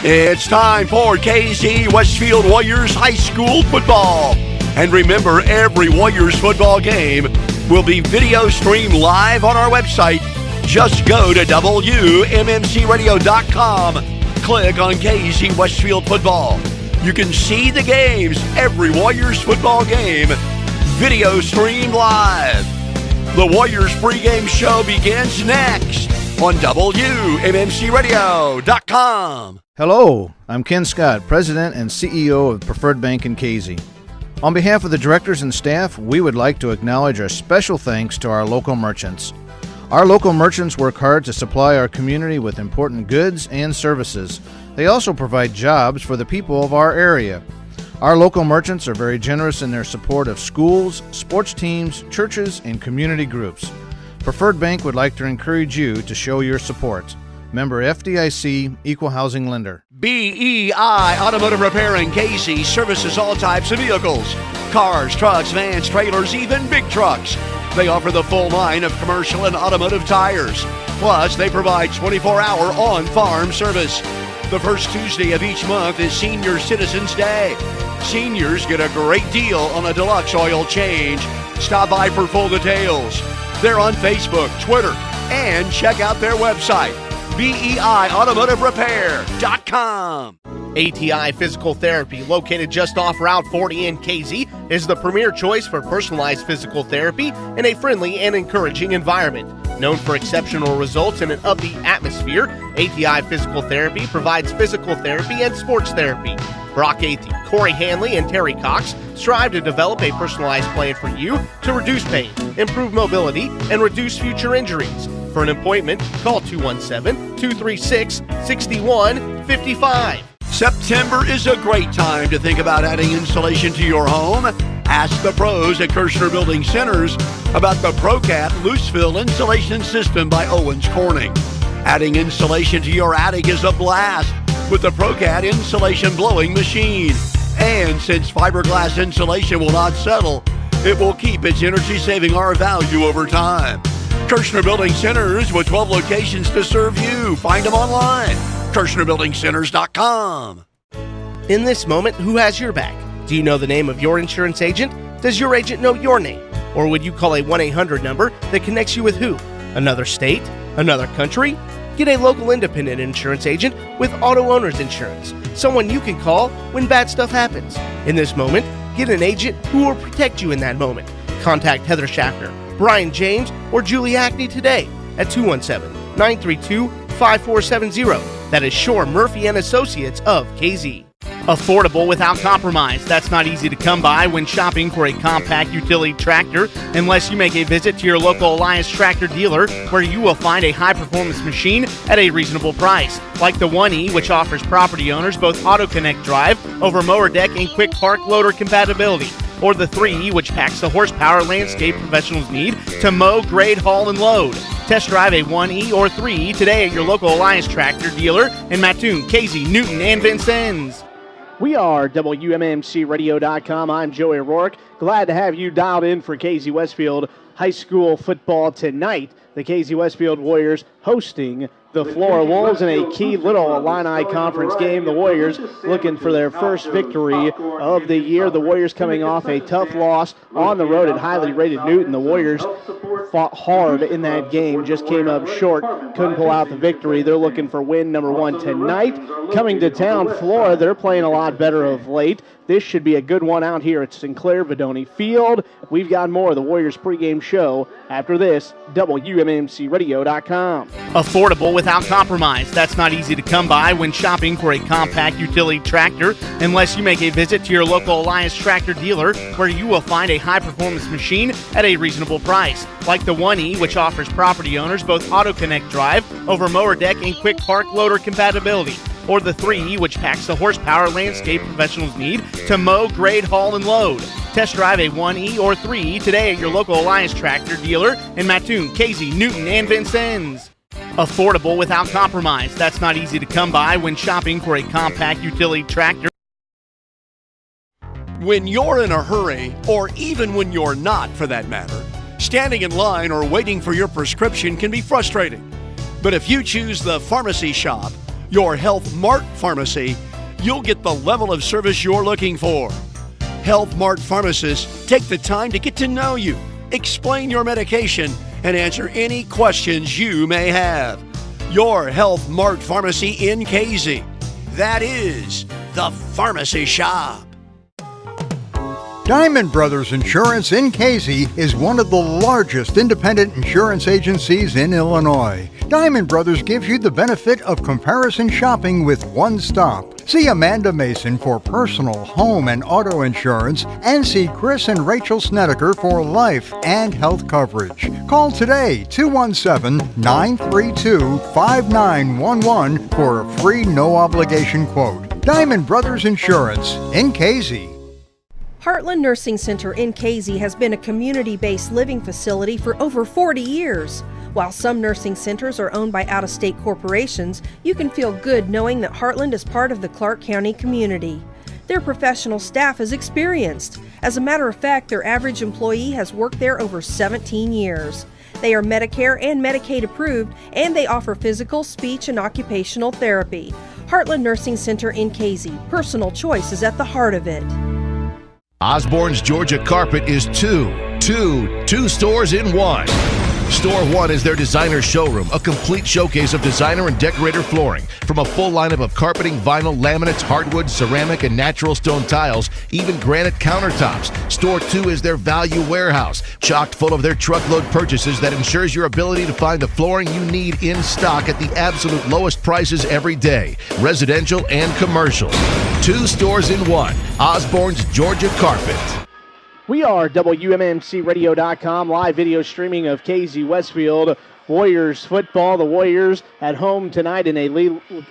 It's time for KC Westfield Warriors High School football. And remember, every Warriors football game will be video streamed live on our website. Just go to WMMCradio.com. Click on KC Westfield football. You can see the games, every Warriors football game, video streamed live. The Warriors pregame show begins next on WMMCradio.com. Hello, I'm Ken Scott, President and CEO of Preferred Bank in Casey. On behalf of the directors and staff, we would like to acknowledge our special thanks to our local merchants. Our local merchants work hard to supply our community with important goods and services. They also provide jobs for the people of our area. Our local merchants are very generous in their support of schools, sports teams, churches, and community groups. Preferred Bank would like to encourage you to show your support. Member FDIC, Equal Housing Lender. BEI Automotive Repair in Casey services all types of vehicles. Cars, trucks, vans, trailers, even big trucks. They offer the full line of commercial and automotive tires. Plus, they provide 24-hour on-farm service. The first Tuesday of each month is Senior Citizens Day. Seniors get a great deal on a deluxe oil change. Stop by for full details. They're on Facebook, Twitter, and check out their website, BEIAutomotiveRepair.com. ATI Physical Therapy, located just off Route 40 in KZ, is the premier choice for personalized physical therapy in a friendly and encouraging environment. Known for exceptional results in an upbeat atmosphere, ATI Physical Therapy provides physical therapy and sports therapy. Brock Athey, Corey Hanley, and Terry Cox strive to develop a personalized plan for you to reduce pain, improve mobility, and reduce future injuries. For an appointment, call 217-236-6155. September is a great time to think about adding insulation to your home. Ask the pros at Kirshner Building Centers about the ProCat Loose-Fill Insulation System by Owens Corning. Adding insulation to your attic is a blast with the ProCat Insulation Blowing Machine. And since fiberglass insulation will not settle, it will keep its energy-saving R value over time. Kirshner Building Centers with 12 locations to serve you. Find them online. KirshnerBuildingCenters.com. In this moment, who has your back? Do you know the name of your insurance agent? Does your agent know your name? Or would you call a 1-800 number that connects you with who? Another state? Another country? Get a local independent insurance agent with auto owner's insurance. Someone you can call when bad stuff happens. In this moment, get an agent who will protect you in that moment. Contact Heather Schaffner, Brian James, or Julie Hackney today at 217-932-5470. That is Shore Murphy and Associates of KZ. Affordable without compromise. That's not easy to come by when shopping for a compact utility tractor unless you make a visit to your local Alliance tractor dealer, where you will find a high-performance machine at a reasonable price. Like the 1E, which offers property owners both AutoConnect drive over mower deck and quick park loader compatibility. Or the 3E, which packs the horsepower landscape professionals need to mow, grade, haul, and load. Test drive a 1E or 3E today at your local Alliance tractor dealer in Mattoon, Casey, Newton, and Vincennes. We are WMMCradio.com. I'm Joey Rourke. Glad to have you dialed in for KC Westfield High School football tonight. The KC Westfield Warriors hosting the Flora Wolves in a key little Illini Conference game. The Warriors looking for their first victory of the year. The Warriors coming off a tough loss on the road at highly rated Newton. The Warriors fought hard in that game, just came up short, couldn't pull out the victory. They're looking for win number one tonight. Coming to town, Flora, they're playing a lot better of late. This should be a good one out here at Sinclair Vidoni Field. We've got more of the Warriors pregame show after this, WMMCradio.com. Affordable without compromise. That's not easy to come by when shopping for a compact utility tractor unless you make a visit to your local Alliance tractor dealer, where you will find a high-performance machine at a reasonable price. Like the 1E, which offers property owners both AutoConnect drive over mower deck and quick park loader compatibility. Or the 3E, which packs the horsepower landscape professionals need to mow, grade, haul, and load. Test drive a 1E or 3E today at your local Alliance tractor dealer in Mattoon, Casey, Newton, and Vincennes. Affordable without compromise. That's not easy to come by when shopping for a compact utility tractor. When you're in a hurry, or even when you're not for that matter, standing in line or waiting for your prescription can be frustrating. But if you choose the pharmacy shop, your Health Mart Pharmacy, you'll get the level of service you're looking for. Health Mart pharmacists take the time to get to know you, explain your medication, and answer any questions you may have. Your Health Mart Pharmacy in Casey. That is the Pharmacy Shop. Diamond Brothers Insurance in Casey is one of the largest independent insurance agencies in Illinois. Diamond Brothers gives you the benefit of comparison shopping with one stop. See Amanda Mason for personal, home, and auto insurance, and see Chris and Rachel Snedeker for life and health coverage. Call today, 217-932-5911 for a free no-obligation quote. Diamond Brothers Insurance in Casey. Heartland Nursing Center in Casey has been a community-based living facility for over 40 years. While some nursing centers are owned by out-of-state corporations, you can feel good knowing that Heartland is part of the Clark County community. Their professional staff is experienced. As a matter of fact, their average employee has worked there over 17 years. They are Medicare and Medicaid approved, and they offer physical, speech, and occupational therapy. Heartland Nursing Center in Casey. Personal choice is at the heart of it. Osborne's Georgia Carpet is two stores in one. Store 1 is their designer showroom, a complete showcase of designer and decorator flooring. From a full lineup of carpeting, vinyl, laminates, hardwood, ceramic, and natural stone tiles, even granite countertops. Store 2 is their value warehouse, chocked full of their truckload purchases that ensures your ability to find the flooring you need in stock at the absolute lowest prices every day, residential and commercial. 2 stores in one. Osborne's Georgia Carpet. We are WMMCRadio.com, live video streaming of KZ Westfield Warriors football. The Warriors at home tonight in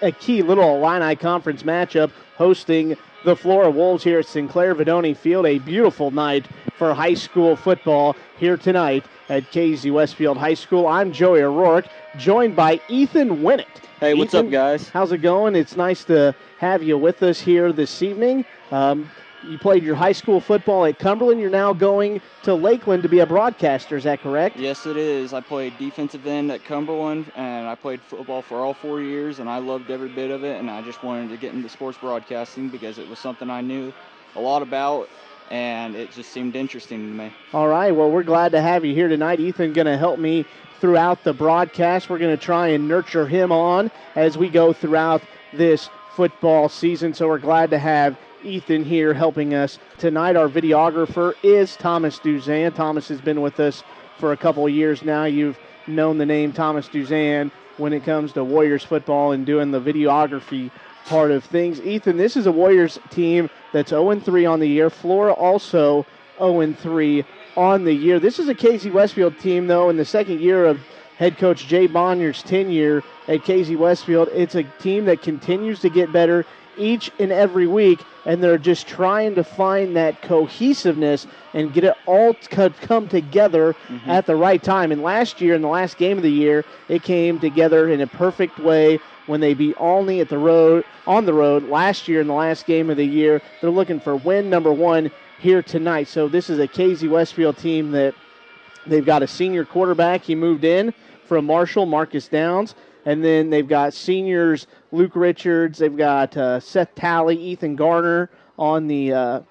a key Little Illini Conference matchup, hosting the Flora Wolves here at Sinclair Vidoni Field. A beautiful night for high school football here tonight at KZ Westfield High School. I'm Joey O'Rourke, joined by Ethan Winnett. Hey, what's up, guys? How's it going? It's nice to have you with us here this evening. You played your high school football at Cumberland. You're now going to Lakeland to be a broadcaster. Is that correct? Yes, it is. I played defensive end at Cumberland, and I played football for all 4 years, and I loved every bit of it, and I just wanted to get into sports broadcasting because it was something I knew a lot about, and it just seemed interesting to me. All right. Well, we're glad to have you here tonight. Ethan going to help me throughout the broadcast. We're going to try and nurture him on as we go throughout this football season, so we're glad to have Ethan here helping us tonight. Our videographer is Thomas Duzan. Thomas has been with us for a couple of years now. You've known the name Thomas Duzan when it comes to Warriors football and doing the videography part of things. Ethan, this is a Warriors team that's 0-3 on the year. Flora also 0-3 on the year. This is a KZ Westfield team, though, in the second year of head coach Jay Bonyer's tenure at KZ Westfield. It's a team that continues to get better each and every week, and they're just trying to find that cohesiveness and get it all come together at the right time. And last year, in the last game of the year, it came together in a perfect way when they beat Olney on the road last year in the last game of the year. They're looking for win number 1 here tonight. So this is a KZ Westfield team that they've got a senior quarterback. He moved in from Marshall, Marcus Downs. And then they've got seniors Luke Richards. They've got Seth Talley, Ethan Garner on the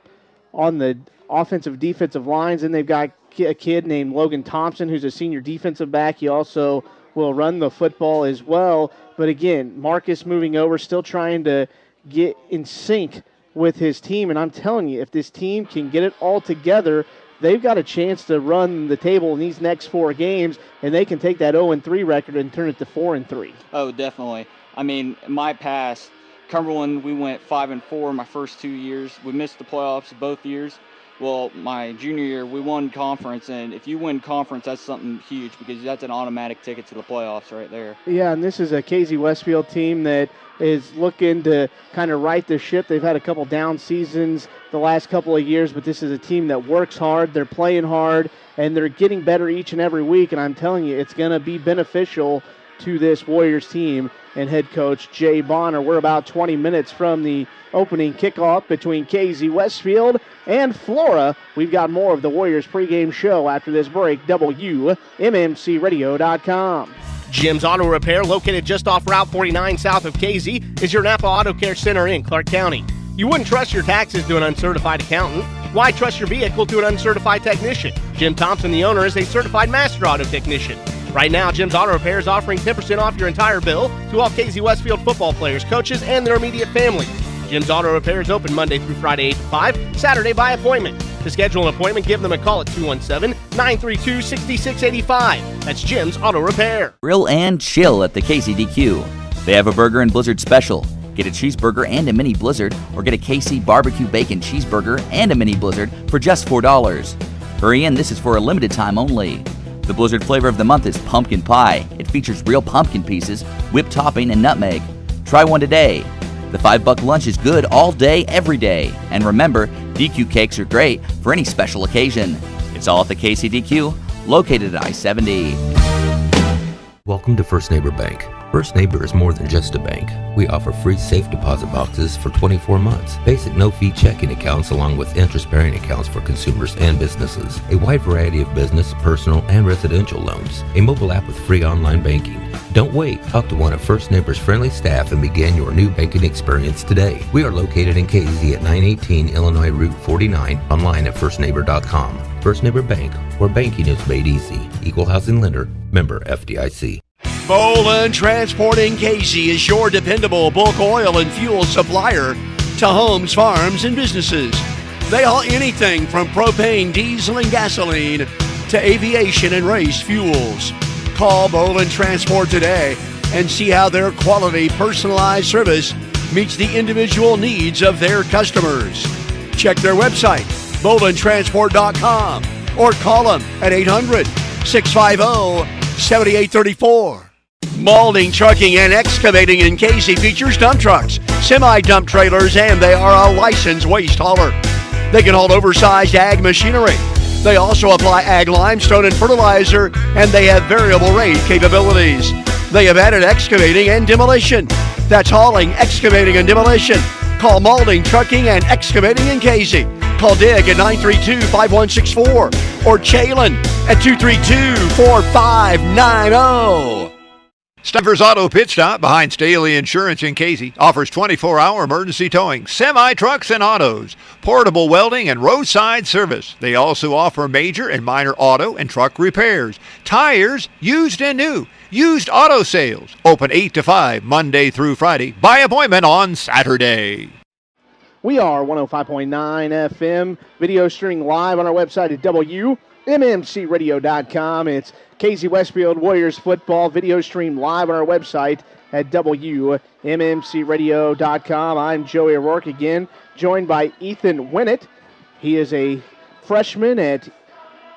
offensive defensive lines. And they've got a kid named Logan Thompson who's a senior defensive back. He also will run the football as well. But again, Marcus moving over, still trying to get in sync with his team. And I'm telling you, if this team can get it all together, they've got a chance to run the table in these next 4 games, and they can take that 0-3 record and turn it to 4-3. Oh, definitely. I mean, in my past, Cumberland, we went 5-4 my first 2 years. We missed the playoffs both years. Well, my junior year, we won conference, and if you win conference, that's something huge because that's an automatic ticket to the playoffs right there. Yeah, and this is a KZ Westfield team that is looking to kind of right the ship. They've had a couple down seasons the last couple of years, but this is a team that works hard, they're playing hard, and they're getting better each and every week, and I'm telling you, it's going to be beneficial to this Warriors team and head coach Jay Bonner. We're about 20 minutes from the opening kickoff between KZ Westfield and Flora. We've got more of the Warriors pregame show after this break. WMMCRadio.com. Jim's Auto Repair, located just off Route 49 south of Casey, is your Napa Auto Care Center in Clark County. You wouldn't trust your taxes to an uncertified accountant. Why trust your vehicle to an uncertified technician? Jim Thompson, the owner, is a certified master auto technician. Right now, Jim's Auto Repair is offering 10% off your entire bill to all Casey Westfield football players, coaches, and their immediate families. Jim's Auto Repair is open Monday through Friday 8 to 5, Saturday by appointment. To schedule an appointment, give them a call at 217-932-6685. That's Jim's Auto Repair. Grill and chill at the KCDQ. They have a burger and blizzard special. Get a cheeseburger and a mini blizzard, or get a KC barbecue bacon cheeseburger and a mini blizzard for just $4. Hurry in, this is for a limited time only. The blizzard flavor of the month is pumpkin pie. It features real pumpkin pieces, whipped topping, and nutmeg. Try one today. The $5 lunch is good all day, every day. And remember, DQ cakes are great for any special occasion. It's all at the KCDQ, located at I-70. Welcome to First Neighbor Bank. First Neighbor is more than just a bank. We offer free safe deposit boxes for 24 months, basic no-fee checking accounts along with interest-bearing accounts for consumers and businesses, a wide variety of business, personal, and residential loans, a mobile app with free online banking. Don't wait. Talk to one of First Neighbor's friendly staff and begin your new banking experience today. We are located in Casey at 918 Illinois Route 49, online at firstneighbor.com. First Neighbor Bank, where banking is made easy. Equal housing lender, member FDIC. Boland Transport in Casey is your dependable bulk oil and fuel supplier to homes, farms, and businesses. They haul anything from propane, diesel, and gasoline to aviation and race fuels. Call Boland Transport today and see how their quality, personalized service meets the individual needs of their customers. Check their website, bolandtransport.com, or call them at 800-650-7834. Malding Trucking and Excavating in Casey features dump trucks, semi-dump trailers, and they are a licensed waste hauler. They can haul oversized ag machinery. They also apply ag limestone and fertilizer, and they have variable rate capabilities. They have added excavating and demolition. That's hauling, excavating, and demolition. Call Malding Trucking and Excavating in Casey. Call Dig at 932-5164 or Chalin at 232-4590. Stuffers Auto Pit Stop behind Staley Insurance in Casey offers 24-hour emergency towing, semi-trucks and autos, portable welding, and roadside service. They also offer major and minor auto and truck repairs, tires, used and new, used auto sales. Open 8 to 5 Monday through Friday. By appointment on Saturday. We are 105.9 FM, video streaming live on our website at WMMCradio.com. It's Casey Westfield Warriors football, video stream live on our website at WMMCradio.com. I'm Joey O'Rourke again, joined by Ethan Winnett. He is a freshman at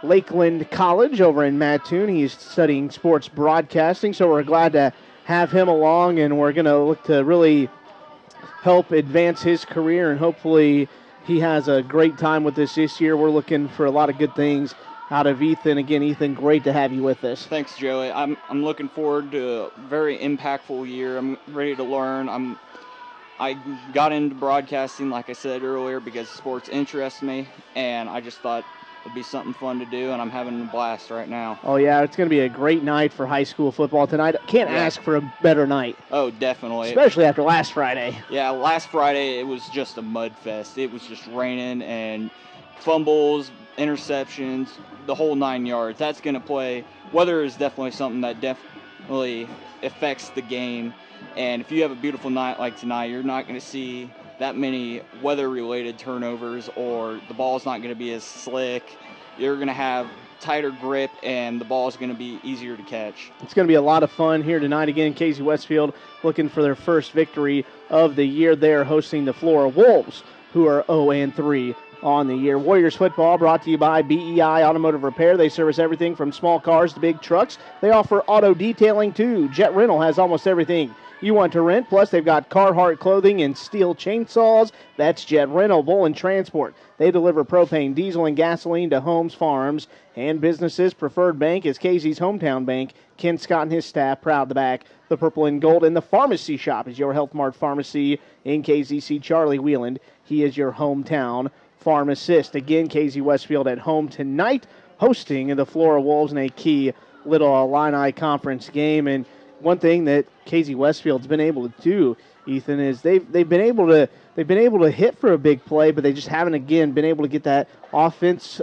Lakeland College over in Mattoon. He's studying sports broadcasting, so we're glad to have him along, and we're going to look to really help advance his career, and hopefully he has a great time with us this year. We're looking for a lot of good things out of Ethan. Again, Ethan, great to have you with us. Thanks, Joey. I'm looking forward to a very impactful year. I'm ready to learn. I got into broadcasting, like I said earlier, because sports interests me, and I just thought it'd be something fun to do, and I'm having a blast right now. Oh, yeah, it's going to be a great night for high school football tonight. Can't ask for a better night. Oh, definitely. Especially after last Friday. Yeah, last Friday it was just a mud fest. It was just raining and fumbles, interceptions, the whole 9 yards. That's going to play. Weather is definitely something that definitely affects the game. And if you have a beautiful night like tonight, you're not going to see that many weather-related turnovers, or the ball's not going to be as slick. You're going to have tighter grip, and the ball's going to be easier to catch. It's going to be a lot of fun here tonight. Again, Casey Westfield looking for their first victory of the year. They're hosting the Flora Wolves, who are 0-3 on the year. Warriors football brought to you by BEI Automotive Repair. They service everything from small cars to big trucks. They offer auto detailing, too. Jet Rental has almost everything you want to rent. Plus, they've got Carhartt clothing and steel chainsaws. That's Jet Rental. Boland Transport. They deliver propane, diesel, and gasoline to homes, farms, and businesses. Preferred Bank is Casey's hometown bank. Ken Scott and his staff proud to back the purple and gold. And the Pharmacy Shop is your Health Mart pharmacy in KZC. Charlie Wheeland, he is your hometown pharmacist. Again, Casey Westfield at home tonight, hosting the Flora Wolves in a key little Illini conference game. And one thing that Casey Westfield's been able to do, Ethan, is they've been able to hit for a big play, but they just haven't again been able to get that offense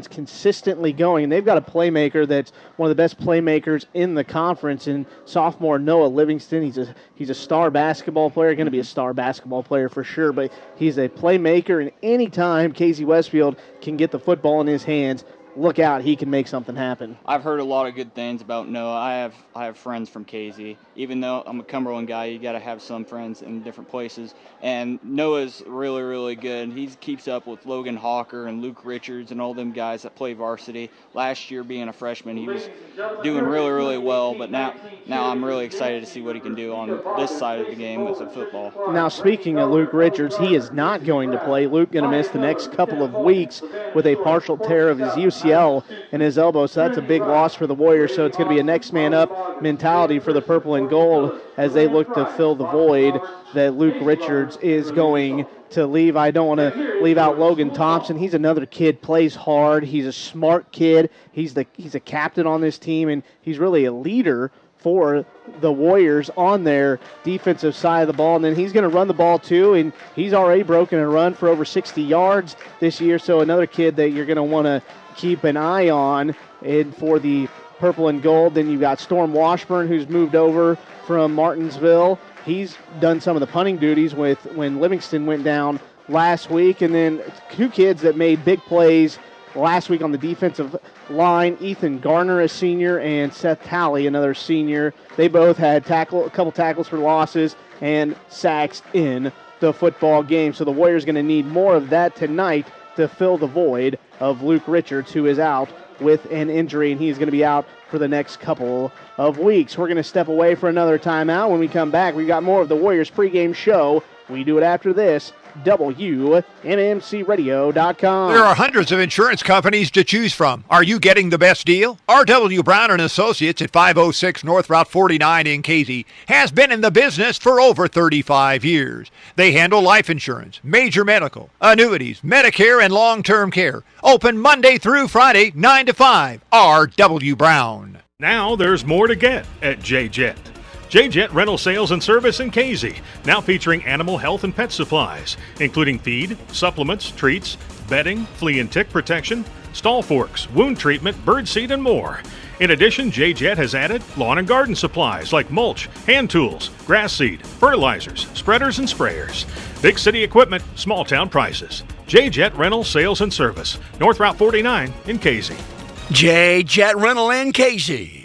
consistently going. And they've got a playmaker that's one of the best playmakers in the conference, and sophomore Noah Livingston. He's a star basketball player, going to be a star basketball player for sure, but he's a playmaker, and anytime Casey Westfield can get the football in his hands, look out, he can make something happen. I've heard a lot of good things about Noah. I have friends from Casey. Even though I'm a Cumberland guy, you got to have some friends in different places. And Noah's really, really good. He keeps up with Logan Hawker and Luke Richards and all them guys that play varsity. Last year, being a freshman, he was doing really, really well. But now I'm really excited to see what he can do on this side of the game with the football. Now, speaking of Luke Richards, he is not going to play. Luke going to miss the next couple of weeks with a partial tear of his UCL in his elbow, so that's a big loss for the Warriors. So it's going to be a next man up mentality for the purple and gold as they look to fill the void that Luke Richards is going to leave. I don't want to leave out Logan Thompson. He's another kid, plays hard. He's a smart kid. He's a captain on this team, and he's really a leader for the Warriors on their defensive side of the ball. And then he's going to run the ball too, and he's already broken a run for over 60 yards this year. So another kid that you're going to want to keep an eye on. And for the purple and gold, then you've got Storm Washburn, who's moved over from Martinsville. He's done some of the punting duties when Livingston went down last week. And then two kids that made big plays last week on the defensive line, Ethan Garner, a senior, and Seth Talley, another senior. They both had a couple tackles for losses and sacks in the football game. So the Warriors going to need more of that tonight to fill the void of Luke Richards, who is out with an injury, and he's going to be out for the next couple of weeks. We're going to step away for another timeout. When we come back, we've got more of the Warriors pregame show. We do it after this. WMMCRadio.com. There are hundreds of insurance companies to choose from. Are you getting the best deal? R.W. Brown & Associates at 506 North Route 49 in Casey has been in the business for over 35 years. They handle life insurance, major medical, annuities, Medicare, and long-term care. Open Monday through Friday, 9 to 5. R.W. Brown. Now there's more to get at J-Jet. J-Jet Rental Sales and Service in Casey, now featuring animal health and pet supplies, including feed, supplements, treats, bedding, flea and tick protection, stall forks, wound treatment, bird seed, and more. In addition, J-Jet has added lawn and garden supplies like mulch, hand tools, grass seed, fertilizers, spreaders, and sprayers. Big city equipment, small town prices. J-Jet Rental Sales and Service, North Route 49 in Casey. J-Jet Rental in Casey.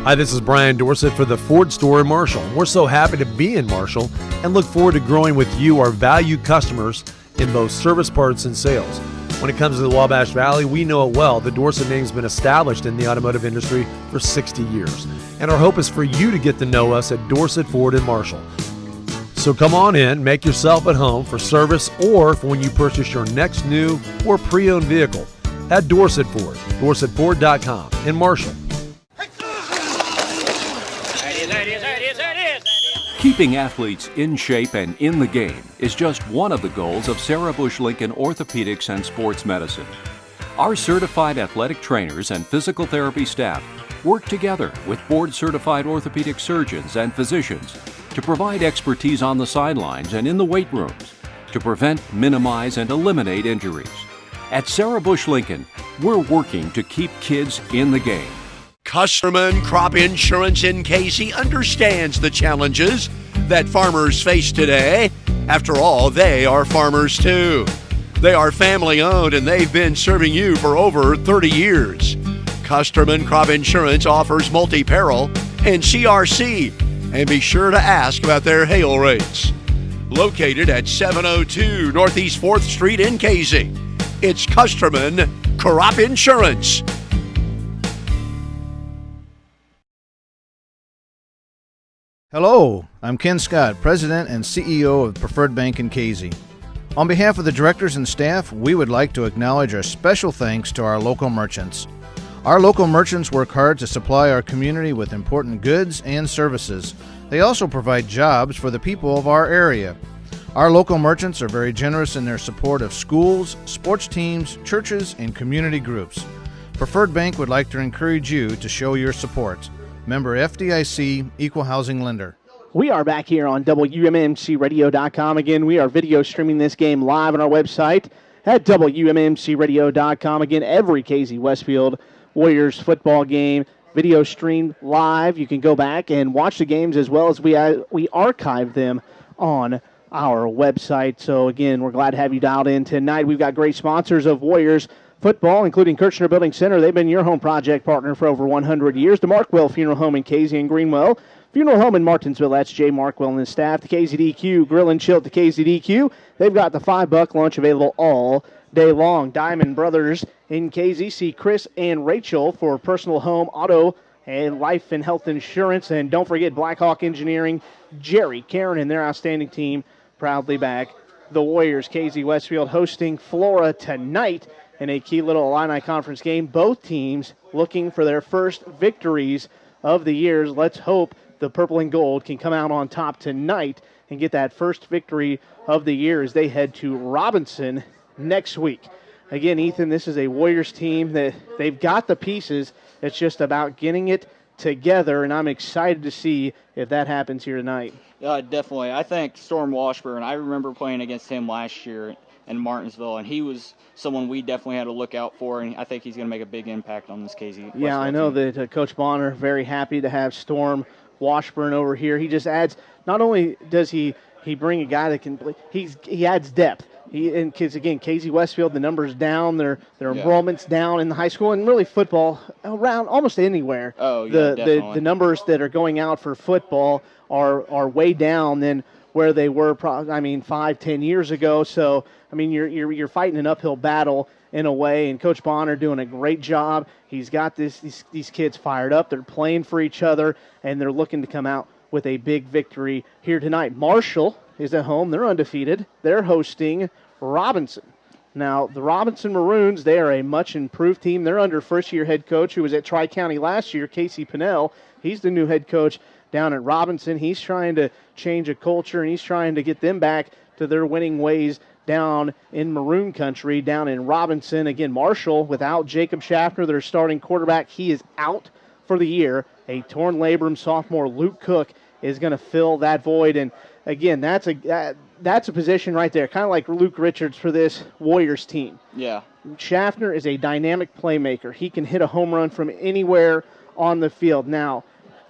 Hi, this is Brian Dorsett for the Ford store in Marshall. We're so happy to be in Marshall and look forward to growing with you, our valued customers, in both service, parts, and sales. When it comes to the Wabash Valley, we know it well. The Dorsett name's been established in the automotive industry for 60 years. And our hope is for you to get to know us at Dorsett Ford in Marshall. So come on in, make yourself at home for service or for when you purchase your next new or pre-owned vehicle at Dorsett Ford, DorsettFord.com in Marshall. Keeping athletes in shape and in the game is just one of the goals of Sarah Bush Lincoln Orthopedics and Sports Medicine. Our certified athletic trainers and physical therapy staff work together with board-certified orthopedic surgeons and physicians to provide expertise on the sidelines and in the weight rooms to prevent, minimize, and eliminate injuries. At Sarah Bush Lincoln, we're working to keep kids in the game. Custerman Crop Insurance in Casey understands the challenges that farmers face today. After all, they are farmers too. They are family owned and they've been serving you for over 30 years. Custerman Crop Insurance offers multi-peril and CRC, and be sure to ask about their hail rates. Located at 702 Northeast 4th Street in Casey, it's Custerman Crop Insurance. Hello, I'm Ken Scott, President and CEO of Preferred Bank in Casey. On behalf of the directors and staff, we would like to acknowledge our special thanks to our local merchants. Our local merchants work hard to supply our community with important goods and services. They also provide jobs for the people of our area. Our local merchants are very generous in their support of schools, sports teams, churches, and community groups. Preferred Bank would like to encourage you to show your support. Member FDIC, Equal Housing Lender. We are back here on WMMCRadio.com. Again, we are video streaming this game live on our website at WMMCRadio.com. Again, every KZ Westfield Warriors football game video streamed live. You can go back and watch the games as well as we archive them on our website. So, again, we're glad to have you dialed in tonight. We've got great sponsors of Warriors football, including Kirchner Building Center. They've been your home project partner for over 100 years. The Markwell Funeral Home in Casey and Greenwell. Funeral Home in Martinsville, that's Jay Markwell and his staff. The KZDQ Grill and Chill at the KZDQ. They've got the $5 lunch available all day long. Diamond Brothers in KZ. See Chris and Rachel for personal home, auto, and life and health insurance. And don't forget Blackhawk Engineering, Jerry, Karen, and their outstanding team proudly back the Warriors. KZ Westfield hosting Flora tonight in a key little Illini Conference game. Both teams looking for their first victories of the years. Let's hope the purple and gold can come out on top tonight and get that first victory of the year as they head to Robinson next week. Again, Ethan, this is a Warriors team that they've got the pieces. It's just about getting it together, and I'm excited to see if that happens here tonight. Definitely. I think Storm Washburn, I remember playing against him last year in Martinsville, and he was someone we definitely had to look out for, and I think he's going to make a big impact on this KZ. Yeah, I know team. that Coach Bonner very happy to have Storm Washburn over here. He just adds, not only does he bring a guy that can play, he adds depth. And kids, again, KZ Westfield, the numbers down, their enrollment's down in the high school, and really football around almost anywhere. Oh, yeah, the numbers that are going out for football are way down than where they were, 5-10 years ago. So, you're fighting an uphill battle in a way, and Coach Bonner doing a great job. He's got these kids fired up. They're playing for each other, and they're looking to come out with a big victory here tonight. Marshall is at home. They're undefeated. They're hosting Robinson. Now, the Robinson Maroons, they are a much improved team. They're under first-year head coach who was at Tri-County last year, Casey Pinnell. He's the new head coach down at Robinson. He's trying to change a culture, and he's trying to get them back to their winning ways down in Maroon Country, down in Robinson. Again, Marshall, without Jacob Schaffner, their starting quarterback, he is out for the year. A torn labrum sophomore, Luke Cook, is going to fill that void. And again, that's a position right there, kind of like Luke Richards for this Warriors team. Yeah. Schaffner is a dynamic playmaker. He can hit a home run from anywhere on the field. Now,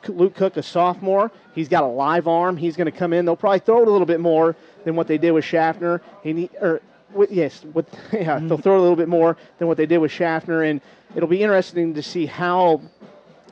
Luke Cook, a sophomore, he's got a live arm. He's going to come in. They'll probably throw it a little bit more than what they did with Schaffner. They'll throw it a little bit more than what they did with Schaffner, and it'll be interesting to see how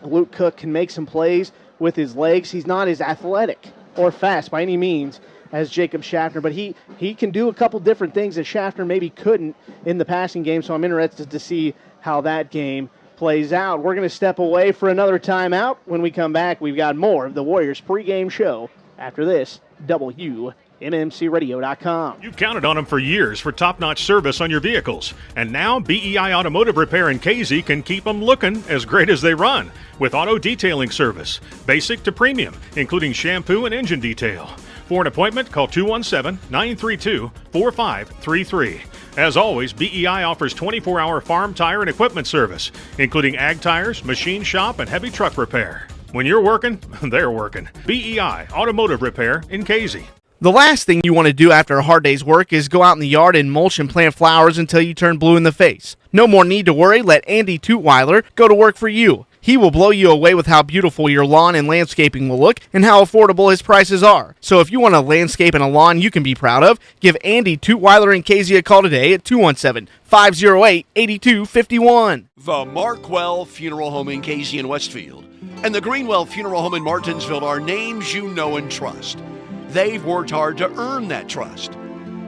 Luke Cook can make some plays with his legs. He's not as athletic or fast by any means as Jacob Schaffner, but he can do a couple different things that Schaffner maybe couldn't in the passing game, so I'm interested to see how that game plays out. We're going to step away for another timeout. When we come back, we've got more of the Warriors pregame show after this. WMMCRadio.com. You've counted on them for years for top-notch service on your vehicles. And now BEI Automotive Repair in KZ can keep them looking as great as they run with auto detailing service, basic to premium, including shampoo and engine detail. For an appointment, call 217-932-4533. As always, BEI offers 24-hour farm tire and equipment service, including ag tires, machine shop, and heavy truck repair. When you're working, they're working. BEI Automotive Repair in KZ. The last thing you want to do after a hard day's work is go out in the yard and mulch and plant flowers until you turn blue in the face. No more need to worry. Let Andy Tutweiler go to work for you. He will blow you away with how beautiful your lawn and landscaping will look and how affordable his prices are. So if you want a landscape and a lawn you can be proud of, give Andy Tutweiler in KZ a call today at 217-508-8251. The Markwell Funeral Home in KZ and Westfield and the Greenwell Funeral Home in Martinsville are names you know and trust. They've worked hard to earn that trust.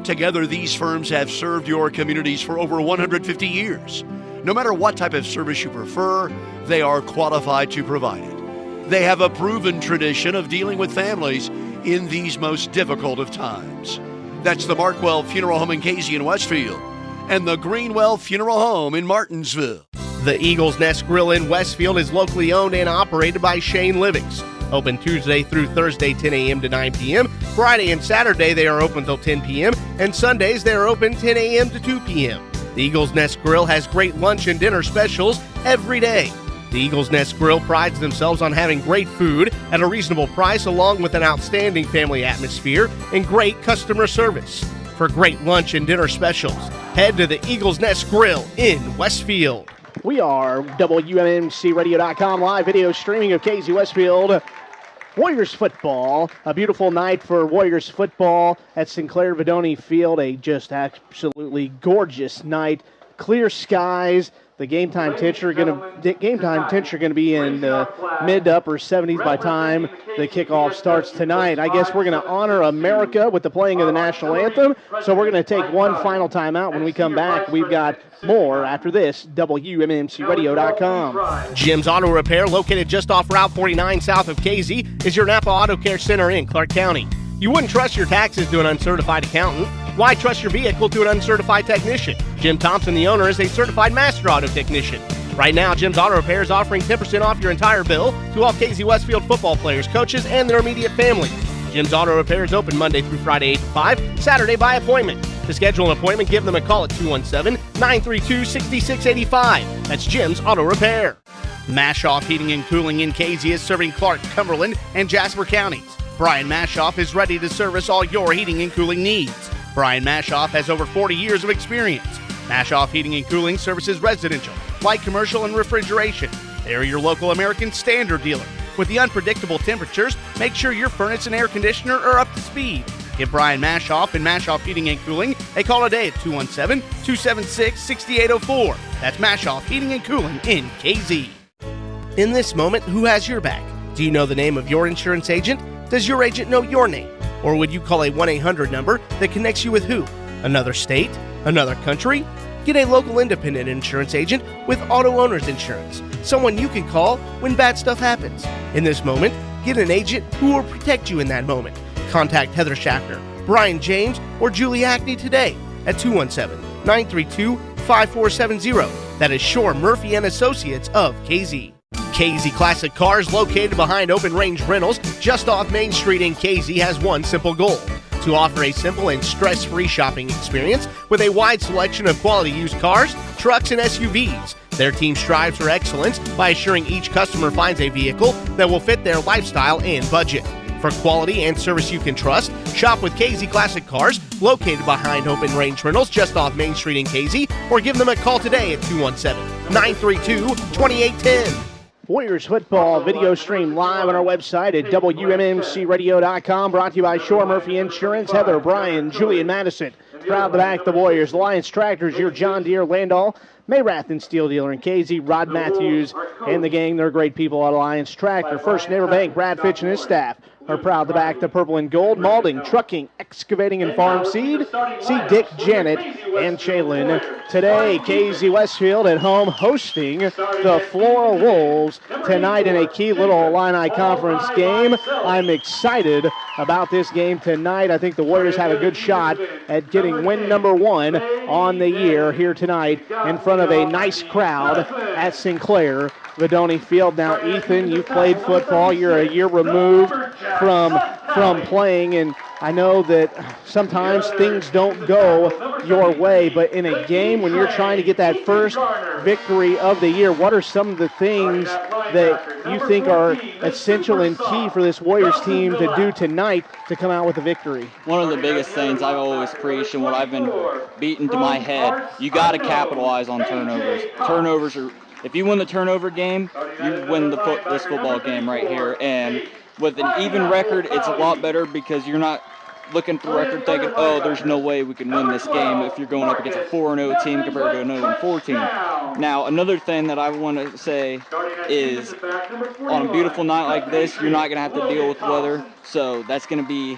Together, these firms have served your communities for over 150 years. No matter what type of service you prefer, they are qualified to provide it. They have a proven tradition of dealing with families in these most difficult of times. That's the Markwell Funeral Home in KZ and Westfield and the Greenwell Funeral Home in Martinsville. The Eagle's Nest Grill in Westfield is locally owned and operated by Shane Livings. Open Tuesday through Thursday, 10 a.m. to 9 p.m. Friday and Saturday, they are open till 10 p.m. And Sundays, they are open 10 a.m. to 2 p.m. The Eagle's Nest Grill has great lunch and dinner specials every day. The Eagle's Nest Grill prides themselves on having great food at a reasonable price along with an outstanding family atmosphere and great customer service. For great lunch and dinner specials, head to the Eagle's Nest Grill in Westfield. We are WMMCRadio.com live video streaming of KZ Westfield Warriors football. A beautiful night for Warriors football at Sinclair Vidoni Field. A just absolutely gorgeous night. Clear skies. The game time temperature going to be in the mid to upper 70s by time the kickoff starts tonight. I guess we're going to honor America with the playing of the national anthem. So we're going to take one final timeout. When we come back, we've got more after this. WMMCRadio.com. Jim's Auto Repair, located just off Route 49 south of KZ, is your Napa Auto Care Center in Clark County. You wouldn't trust your taxes to an uncertified accountant. Why trust your vehicle to an uncertified technician? Jim Thompson, the owner, is a certified master auto technician. Right now, Jim's Auto Repair is offering 10% off your entire bill to all KZ Westfield football players, coaches, and their immediate family. Jim's Auto Repair is open Monday through Friday 8 to 5, Saturday by appointment. To schedule an appointment, give them a call at 217-932-6685. That's Jim's Auto Repair. Mashoff Heating and Cooling in KZ is serving Clark, Cumberland, and Jasper counties. Brian Mashoff is ready to service all your heating and cooling needs. Brian Mashoff has over 40 years of experience. Mashoff Heating and Cooling services residential, light commercial, and refrigeration. They are your local American Standard dealer. With the unpredictable temperatures, make sure your furnace and air conditioner are up to speed. Give Brian Mashoff and Mashoff Heating and Cooling a call today at 217-276-6804. That's Mashoff Heating and Cooling in KZ. In this moment, who has your back? Do you know the name of your insurance agent? Does your agent know your name? Or would you call a 1-800 number that connects you with who? Another state? Another country? Get a local independent insurance agent with auto owner's insurance. Someone you can call when bad stuff happens. In this moment, get an agent who will protect you in that moment. Contact Heather Schaffner, Brian James, or Julie Ackney today at 217-932-5470. That is Shore Murphy and Associates of KZ. KZ Classic Cars, located behind Open Range Rentals just off Main Street in KZ, has one simple goal: to offer a simple and stress-free shopping experience with a wide selection of quality used cars, trucks, and SUVs. Their team strives for excellence by assuring each customer finds a vehicle that will fit their lifestyle and budget. For quality and service you can trust, shop with KZ Classic Cars, located behind Open Range Rentals just off Main Street in KZ, or give them a call today at 217-932-2810. Warriors football video stream live on our website at WMMCRadio.com. Brought to you by Shore Murphy Insurance. Heather, Brian, Julian Madison. Proud to back the Warriors. Alliance Tractors, your John Deere, Landau, Mayrath and Steel Dealer in KZ. Rod Matthews and the gang, they're great people at Alliance Tractor. First Neighbor Bank, Brad Fitch and his staff are proud to back the purple and gold. Malding, Trucking, Excavating, and Farm Seed. See Dick, Janet, and Chaylin. Today, KZ Westfield at home hosting the Flora Wolves tonight in a key little Illini Conference game. I'm excited about this game tonight. I think the Warriors have a good shot at getting win number 1 on the year here tonight in front of a nice crowd at Sinclair Vidoni Field. Now, Ethan, you played football. You're a year removed from playing, and I know that sometimes things don't go your way, but in a game when you're trying to get that first victory of the year, what are some of the things that you think are essential and key for this Warriors team to do tonight to come out with a victory? One of the biggest things I've always preached and what I've been beaten to my head, you got to capitalize on turnovers. Turnovers are, if you win the turnover game, you win this football game right here. And with an even record, it's a lot better because you're not looking at the record thinking, oh, there's no way we can win this game if you're going up against a 4-0 team compared to a 0-4 team. Now, another thing that I want to say is on a beautiful night like this, you're not going to have to deal with weather, so that's going to be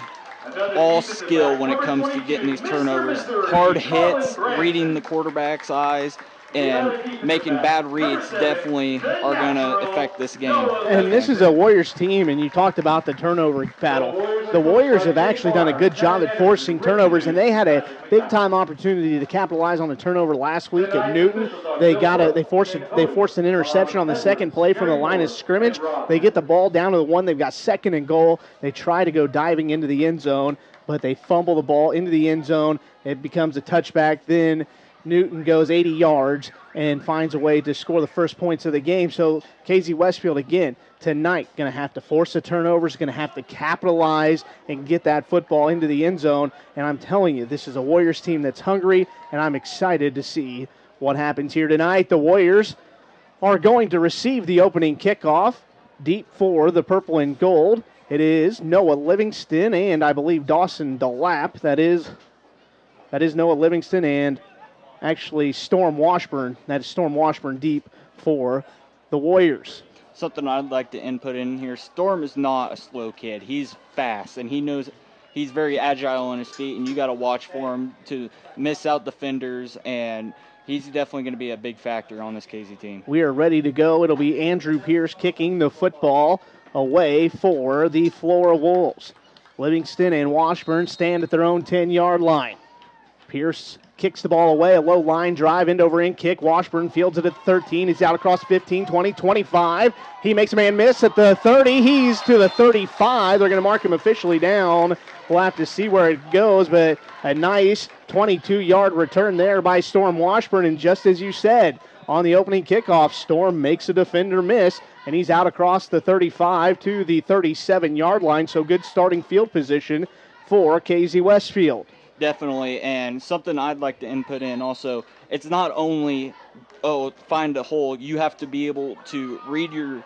all skill when it comes to getting these turnovers. Hard hits, reading the quarterback's eyes, and making bad reads definitely are going to affect this game. And this is a Warriors team, and you talked about the turnover battle. The Warriors have actually done a good job at forcing turnovers, and they had a big-time opportunity to capitalize on the turnover last week at Newton. They forced an interception on the second play from the line of scrimmage. They get the ball down to the one. They've got second and goal. They try to go diving into the end zone, but they fumble the ball into the end zone. It becomes a touchback. Then Newton goes 80 yards and finds a way to score the first points of the game. So KZ Westfield, again, tonight, going to have to force the turnovers, going to have to capitalize and get that football into the end zone. And I'm telling you, this is a Warriors team that's hungry, and I'm excited to see what happens here tonight. The Warriors are going to receive the opening kickoff deep for the purple and gold. It is Noah Livingston and I believe Dawson DeLapp. That is Noah Livingston and actually Storm Washburn. That is Storm Washburn deep for the Warriors. Something I'd like to input in here. Storm is not a slow kid. He's fast, and he knows he's very agile on his feet, and you got to watch for him to miss out defenders, and he's definitely going to be a big factor on this KZ team. We are ready to go. It'll be Andrew Pierce kicking the football away for the Flora Wolves. Livingston and Washburn stand at their own 10-yard line. Pierce kicks the ball away, a low line drive, end over end kick. Washburn fields it at 13. He's out across 15, 20, 25. He makes a man miss at the 30. He's to the 35. They're going to mark him officially down. We'll have to see where it goes, but a nice 22-yard return there by Storm Washburn. And just as you said, on the opening kickoff, Storm makes a defender miss, and he's out across the 35 to the 37-yard line. So good starting field position for KZ Westfield. Definitely, and something I'd like to input in also, it's not only, find a hole, you have to be able to read your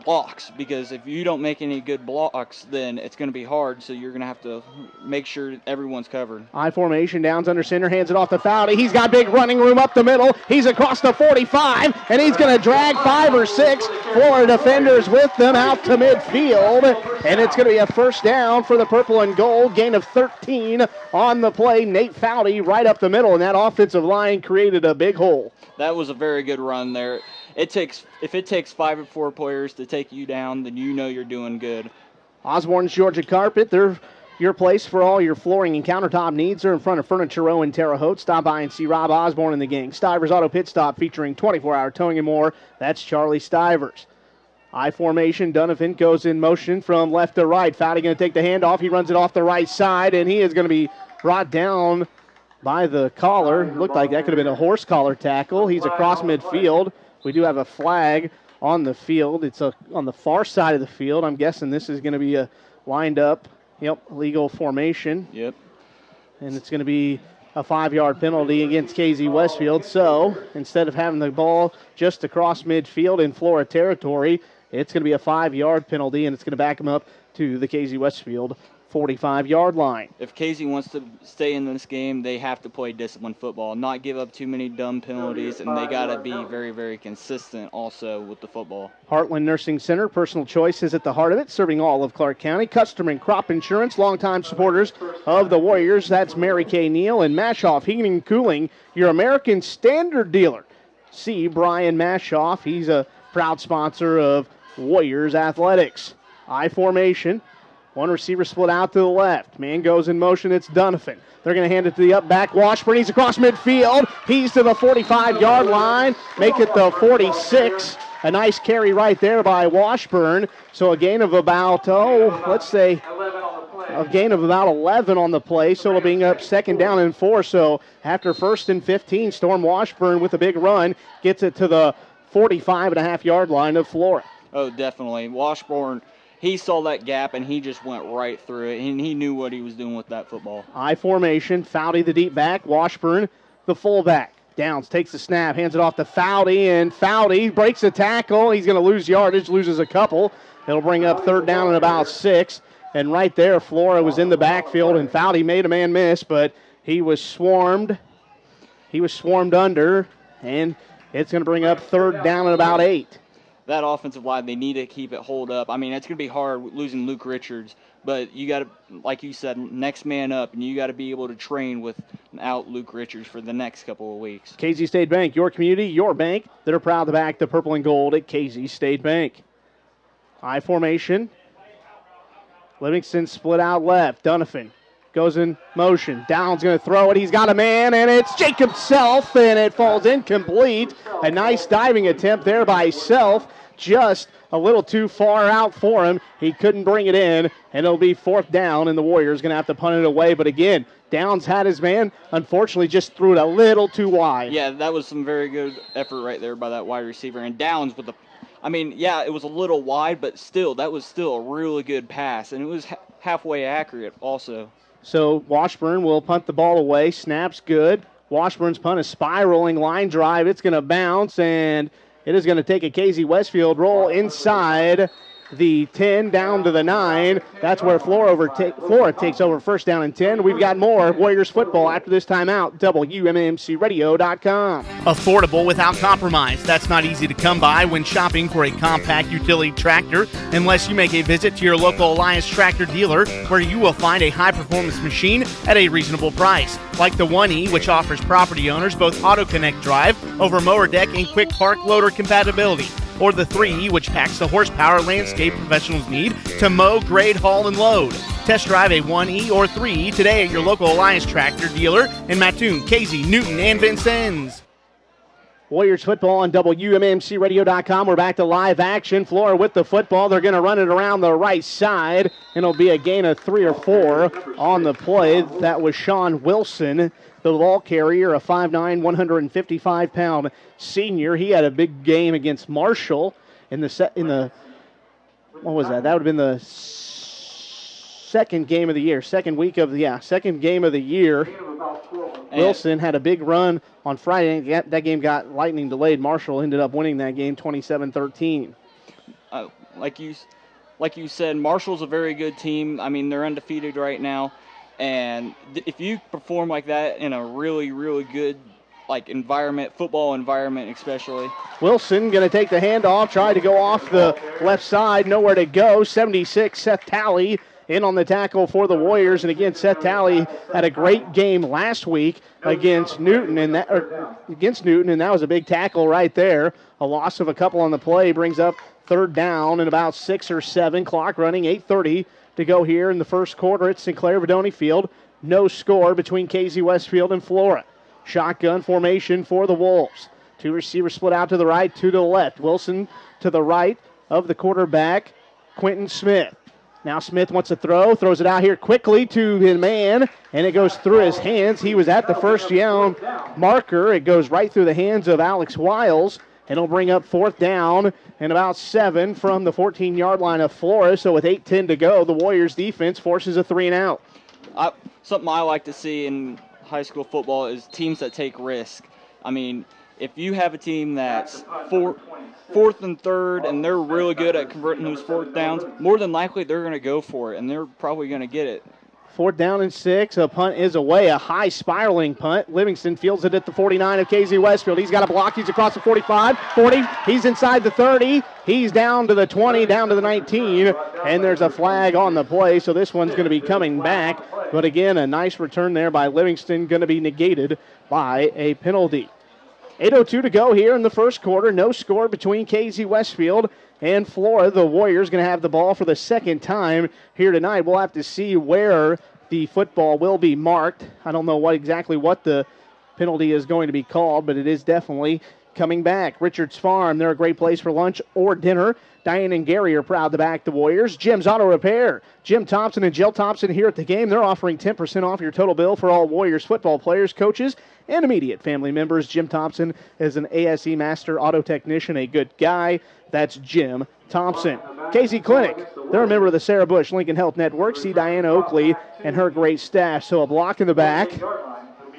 blocks, because if you don't make any good blocks, then it's going to be hard, so you're going to have to make sure everyone's covered. I formation, Downs under center, hands it off to Fowdy. He's got big running room up the middle. He's across the 45, and he's going to drag 5 or 6 Florida defenders with them out to midfield, and it's going to be a first down for the purple and gold. Gain of 13 on the play. Nate Fowdy right up the middle, and that offensive line created a big hole. That was a very good run there. If it takes 5 or 4 players to take you down, then you know you're doing good. Osborne's Georgia Carpet, they're your place for all your flooring and countertop needs. They're in front of Furniture Row in Terre Haute. Stop by and see Rob Osborne and the gang. Stivers Auto Pit Stop featuring 24-hour towing and more. That's Charlie Stivers. I formation, Donovan goes in motion from left to right. Fowdy going to take the handoff. He runs it off the right side, and he is going to be brought down by the collar. Looked like that could have been a horse collar tackle. He's across midfield. We do have a flag on the field. It's on the far side of the field. I'm guessing this is going to be a lined up, legal formation. Yep. And it's going to be a 5-yard penalty against KZ Westfield. So instead of having the ball just across midfield in Flora territory, it's going to be a 5-yard penalty, and it's going to back them up to the KZ Westfield 45-yard line. If KZ wants to stay in this game, they have to play disciplined football, not give up too many dumb penalties, and they got to be very, very consistent also with the football. Heartland Nursing Center, personal choice is at the heart of it, serving all of Clark County. Custom and crop insurance, longtime supporters of the Warriors. That's Mary Kay Neal and Mashoff Heating and Cooling, your American Standard dealer. See Brian Mashoff. He's a proud sponsor of Warriors Athletics. I formation. One receiver split out to the left. Man goes in motion. It's Donovan. They're going to hand it to the up back. Washburn. He's across midfield. He's to the 45-yard line. Make it the 46. A nice carry right there by Washburn. So a gain of about, let's say, a gain of about 11 on the play. So it'll be up 2nd down and 4. So after 1st and 15, Storm Washburn with a big run gets it to the 45.5-yard line of Flora. Oh, definitely. Washburn, he saw that gap, and he just went right through it, and he knew what he was doing with that football. I formation, Fowdy the deep back, Washburn the fullback. Downs takes the snap, hands it off to Fowdy, and Fowdy breaks the tackle. He's going to lose yardage, loses a couple. It'll bring up 3rd down and about 6. And right there, Flora was in the backfield, and Fowdy made a man miss, but he was swarmed. He was swarmed under, and it's going to bring up 3rd down and about 8. That offensive line, they need to keep it hold up. I mean, it's going to be hard losing Luke Richards, but you got to, like you said, next man up, and you got to be able to train without Luke Richards for the next couple of weeks. KZ State Bank, your community, your bank. They're proud to back the purple and gold at KZ State Bank. I formation. Livingston split out left. Donovan goes in motion. Downs going to throw it. He's got a man, and it's Jacob Self, and it falls incomplete. A nice diving attempt there by Self. Just a little too far out for him. He couldn't bring it in, and it'll be 4th down, and the Warriors going to have to punt it away. But again, Downs had his man. Unfortunately, just threw it a little too wide. Yeah, that was some very good effort right there by that wide receiver. And Downs with it was a little wide, but still, that was still a really good pass. And it was halfway accurate also. So Washburn will punt the ball away. Snap's good. Washburn's punt is spiraling line drive. It's going to bounce, and it is going to take a KZ Westfield roll inside the 10 down to the 9. That's where Flora takes over first down and 10. We've got more Warriors football after this timeout. WMMCRadio.com. Affordable without compromise. That's not easy to come by when shopping for a compact utility tractor unless you make a visit to your local Alliance tractor dealer where you will find a high-performance machine at a reasonable price. Like the 1E, which offers property owners both Auto Connect drive over mower deck and quick park loader compatibility. Or the 3E, which packs the horsepower landscape professionals need to mow, grade, haul, and load. Test drive a 1E or 3E today at your local Alliance tractor dealer in Mattoon, Casey, Newton, and Vincennes. Warriors football on WMMCRadio.com. We're back to live action. Flora with the football. They're going to run it around the right side, and it'll be a gain of 3 or 4 on the play. That was Sean Wilson, the ball carrier, a 5'9", 155-pound senior. He had a big game against Marshall in the what was that? That would have been the second game of the year. Second game of the year. Wilson had a big run on Friday. That game got lightning delayed. Marshall ended up winning that game 27-13. Like you said, Marshall's a very good team. I mean, they're undefeated right now. And if you perform like that in a really, really good environment, football environment especially. Wilson going to take the handoff, try to go off the left side, nowhere to go. 76, Seth Talley in on the tackle for the Warriors. And again, Seth Talley had a great game last week against Newton, and that was a big tackle right there. A loss of a couple on the play brings up third down and about 6 or 7. Clock running, 8:30 to go here in the first quarter at Sinclair Vidoni Field. No score between KZ Westfield and Flora. Shotgun formation for the Wolves. 2 receivers split out to the right, 2 to the left. Wilson to the right of the quarterback, Quentin Smith. Now Smith wants to throws it out here quickly to his man, and it goes through his hands. He was at the first down marker. It goes right through the hands of Alex Wiles, and it'll bring up fourth down and about 7 from the 14-yard line of Flora. So with 8:10 to go, the Warriors defense forces a 3-and-out. Something I like to see in high school football is teams that take risk. I mean, if you have a team that's fourth and third and they're really good at converting those fourth downs, more than likely they're going to go for it, and they're probably going to get it. 4th down and 6. A punt is away, a high spiraling punt. Livingston fields it at the 49 of KZ Westfield. He's got a block. He's across the 45, 40. He's inside the 30. He's down to the 20, down to the 19, and there's a flag on the play, so this one's going to be coming back. But again, a nice return there by Livingston, going to be negated by a penalty. 8:02 to go here in the first quarter. No score between KZ Westfield and Flora. The Warriors going to have the ball for the second time here tonight. We'll have to see where the football will be marked. I don't know exactly what the penalty is going to be called, but it is definitely coming back. Richards Farm, they're a great place for lunch or dinner. Diane and Gary are proud to back the Warriors. Jim's Auto Repair. Jim Thompson and Jill Thompson here at the game. They're offering 10% off your total bill for all Warriors football players, coaches, and immediate family members. Jim Thompson is an ASE Master Auto Technician, a good guy. That's Jim Thompson. Casey Clinic, they're a member of the Sarah Bush Lincoln Health Network. See Diana Oakley and her great staff. So a block in the back.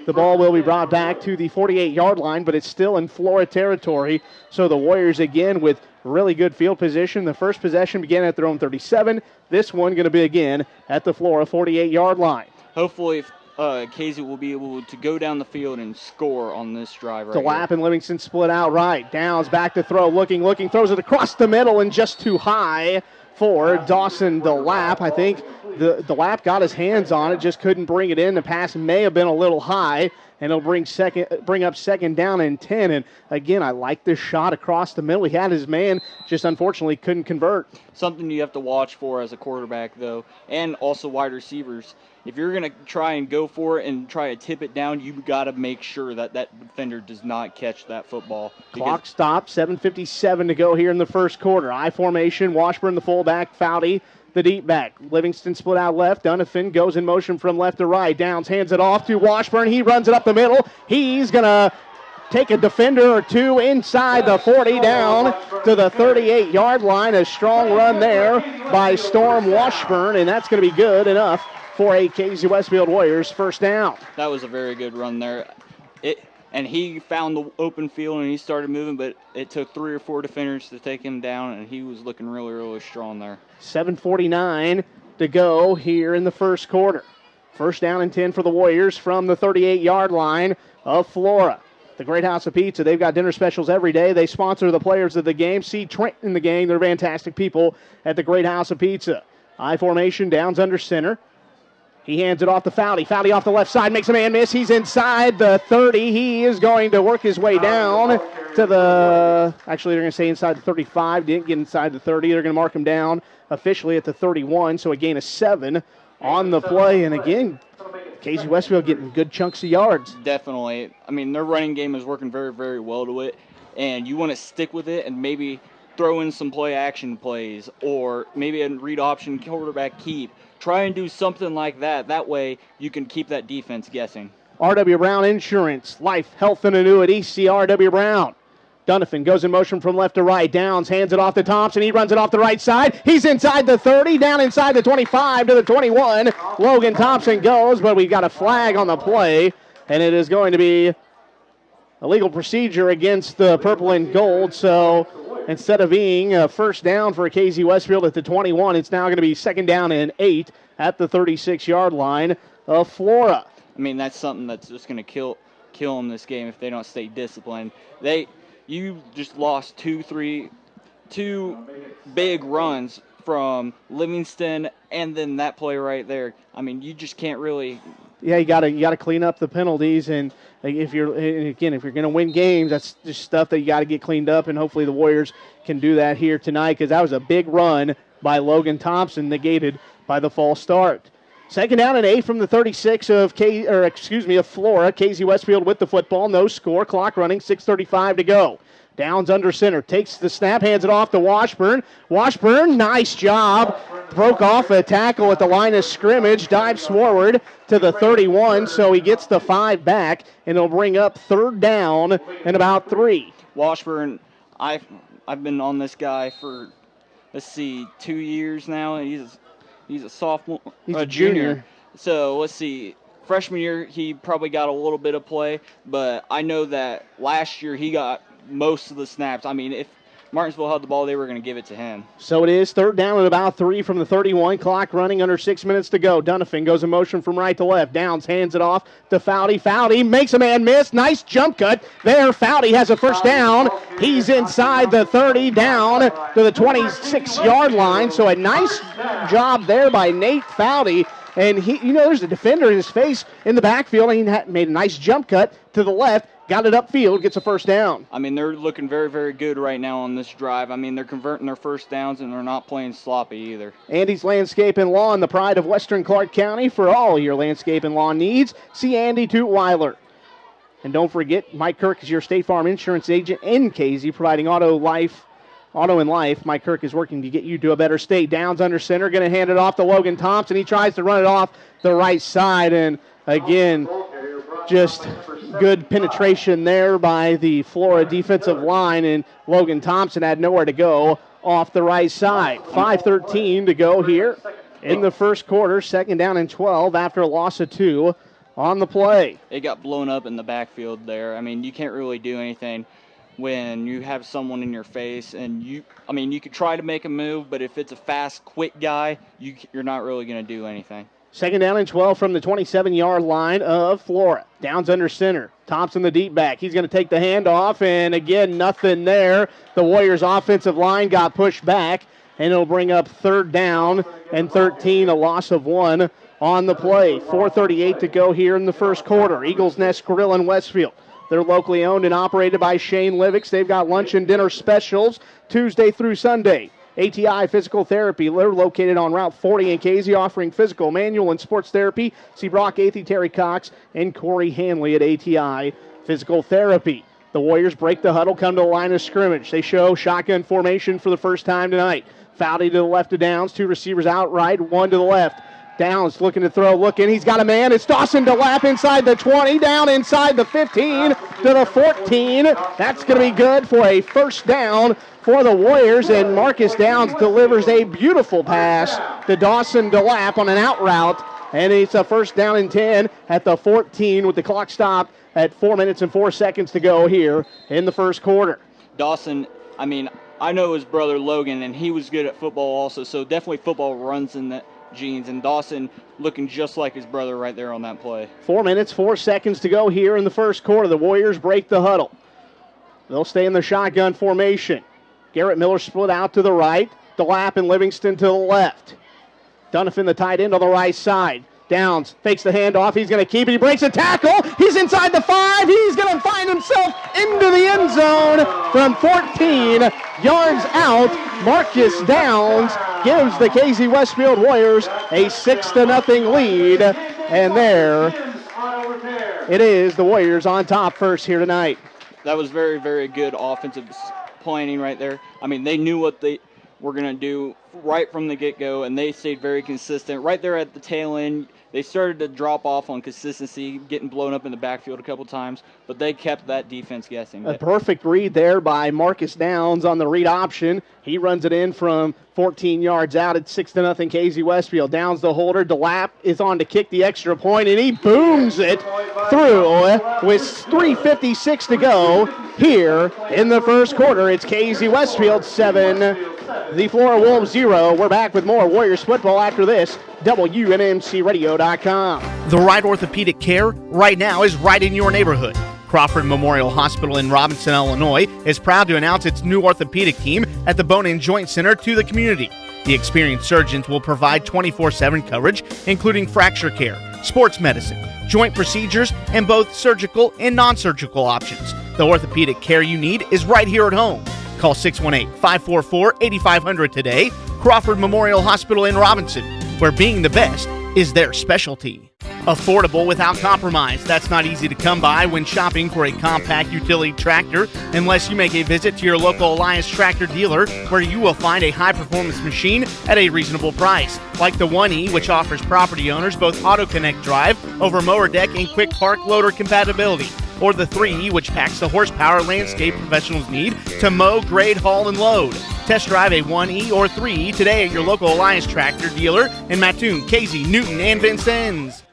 The ball will be brought back to the 48-yard line, but it's still in Flora territory. So the Warriors again with really good field position. The first possession began at their own 37. This one going to be again at the Flora 48-yard line. Hopefully Casey will be able to go down the field and score on this drive right DeLapp and Livingston split out right. Downs back to throw, looking, throws it across the middle and just too high for Dawson DeLapp. I think DeLapp got his hands on it, just couldn't bring it in. The pass may have been a little high, and it'll bring up second down and 10. And again, I like this shot across the middle. He had his man, just unfortunately couldn't convert. Something you have to watch for as a quarterback, though, and also wide receivers. If you're going to try and go for it and try to tip it down, you've got to make sure that defender does not catch that football. Clock stopped, 7:57 to go here in the first quarter. I formation, Washburn the fullback, Foudy the deep back. Livingston split out left. Dunafin goes in motion from left to right. Downs hands it off to Washburn. He runs it up the middle. He's going to take a defender or two inside the 40 down to the 38-yard line. A strong run there by Storm Washburn, and that's going to be good enough for a Casey Westfield Warriors first down. That was a very good run there. And he found the open field and he started moving, but it took 3 or 4 defenders to take him down, and he was looking really, really strong there. 7:49 to go here in the first quarter. First down and 10 for the Warriors from the 38-yard line of Flora. The Great House of Pizza, they've got dinner specials every day. They sponsor the players of the game. See Trent in the gang. They're fantastic people at the Great House of Pizza. I formation, Downs under center. He hands it off to Foudy. Foudy off the left side, makes a man miss. He's inside the 30. He is going to work his way down to the, actually they're going to say inside the 35. Didn't get inside the 30. They're going to mark him down officially at the 31, so a gain of 7 on the play. And again, Casey Westfield getting good chunks of yards. Definitely. I mean, their running game is working very, very well to it, and you want to stick with it and maybe throw in some play action plays or maybe a read option quarterback keep. Try and do something like that. That way you can keep that defense guessing. R.W. Brown Insurance, Life, Health, and Annuity. See R.W. Brown. Dunafin goes in motion from left to right. Downs hands it off to Thompson. He runs it off the right side. He's inside the 30, down inside the 25 to the 21. Logan Thompson goes, but we've got a flag on the play, and it is going to be a legal procedure against the purple and gold. So instead of being a first down for Casey Westfield at the 21, it's now going to be second down and 8 at the 36-yard line of Flora. I mean, that's something that's just going to kill them this game if they don't stay disciplined. You just lost two big runs from Livingston and then that play right there. I mean, you just can't really. Yeah, you got to clean up the penalties, and if you're going to win games, that's just stuff that you got to get cleaned up, and hopefully the Warriors can do that here tonight, because that was a big run by Logan Thompson, negated by the false start. Second down and 8 from the 36 of Flora. Casey Westfield with the football, no score, clock running, 6:35 to go. Downs under center, takes the snap, hands it off to Washburn. Washburn, nice job. Broke off a tackle at the line of scrimmage, dives forward to the 31, so he gets the 5 back, and it'll bring up third down and about 3. Washburn, I've been on this guy for, 2 years now. He's a sophomore. He's a junior. So let's see. Freshman year, he probably got a little bit of play, but I know that last year he got most of the snaps. I mean, if Martinsville had the ball, they were going to give it to him. So it is third down and about 3 from the 31. Clock running under 6 minutes to go. Dunafin goes in motion from right to left. Downs hands it off to Foudy. Foudy makes a man miss. Nice jump cut there. Foudy has a first down. He's inside the 30, down to the 26-yard line. So a nice job there by Nate Foudy. And there's a defender in his face in the backfield. And he made a nice jump cut to the left. Got it upfield, gets a first down. I mean, they're looking very, very good right now on this drive. I mean, they're converting their first downs, and they're not playing sloppy either. Andy's Landscape and Lawn, the pride of Western Clark County. For all your landscape and lawn needs, see Andy Tutweiler. And don't forget, Mike Kirk is your State Farm insurance agent in Casey, providing auto and life. Mike Kirk is working to get you to a better state. Downs under center, going to hand it off to Logan Thompson. He tries to run it off the right side, and again, just good penetration there by the Flora defensive line, and Logan Thompson had nowhere to go off the right side. 5:13 to go here in the first quarter. Second down and 12 after a loss of 2 on the play. It got blown up in the backfield there. I mean, you can't really do anything when you have someone in your face, and you could try to make a move, but if it's a fast, quick guy, you're not really going to do anything. Second down and 12 from the 27-yard line of Flora. Downs under center. Thompson the deep back. He's going to take the handoff, and again, nothing there. The Warriors' offensive line got pushed back, and it'll bring up third down and 13, a loss of 1 on the play. 4:38 to go here in the first quarter. Eagles Nest Grill in Westfield. They're locally owned and operated by Shane Livix. They've got lunch and dinner specials Tuesday through Sunday. ATI Physical Therapy. They're located on Route 40 in Casey, offering physical, manual, and sports therapy. See Brock Athey, Terry Cox, and Corey Hanley at ATI Physical Therapy. The Warriors break the huddle, come to the line of scrimmage. They show shotgun formation for the first time tonight. Foudy to the left of Downs, 2 receivers out right, 1 to the left. Downs looking to throw, looking, he's got a man. It's Dawson DeLapp inside the 20, down inside the 15 to the 14. That's going to be good for a first down for the Warriors, and Marcus Downs delivers a beautiful pass to Dawson DeLapp on an out route, and it's a first down and 10 at the 14 with the clock stopped at 4 minutes and 4 seconds to go here in the first quarter. Dawson, I know his brother Logan, and he was good at football also, so definitely football runs in the genes, and Dawson looking just like his brother right there on that play. 4 minutes, 4 seconds to go here in the first quarter. The Warriors break the huddle. They'll stay in the shotgun formation. Garrett Miller split out to the right. DeLapp and Livingston to the left. Donovan, the tight end, on the right side. Downs fakes the handoff. He's going to keep it. He breaks a tackle. He's inside the 5. He's going to find himself into the end zone from 14 yards out. Marcus Downs gives the KZ Westfield Warriors a 6-0 lead. And there it is. The Warriors on top first here tonight. That was very, very good offensive planning right there. They knew what they were going to do right from the get-go, and they stayed very consistent. Right there at the tail end, they started to drop off on consistency, getting blown up in the backfield a couple times, but they kept that defense guessing. A perfect read there by Marcus Downs on the read option. He runs it in from 14 yards out at 6-0 KZ Westfield. Downs the holder. DeLapp is on to kick the extra point, and he booms it through with 3:56 to go here in the first quarter. It's KZ Westfield 7, the Flora Wolves 0. We're back with more Warriors football after this. WMMCRadio.com. The right orthopedic care right now is right in your neighborhood. Crawford Memorial Hospital in Robinson, Illinois is proud to announce its new orthopedic team at the Bone and Joint Center to the community. The experienced surgeons will provide 24/7 coverage, including fracture care, sports medicine, joint procedures, and both surgical and non-surgical options. The orthopedic care you need is right here at home. Call 618-544-8500 today. Crawford Memorial Hospital in Robinson, where being the best is their specialty. Affordable without compromise. That's not easy to come by when shopping for a compact utility tractor unless you make a visit to your local Alliance tractor dealer, where you will find a high-performance machine at a reasonable price. Like the 1E, which offers property owners both AutoConnect drive over mower deck and quick park loader compatibility. Or the 3E, which packs the horsepower landscape professionals need to mow, grade, haul, and load. Test drive a 1E or 3E today at your local Alliance tractor dealer in Mattoon, Casey, Newton, and Vincennes.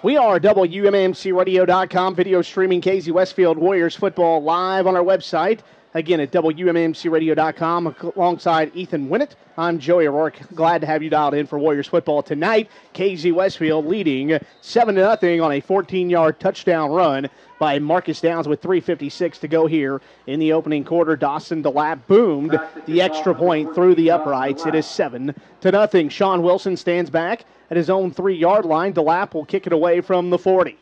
We are WMMCRadio.com, video streaming KZ Westfield Warriors football live on our website. Again, at WMMCRadio.com, alongside Ethan Winnett. I'm Joey O'Rourke. Glad to have you dialed in for Warriors football tonight. KZ Westfield leading 7-0 on a 14-yard touchdown run by Marcus Downs with 3:56 to go here in the opening quarter. Dawson DeLapp boomed the extra point through the uprights. It is 7-0. Sean Wilson stands back at his own 3-yard line. DeLapp will kick it away from the 40.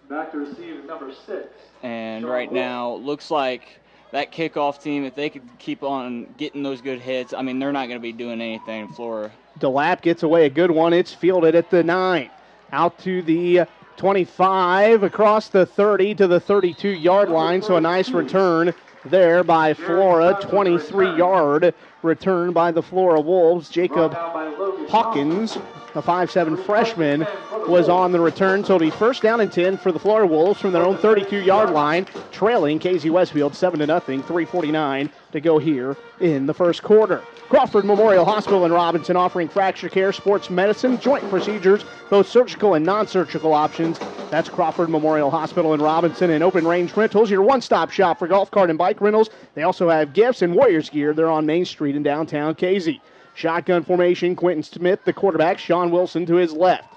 Back to receive number 6. And right now, looks like that kickoff team, if they could keep on getting those good hits, they're not going to be doing anything in Flora. DeLapp gets away a good one. It's fielded at the 9. Out to the 25, across the 30 to the 32-yard line. So a nice return there by Flora. 23-yard return by the Flora Wolves. Jacob Hawkins, a 5'7 freshman, was on the return. So it'll be first down and 10 for the Flora Wolves from their own 32-yard line, trailing KZ Westfield 7-0, 3:49 to go here in the first quarter. Crawford Memorial Hospital in Robinson, offering fracture care, sports medicine, joint procedures, both surgical and non-surgical options. That's Crawford Memorial Hospital in Robinson. And Open Range Rentals, your one-stop shop for golf cart and bike rentals. They also have gifts and Warriors gear. They're on Main Street in downtown KZ. Shotgun formation, Quentin Smith, the quarterback, Sean Wilson to his left.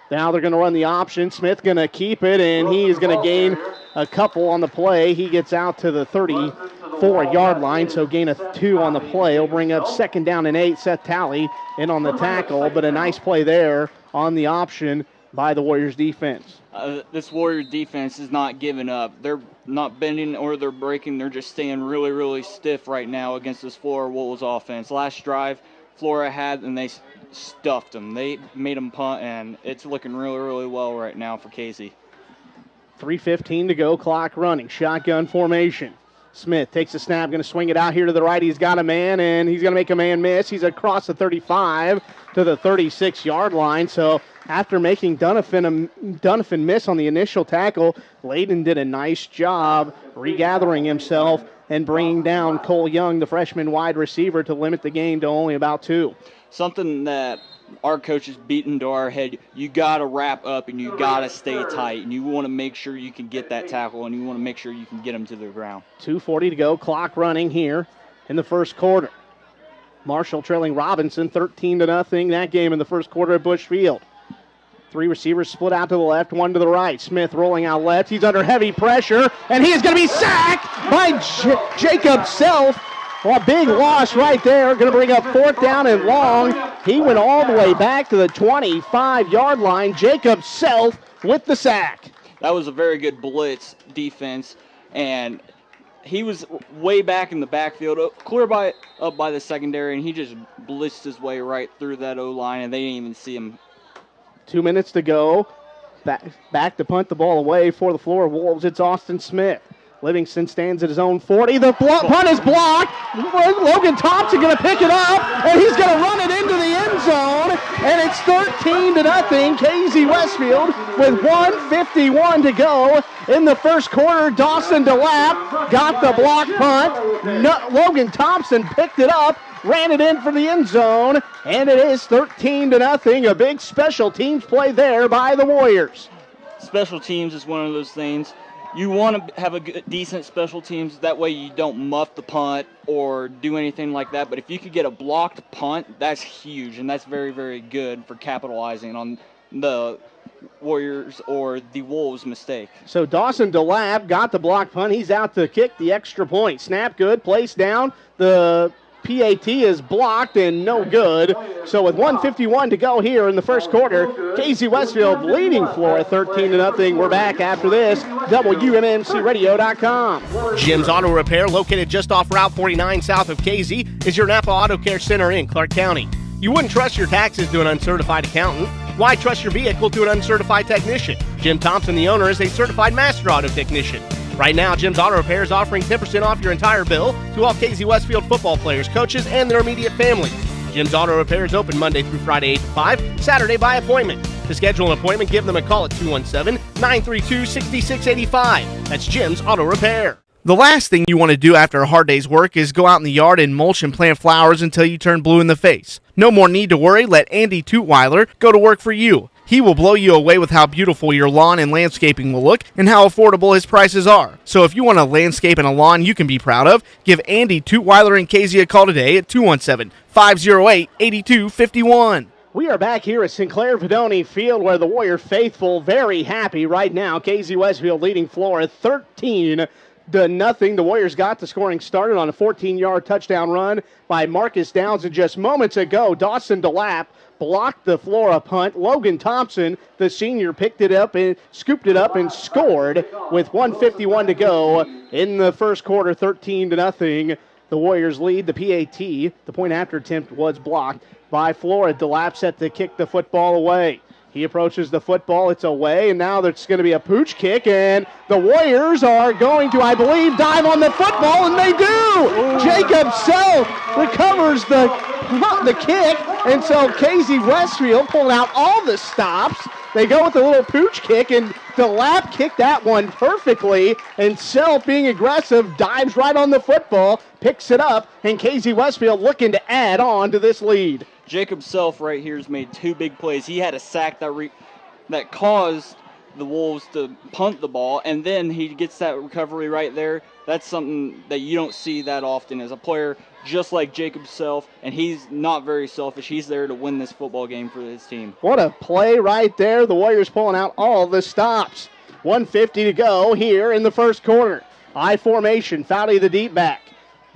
Now they're going to run the option. Smith going to keep it, and he is going to gain a couple on the play. He gets out to the 34-yard line, so gain of 2 on the play. He'll bring up 2nd down and 8. Seth Talley in on the tackle, but a nice play there on the option by the Warriors defense. This Warriors defense is not giving up. They're not bending or they're breaking. They're just staying really, really stiff right now against this Flora Wolves offense. Last drive, Flora had, and they stuffed them. They made them punt, and it's looking really, really well right now for Casey. 3:15 to go, clock running. Shotgun formation. Smith takes a snap, going to swing it out here to the right. He's got a man, and he's going to make a man miss. He's across the 35 to the 36-yard line. So after making Dunafin miss on the initial tackle, Layden did a nice job regathering himself and bringing down Cole Young, the freshman wide receiver, to limit the gain to only about 2. Something that our coaches beat into our head, you got to wrap up and you got to stay tight, and you want to make sure you can get that tackle, and you want to make sure you can get them to the ground. 2:40 to go, clock running here in the first quarter. Marshall trailing Robinson 13-0 that game in the first quarter at Bushfield. 3 receivers split out to the left, 1 to the right. Smith rolling out left. He's under heavy pressure, and he is going to be sacked by Jacob Self. Well, a big loss right there. Going to bring up 4th down and long. He went all the way back to the 25-yard line. Jacob Self with the sack. That was a very good blitz defense, and he was way back in the backfield, clear up by the secondary, and he just blitzed his way right through that O-line, and they didn't even see him. 2 minutes to go. Back to punt the ball away for the Flora Wolves. It's Austin Smith. Livingston stands at his own 40. The punt is blocked. Logan Thompson going to pick it up, and he's going to run it into the end zone. And it's 13-0. KZ Westfield with 1:51 to go in the first quarter. Dawson DeLapp got the block punt. Logan Thompson picked it up, ran it in for the end zone, and it is 13-0. A big special teams play there by the Warriors. Special teams is one of those things. You want to have a good, decent special teams. That way you don't muff the punt or do anything like that. But if you could get a blocked punt, that's huge, and that's very, very good for capitalizing on the Warriors or the Wolves' mistake. So Dawson DeLapp got the block punt. He's out to kick the extra point. Snap good, place down. The PAT is blocked and no good. So with 1:51 to go here in the first quarter, KZ Westfield leading Flora 13-0. We're back after this. WMMCRadio.com. Jim's Auto Repair, located just off Route 49 south of KZ, is your Napa Auto Care Center in Clark County. You wouldn't trust your taxes to an uncertified accountant. Why trust your vehicle to an uncertified technician? Jim Thompson, the owner, is a certified master auto technician. Right now, Jim's Auto Repair is offering 10% off your entire bill to all KZ Westfield football players, coaches, and their immediate families. Jim's Auto Repair is open Monday through Friday 8 to 5, Saturday by appointment. To schedule an appointment, give them a call at 217-932-6685. That's Jim's Auto Repair. The last thing you want to do after a hard day's work is go out in the yard and mulch and plant flowers until you turn blue in the face. No more need to worry. Let Andy Tutweiler go to work for you. He will blow you away with how beautiful your lawn and landscaping will look and how affordable his prices are. So if you want a landscape and a lawn you can be proud of, give Andy Tutweiler and KZ a call today at 217-508-8251. We are back here at Sinclair Vidoni Field where the Warrior faithful very happy right now. KZ Westfield leading Flora 13-0. The Warriors got the scoring started on a 14-yard touchdown run by Marcus Downs, and just moments ago, Dawson DeLapp blocked the Flora punt. Logan Thompson, the senior, picked it up and scooped it up and scored with 1:51 to go in the first quarter, 13-0. The Warriors lead. The PAT, the point after attempt, was blocked by Flora. DeLapp set to kick the football away. He approaches the football. It's away, and now there's going to be a pooch kick, and the Warriors are going to, I believe, dive on the football, and they do! Jacob Self recovers the kick, and so KZ Westfield pulling out all the stops. They go with a little pooch kick, and DeLapp kicked that one perfectly, and Self, being aggressive, dives right on the football, picks it up, and KZ Westfield looking to add on to this lead. Jacob Self right here has made 2 big plays. He had a sack that caused the Wolves to punt the ball, and then he gets that recovery right there. That's something that you don't see that often as a player just like Jacob Self, and he's not very selfish. He's there to win this football game for his team. What a play right there. The Warriors pulling out all the stops. 1:50 to go here in the first quarter. I formation, Fowley the deep back.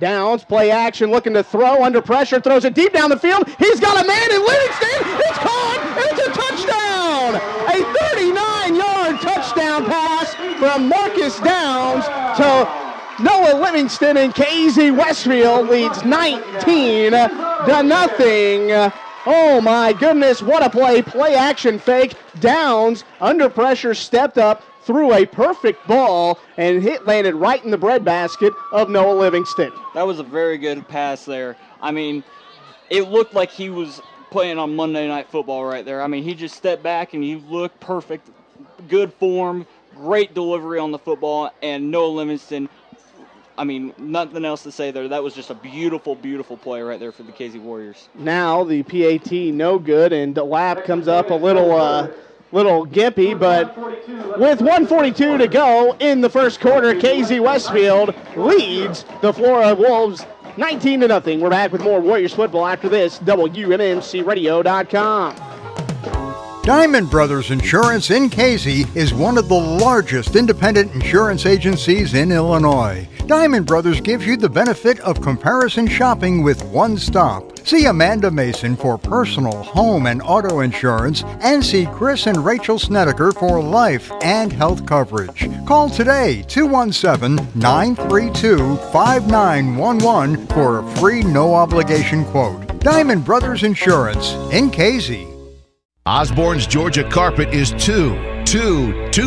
Downs, play action, looking to throw, under pressure, throws it deep down the field. He's got a man in Livingston. It's caught, and it's a touchdown. A 39-yard touchdown pass from Marcus Downs to Noah Livingston, and KZ Westfield leads 19-0. Oh my goodness, what a play. Play action fake. Downs, under pressure, stepped up, threw a perfect ball, and it landed right in the breadbasket of Noah Livingston. That was a very good pass there. I mean, it looked like he was playing on Monday Night Football right there. I mean, he just stepped back and he looked perfect. Good form, great delivery on the football, and Noah Livingston, I mean, nothing else to say there. That was just a beautiful, beautiful play right there for the KZ Warriors. Now the PAT no good, and DeLapp comes up a little gimpy, but with 1:42 to go in the first quarter, KZ Westfield leads the Flora Wolves 19-0. We're back with more Warriors football after this. WMMCRadio.com. Diamond Brothers Insurance in Casey is one of the largest independent insurance agencies in Illinois. Diamond Brothers gives you the benefit of comparison shopping with one stop. See Amanda Mason for personal, home, and auto insurance, and see Chris and Rachel Snedeker for life and health coverage. Call today, 217-932-5911 for a free no-obligation quote. Diamond Brothers Insurance in Casey. Osborne's Georgia Carpet is two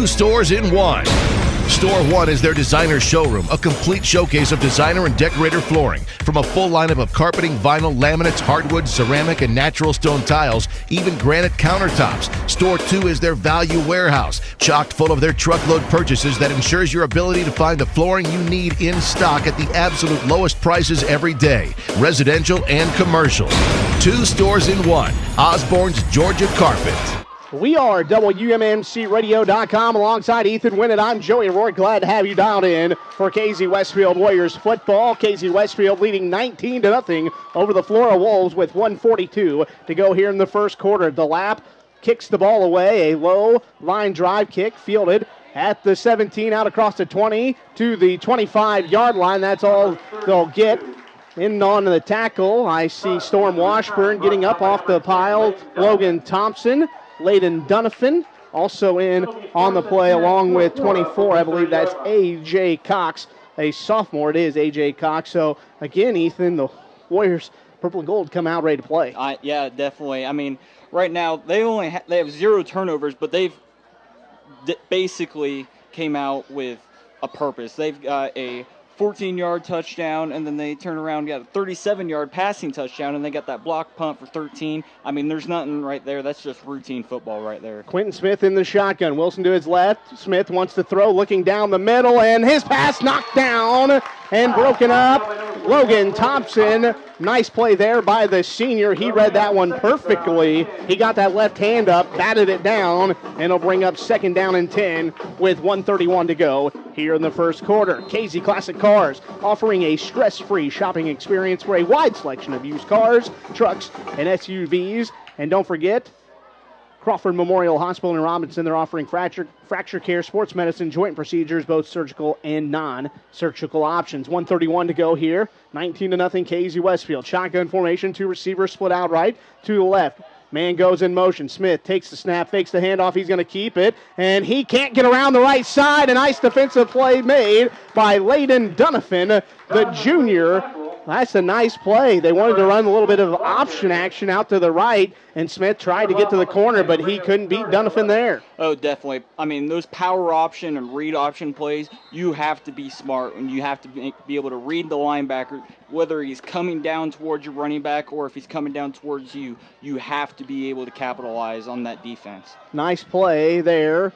stores in one. Store 1 is their designer showroom, a complete showcase of designer and decorator flooring. From a full lineup of carpeting, vinyl, laminates, hardwood, ceramic, and natural stone tiles, even granite countertops. Store 2 is their value warehouse, chock full of their truckload purchases that ensures your ability to find the flooring you need in stock at the absolute lowest prices every day, residential and commercial. 2 stores in one. Osborne's Georgia Carpet. We are WMMCRadio.com alongside Ethan Winnett. I'm Joey Roy. Glad to have you dialed in for KZ Westfield Warriors football. KZ Westfield leading 19-0 over the Flora Wolves with 1:42 to go here in the first quarter. DeLapp kicks the ball away. A low line drive kick fielded at the 17 out across the 20 to the 25-yard line. That's all they'll get. In on the tackle, I see Storm Washburn getting up off the pile. Logan Thompson. Layden Dunafin also in on the play along with 24. I believe that's A.J. Cox, a sophomore. It is A.J. Cox. So, again, Ethan, the Warriors, purple and gold, come out ready to play. Yeah, definitely. I mean, right now they have 0 turnovers, but they've basically came out with a purpose. They've got a 14-yard touchdown, and then they turn around and got a 37-yard passing touchdown, and they got that block punt for 13. I mean, there's nothing right there. That's just routine football right there. Quentin Smith in the shotgun. Wilson to his left. Smith wants to throw, looking down the middle, and his pass knocked down and broken up. Logan Thompson, nice play there by the senior. He read that one perfectly. He got that left hand up, batted it down, and it'll bring up 2nd down and 10 with 1:31 to go here in the first quarter. KZ Classic Cars offering a stress-free shopping experience for a wide selection of used cars, trucks, and SUVs. And don't forget, Crawford Memorial Hospital in Robinson, they're offering fracture care, sports medicine, joint procedures, both surgical and non-surgical options. 1:31 to go here. 19-0 KZ Westfield. Shotgun formation, 2 receivers split out right to the left. Man goes in motion. Smith takes the snap, fakes the handoff. He's going to keep it, and he can't get around the right side. A nice defensive play made by Layden Dunafin, the junior. That's a nice play. They wanted to run a little bit of option action out to the right, and Smith tried to get to the corner, but he couldn't beat Dunafin there. Oh, definitely. I mean, those power option and read option plays, you have to be smart, and you have to be able to read the linebacker, whether he's coming down towards your running back or if he's coming down towards you. You have to be able to capitalize on that defense. Nice play there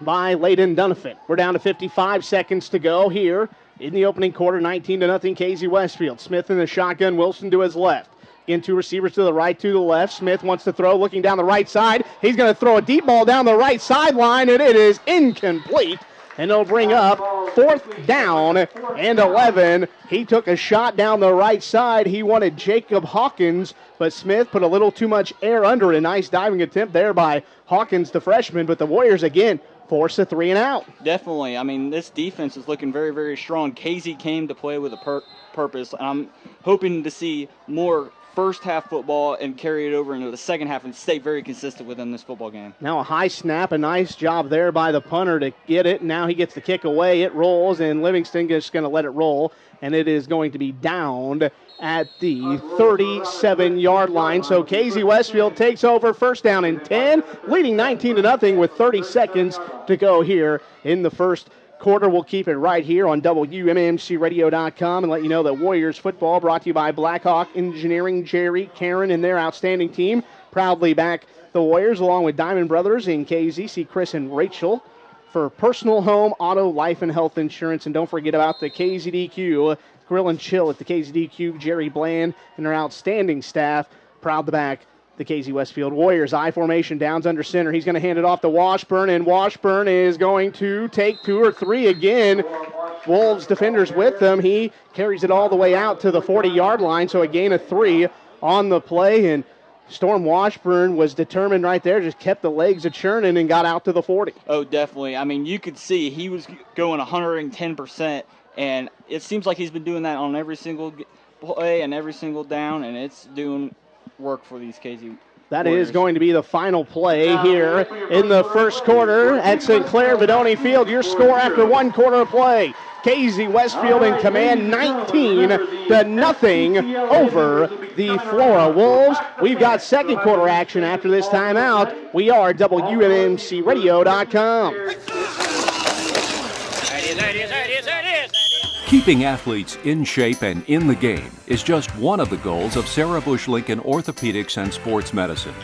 by Layden Dunafin. We're down to 55 seconds to go here in the opening quarter, 19-0 KZ Westfield. Smith in the shotgun, Wilson to his left. Again, 2 receivers to the right, to the left. Smith wants to throw, looking down the right side. He's going to throw a deep ball down the right sideline, and it is incomplete. And it'll bring up 4th down and 11. He took a shot down the right side. He wanted Jacob Hawkins, but Smith put a little too much air under it. A nice diving attempt there by Hawkins, the freshman, but the Warriors, again, force a 3 and out. Definitely. I mean, this defense is looking very, very strong. KZ came to play with a purpose. I'm hoping to see more first half football and carry it over into the second half and stay very consistent within this football game. Now a high snap, a nice job there by the punter to get it. Now he gets the kick away. It rolls, and Livingston is going to let it roll, and it is going to be downed at the 37-yard line. So Casey Westfield takes over, first down and 10, leading 19-0 with 30 seconds to go here in the first quarter. We'll keep it right here on WMMCRadio.com and let you know that Warriors football brought to you by Blackhawk Engineering, Jerry, Karen, and their outstanding team. Proudly back the Warriors along with Diamond Brothers in KZ. See Chris and Rachel for personal home, auto, life, and health insurance. And don't forget about the KZDQ Grill and Chill at the KZDQ, Jerry Bland and their outstanding staff. Proud to back the KZ Westfield Warriors. I formation, Downs under center. He's going to hand it off to Washburn, and Washburn is going to take 2 or 3 again. Wolves defenders with him. He carries it all the way out to the 40-yard line, so a gain of 3 on the play, and Storm Washburn was determined right there, just kept the legs a-churning and got out to the 40. Oh, definitely. I mean, you could see he was going 110%, and it seems like he's been doing that on every single play and every single down, and it's doing work for these KZ That Warriors. is going to be the final play here in the first quarter at Sinclair Vidoni Field. Your score after 1 quarter of play. KZ Westfield in command, 19-0 over the Flora Wolves. We've got second quarter action after this timeout. We are WMMCRadio.com. Keeping athletes in shape and in the game is just one of the goals of Sarah Bush Lincoln Orthopedics and Sports Medicine.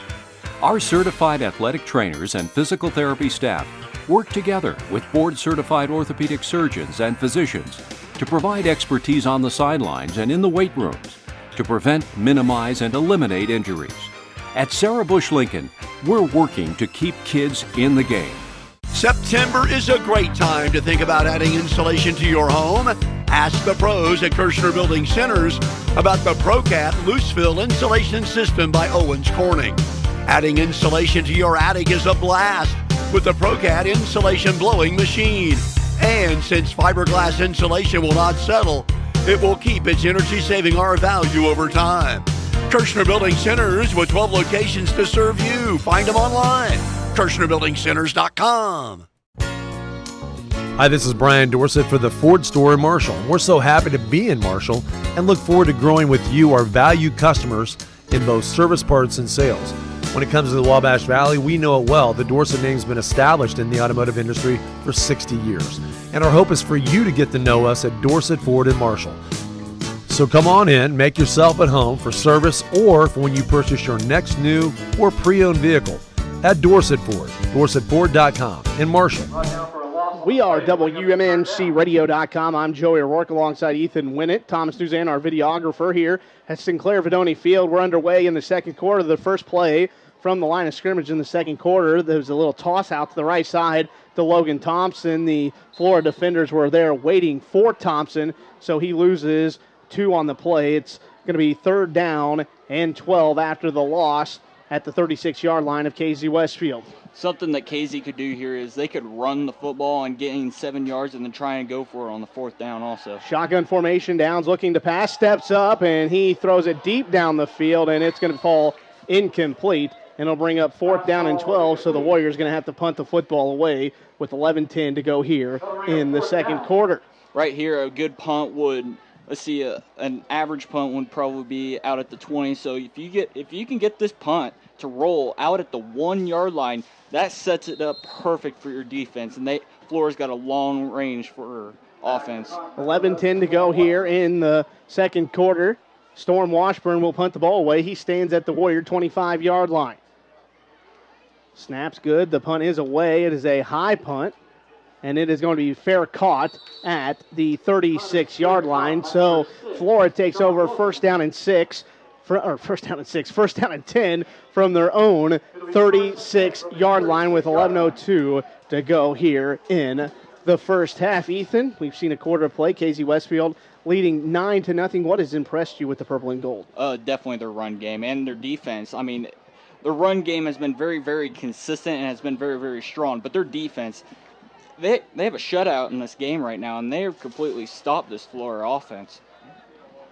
Our certified athletic trainers and physical therapy staff work together with board-certified orthopedic surgeons and physicians to provide expertise on the sidelines and in the weight rooms to prevent, minimize, and eliminate injuries. At Sarah Bush Lincoln, we're working to keep kids in the game. September is a great time to think about adding insulation to your home. Ask the pros at Kirshner Building Centers about the ProCat Loose-Fill Insulation System by Owens Corning. Adding insulation to your attic is a blast with the ProCat Insulation Blowing Machine. And since fiberglass insulation will not settle, it will keep its energy-saving R value over time. Kirshner Building Centers with 12 locations to serve you. Find them online. KirshnerBuildingCenters.com. Hi, this is Brian Dorsett for the Ford store in Marshall. We're so happy to be in Marshall and look forward to growing with you, our valued customers, in both service parts and sales. When it comes to the Wabash Valley, we know it well. The Dorsett name's been established in the automotive industry for 60 years. And our hope is for you to get to know us at Dorsett Ford in Marshall. So come on in, make yourself at home for service or for when you purchase your next new or pre-owned vehicle at Dorsett Ford, DorsettFord.com in Marshall. We are WMMCRadio.com. I'm Joey O'Rourke alongside Ethan Winnett, Thomas Nuzan, our videographer here at Sinclair Vidoni Field. We're underway in the second quarter. The first play from the line of scrimmage in the second quarter. There was a little toss out to the right side to Logan Thompson. The Florida defenders were there waiting for Thompson, so he loses 2 on the play. It's going to be 3rd down and 12 after the loss at the 36-yard line of KZ Westfield. Something that KZ could do here is they could run the football and gain 7 yards and then try and go for it on the 4th down also. Shotgun formation, Downs looking to pass, steps up, and he throws it deep down the field, and it's going to fall incomplete. And it'll bring up 4th down and 12, so the Warriors going to have to punt the football away with 11:10 to go here in the second quarter. Right here, a good punt would, let's see, an average punt would probably be out at the 20. So if you can get this punt to roll out at the 1 yard line, that sets it up perfect for your defense. And Flora's got a long range for offense. 11:10 to go here in the second quarter. Storm Washburn will punt the ball away. He stands at the Warrior 25-yard line. Snap's good. The punt is away. It is a high punt, and it is going to be fair caught at the 36-yard line. So Flora takes over first down and 10 from their own 36-yard line with 11:02 to go here in the first half. Ethan, we've seen a quarter of play. KZ Westfield leading 9-0. What has impressed you with the purple and gold? Definitely their run game and their defense. I mean, the run game has been very, very consistent and has been very, very strong. But their defense, they have a shutout in this game right now, and they have completely stopped this Flora offense.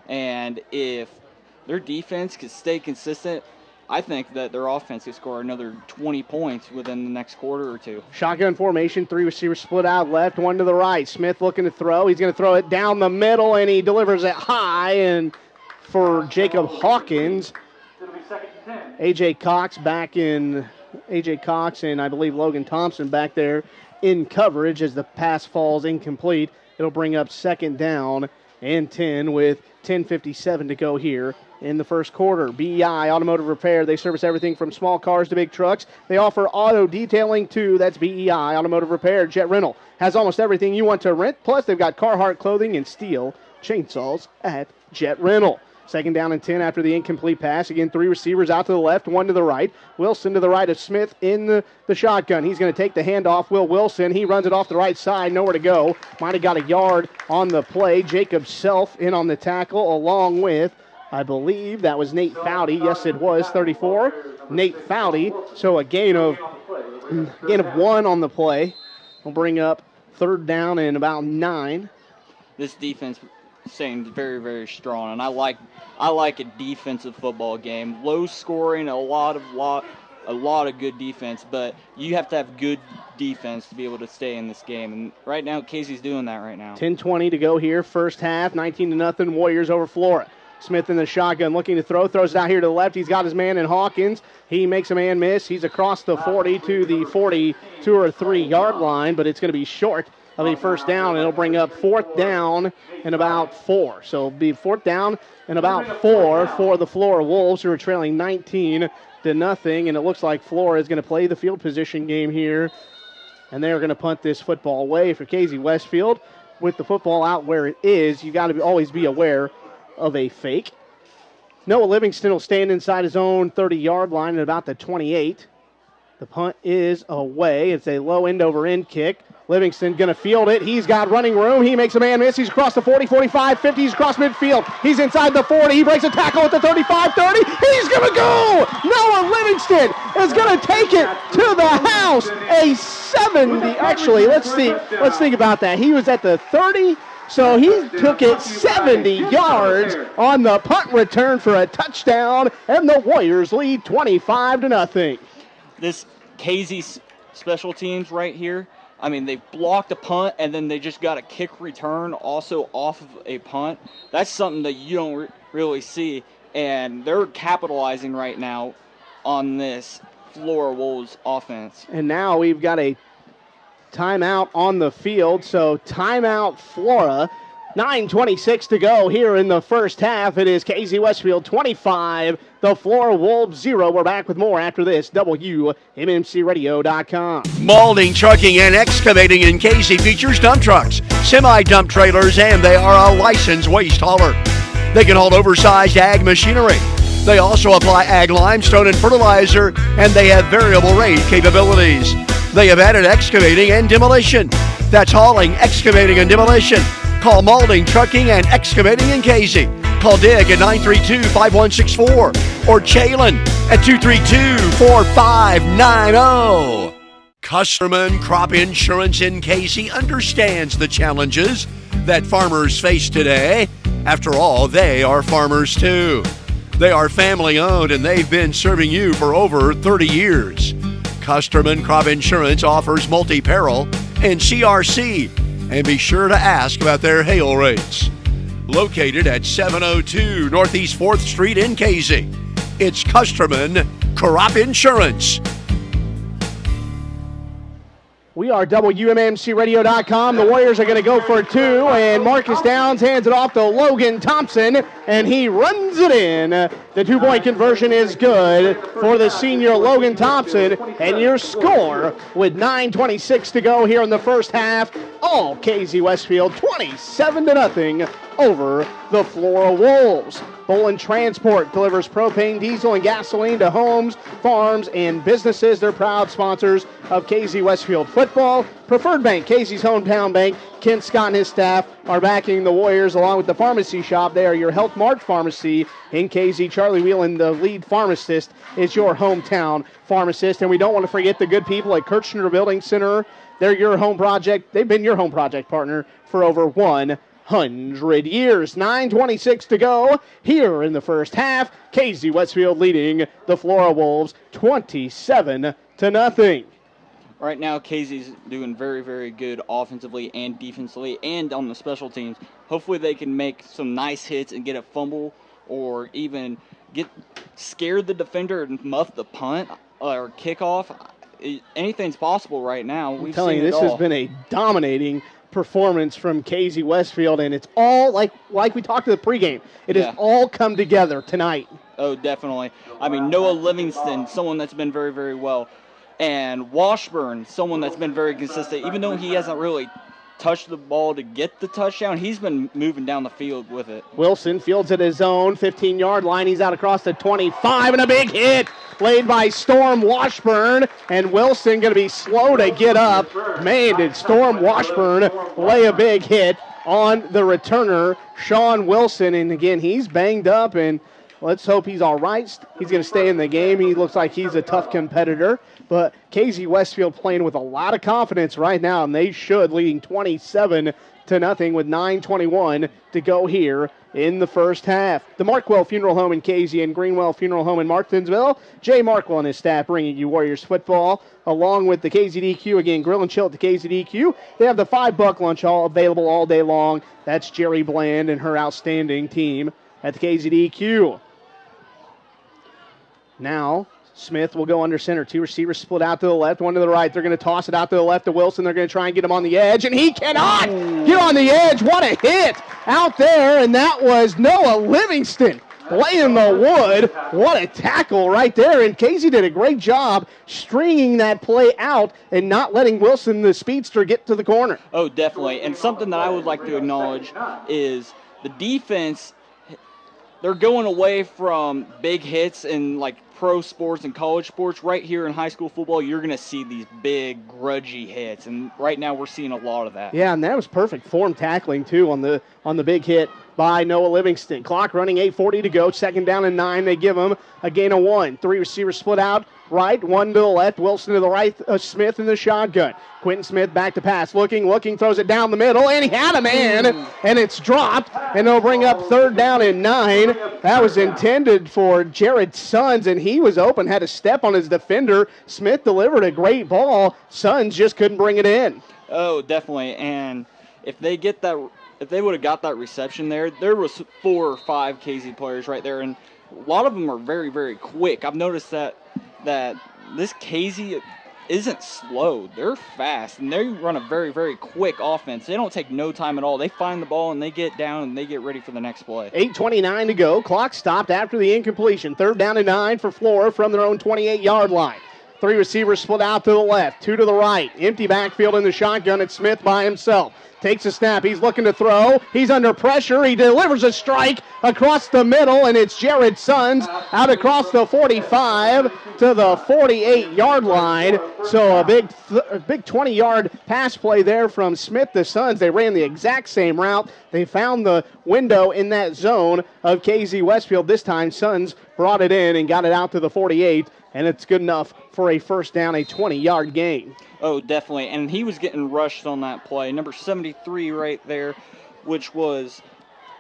And if their defense could stay consistent, I think that their offense could score another 20 points within the next quarter or two. Shotgun formation, 3 receivers split out left, 1 to the right. Smith looking to throw. He's going to throw it down the middle, and he delivers it high. And for Jacob Hawkins, A.J. Cox and I believe Logan Thompson back there in coverage as the pass falls incomplete. It'll bring up 2nd down and 10 with 10:57 to go here in the first quarter. BEI Automotive Repair. They service everything from small cars to big trucks. They offer auto detailing too. That's BEI Automotive Repair. Jet Rental has almost everything you want to rent. Plus, they've got Carhartt clothing and steel chainsaws at Jet Rental. 2nd down and 10 after the incomplete pass. Again, 3 receivers out to the left, 1 to the right. Wilson to the right of Smith in the shotgun. He's going to take the handoff. Will Wilson, he runs it off the right side, nowhere to go. Might have got a yard on the play. Jacob Self in on the tackle along with, I believe that was Nate Foudy. Yes, it was, 34. Nate Foudy. So a gain of 1 on the play. We'll bring up 3rd down and about 9. This defense staying very, very strong, and I like a defensive football game. Low scoring, a lot of good defense, but you have to have good defense to be able to stay in this game. And right now, Casey's doing that right now. 10:20 to go here, first half. 19-0 Warriors over Flora. Smith in the shotgun, looking to throw. Throws it out here to the left. He's got his man in Hawkins. He makes a man miss. He's across the 40 to the 42 or 3 yard line, but it's going to be short of a first down, and it'll bring up 4th down and about 4. So it'll be 4th down and about 4 for the Flora Wolves, who are trailing 19-0, and it looks like Flora is going to play the field position game here, and they're going to punt this football away for Casey Westfield. With the football out where it is, you got to always be aware of a fake. Noah Livingston will stand inside his own 30-yard line at about the 28. The punt is away. It's a low end-over-end kick. Livingston going to field it. He's got running room. He makes a man miss. He's across the 40, 45, 50. He's across midfield. He's inside the 40. He breaks a tackle at the 35, 30. He's going to go. Noah Livingston is going to take it to the house. A 70. Actually, let's think about that. He was at the 30. So he took it 70 yards on the punt return for a touchdown, and the Warriors lead 25-0. This Casey special teams right here, I mean, they blocked a punt, and then they just got a kick return also off of a punt. That's something that you don't really see, and they're capitalizing right now on this Flora Wolves offense. And now we've got a timeout on the field, so timeout Flora. 9:26 to go here in the first half. It is Casey Westfield 25, the Flora Wolves 0. We're back with more after this. WMMCRadio.com. Maulding Trucking and Excavating in Casey features dump trucks, semi-dump trailers, and they are a licensed waste hauler. They can haul oversized ag machinery. They also apply ag limestone and fertilizer, and they have variable rate capabilities. They have added excavating and demolition. That's hauling, excavating, and demolition. Call Maulding Trucking and Excavating in Casey. Call Dig at 932-5164 or Chalin at 232-4590. Custerman Crop Insurance in Casey understands the challenges that farmers face today. After all, they are farmers too. They are family owned and they've been serving you for over 30 years. Custerman Crop Insurance offers multi-peril and CRC. And be sure to ask about their hail rates. Located at 702 Northeast 4th Street in Casey, it's Custerman Crop Insurance. We are WMMCRadio.com. The Warriors are going to go for 2, and Marcus Downs hands it off to Logan Thompson, and he runs it in. The 2-point conversion is good for the senior Logan Thompson, and your score with 9:26 to go here in the first half. All Casey Westfield 27-0 over the Flora Wolves. Bolin Transport delivers propane, diesel, and gasoline to homes, farms, and businesses. They're proud sponsors of Casey Westfield football. Preferred Bank, Casey's hometown bank. Ken Scott and his staff are backing the Warriors along with the pharmacy shop. They are your Health Mart pharmacy in Casey. Charlie Whelan, the lead pharmacist, is your hometown pharmacist. And we don't want to forget the good people at Kirchner Building Center. They're your home project. They've been your home project partner for over 100 100 years. 9:26 to go here in the first half. KZ Westfield leading the Flora Wolves 27-0. Right now, Casey's doing very, very good offensively and defensively and on the special teams. Hopefully they can make some nice hits and get a fumble or even scared the defender and muff the punt or kickoff. Anything's possible right now. I'm telling you, this has been a dominating performance from KZ Westfield, and it's all like we talked to the pregame. It has all come together tonight. Oh, definitely. I mean, Noah Livingston, someone that's been very, very well. And Washburn, someone that's been very consistent. Even though he hasn't really touched the ball to get the touchdown, he's been moving down the field with it. Wilson fields at his own 15-yard line. He's out across the 25, and a big hit laid by Storm Washburn. And Wilson going to be slow to get up. Man, did Storm Washburn lay a big hit on the returner, Sean Wilson. And again, he's banged up, and let's hope he's all right. He's going to stay in the game. He looks like he's a tough competitor. But KZ Westfield playing with a lot of confidence right now, and they should, leading 27-0 with 9:21 to go here in the first half. The Markwell Funeral Home in KZ and Greenwell Funeral Home in Martinsville. Jay Markwell and his staff bringing you Warriors football, along with the KZDQ. Again, grill and chill at the KZDQ. They have the $5 lunch all available all day long. That's Jerry Bland and her outstanding team at the KZDQ. Now, Smith will go under center. Two receivers split out to the left, one to the right. They're going to toss it out to the left to Wilson. They're going to try and get him on the edge, and he cannot get on the edge. What a hit out there, and that was Noah Livingston laying the wood. What a tackle right there, and Casey did a great job stringing that play out and not letting Wilson, the speedster, get to the corner. Oh, definitely, and something that I would like to acknowledge is the defense. They're going away from big hits in like pro sports and college sports. Right here in high school football, you're going to see these big, grudgy hits, and right now we're seeing a lot of that. Yeah, and that was perfect form tackling, too, on the big hit by Noah Livingston. Clock running, 8:40 to go. 2nd down and 9. They give him a gain of 1. 3 receivers split out right, 1 to the left. Wilson to the right, Smith in the shotgun. Quentin Smith back to pass. Looking, throws it down the middle, and he had a man, and it's dropped, and they'll bring up 3rd down and 9. That was intended for Jared Sons, and he was open, had a step on his defender. Smith delivered a great ball. Sons just couldn't bring it in. Oh, definitely, and if they would have got that reception there was 4 or 5 KZ players right there, and a lot of them are very, very quick. I've noticed that this KZ isn't slow. They're fast, and they run a very, very quick offense. They don't take no time at all. They find the ball, and they get down, and they get ready for the next play. 8:29 to go. Clock stopped after the incompletion. 3rd down and 9 for Flora from their own 28-yard line. 3 receivers split out to the left, 2 to the right. Empty backfield in the shotgun. It's Smith by himself. Takes a snap. He's looking to throw. He's under pressure. He delivers a strike across the middle, and it's Jared Sons out across the 45 to the 48-yard line. So a big 20-yard pass play there from Smith to Sons. They ran the exact same route. They found the window in that zone of KZ Westfield. This time, Sons brought it in and got it out to the 48, and it's good enough for a first down, a 20-yard gain. Oh, definitely. And he was getting rushed on that play. Number 73 right there, which was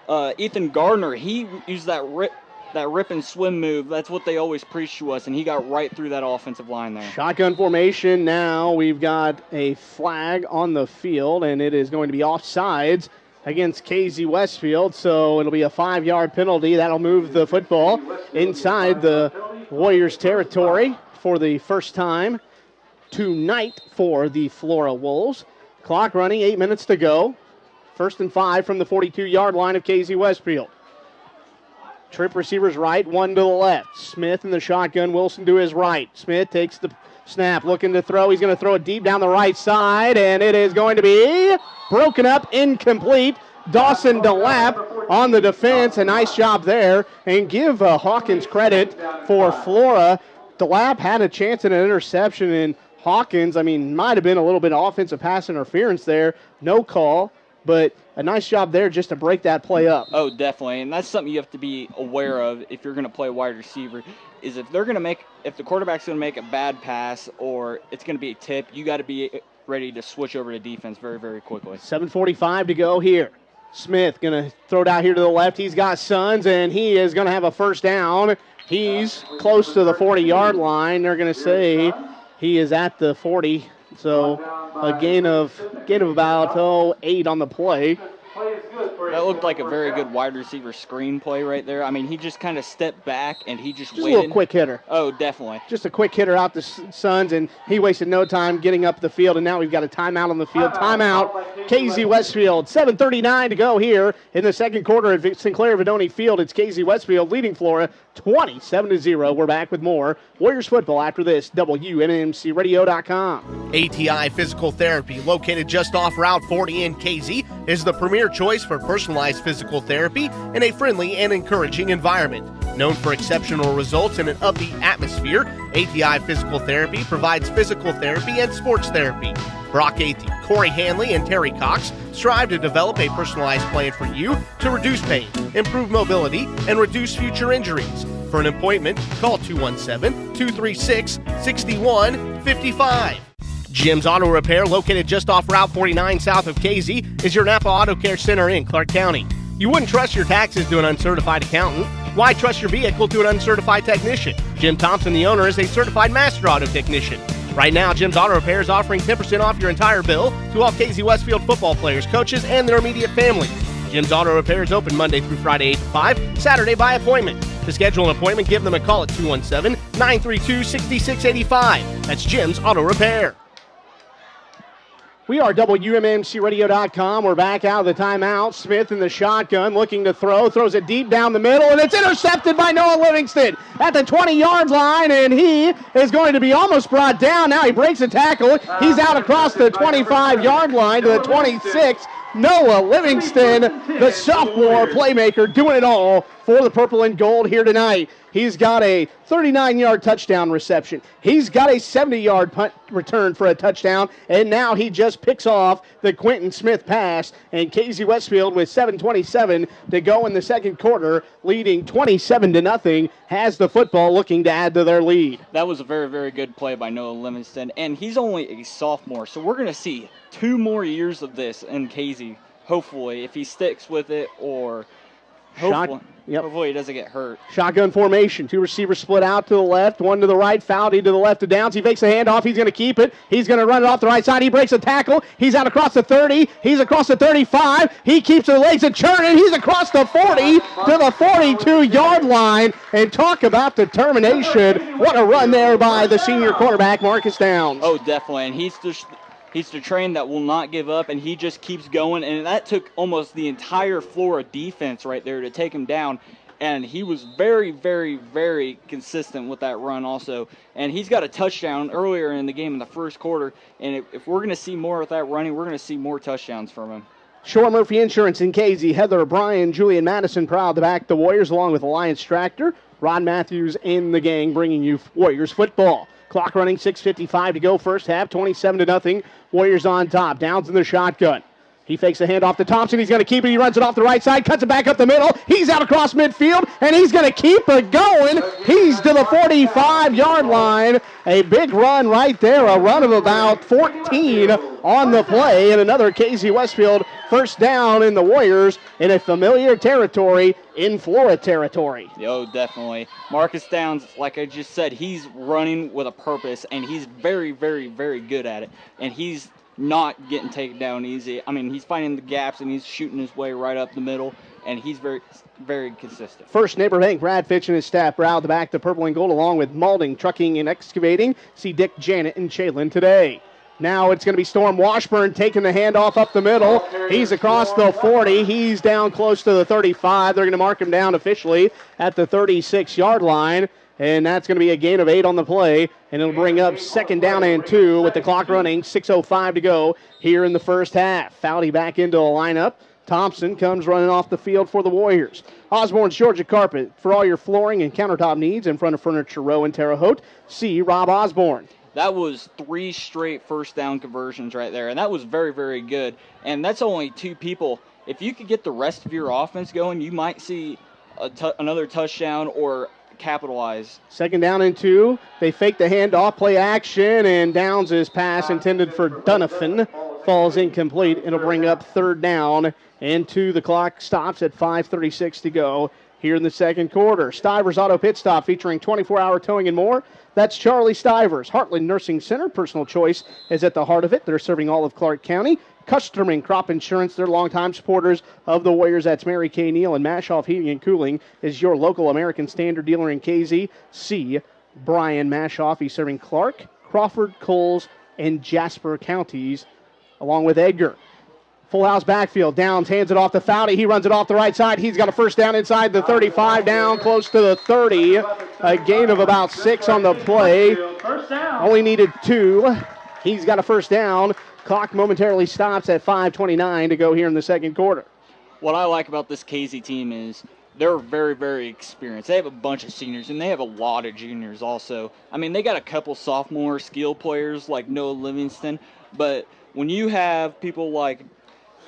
Ethan Gardner. He used that rip and swim move. That's what they always preach to us, and he got right through that offensive line there. Shotgun formation now. We've got a flag on the field, and it is going to be offsides against KZ Westfield, so it'll be a 5-yard penalty. That'll move the football inside the Warriors' territory for the first time tonight for the Flora Wolves. Clock running, 8 minutes to go. 1st and 5 from the 42-yard line of KZ Westfield. Trip receivers right, 1 to the left. Smith in the shotgun, Wilson to his right. Smith takes the snap, looking to throw. He's going to throw it deep down the right side, and it is going to be broken up, incomplete. Dawson DeLapp on the defense. A nice job there, and give Hawkins credit for Flora. DeLapp had a chance at an interception, and Hawkins, might have been a little bit of offensive pass interference there. No call, but a nice job there just to break that play up. Oh, definitely, and that's something you have to be aware of if you're going to play wide receiver, is if the quarterback's going to make a bad pass or it's going to be a tip, you got to be ready to switch over to defense very, very quickly. 7:45 to go here. Smith going to throw it out here to the left. He's got Sons, and he is going to have a first down. He's close to the 40-yard line. They're going to say he is at the 40. So a gain of about 8 on the play. That looked like a very good wide receiver screen play right there. I mean, he just kind of stepped back and he just waited. A little quick hitter. Oh, definitely. Just a quick hitter out the Suns, and he wasted no time getting up the field, and now we've got a timeout on the field. Timeout, KZ Westfield. 7:39 to go here in the second quarter at Sinclair Vidoni Field. It's KZ Westfield leading Flora 27-0. We're back with more Warriors football after this. WMMCRadio.com. ATI Physical Therapy, located just off Route 40 in KZ, is the premier choice for personalized physical therapy in a friendly and encouraging environment. Known for exceptional results in an upbeat atmosphere, ATI Physical Therapy provides physical therapy and sports therapy. Brock Athey, Corey Hanley, and Terry Cox strive to develop a personalized plan for you to reduce pain, improve mobility, and reduce future injuries. For an appointment, call 217-236-6155. Jim's Auto Repair, located just off Route 49 south of KZ, is your Napa Auto Care Center in Clark County. You wouldn't trust your taxes to an uncertified accountant. Why trust your vehicle to an uncertified technician? Jim Thompson, the owner, is a certified master auto technician. Right now, Jim's Auto Repair is offering 10% off your entire bill to all KZ Westfield football players, coaches, and their immediate families. Jim's Auto Repair is open Monday through Friday 8 to 5, Saturday by appointment. To schedule an appointment, give them a call at 217-932-6685. That's Jim's Auto Repair. We are WMMCRadio.com. We're back out of the timeout. Smith in the shotgun, looking to throw. Throws it deep down the middle, and it's intercepted by Noah Livingston at the 20-yard line, and he is going to be almost brought down. Now he breaks a tackle. He's out across the 25-yard line to the 26. Noah Livingston, the sophomore playmaker, doing it all for the purple and gold here tonight. He's got a 39-yard touchdown reception. He's got a 70-yard punt return for a touchdown, and now he just picks off the Quentin Smith pass. And KZ Westfield, with 7:27 to go in the second quarter, leading 27-0, has the football, looking to add to their lead. That was a very, very good play by Noah Livingston, and he's only a sophomore, so we're going to see 2 more years of this in KZ, hopefully, if he sticks with it, or hopefully he doesn't get hurt. Shotgun formation. 2 receivers split out to the left, 1 to the right. Foudy to the left of Downs. He fakes a handoff. He's going to keep it. He's going to run it off the right side. He breaks a tackle. He's out across the 30. He's across the 35. He keeps the legs a churning. He's across the 40 to the 42-yard line. And talk about determination. What a run there by the senior quarterback, Marcus Downs. Oh, definitely. And he's the train that will not give up, and he just keeps going. And that took almost the entire Flora defense right there to take him down. And he was very, very, very consistent with that run also. And he's got a touchdown earlier in the game in the first quarter. And if we're going to see more of that running, we're going to see more touchdowns from him. Shore Murphy Insurance in KZ. Heather O'Brien, Julian Madison proud to back the Warriors along with Alliance Tractor. Rod Matthews and the gang bringing you Warriors football. Clock running, 6:55 to go first half, 27-0. Warriors on top. Downs in the shotgun. He fakes a handoff to Thompson. He's going to keep it. He runs it off the right side, cuts it back up the middle. He's out across midfield, and he's going to keep it going. He's to the 45-yard line. A big run right there, a run of about 14 on the play, and another KZ Westfield first down in the Warriors in a familiar territory, in Flora territory. Oh, definitely. Marcus Downs, like I just said, he's running with a purpose, and he's very, very, very good at it. And he's not getting taken down easy. I mean, he's finding the gaps, and he's shooting his way right up the middle, and he's very, very consistent. First Neighbor Bank, Brad Fitch and his staff proud to back the purple and gold along with Malding, Trucking, and Excavating. See Dick, Janet, and Chalin today. Now it's going to be Storm Washburn taking the handoff up the middle. He's across the 40. He's down close to the 35. They're going to mark him down officially at the 36-yard line. And that's going to be a gain of 8 on the play. And it'll bring up 2nd down and 2 with the clock running. 6:05 to go here in the first half. Foudy back into the lineup. Thompson comes running off the field for the Warriors. Osborne's Georgia Carpet. For all your flooring and countertop needs in front of Furniture Row in Terre Haute, see Rob Osborne. That was 3 straight first down conversions right there, and that was very, very good. And that's only 2 people. If you could get the rest of your offense going, you might see another touchdown or capitalize. 2nd down and 2. They fake the handoff, play action, and Downs' pass intended for Donovan falls incomplete. It'll bring up third down, and the clock stops at 5:36 to go here in the second quarter. Stivers Auto Pit Stop featuring 24-hour towing and more. That's Charlie Stivers. Heartland Nursing Center, personal choice is at the heart of it. They're serving all of Clark County. Custerman Crop Insurance, they're longtime supporters of the Warriors. That's Mary Kay Neal, and Mashoff Heating and Cooling is your local American Standard dealer in KZ. See Brian Mashoff. He's serving Clark, Crawford, Coles, and Jasper counties, along with Edgar. Full house backfield. Downs hands it off to Foudy. He runs it off the right side. He's got a first down inside the 35, down close to the 30. A gain of about 6 on the play. Only needed 2. He's got a first down. Clock momentarily stops at 5:29 to go here in the second quarter. What I like about this KZ team is they're very, very experienced. They have a bunch of seniors, and they have a lot of juniors also. I mean, they got a couple sophomore skill players like Noah Livingston, but when you have people like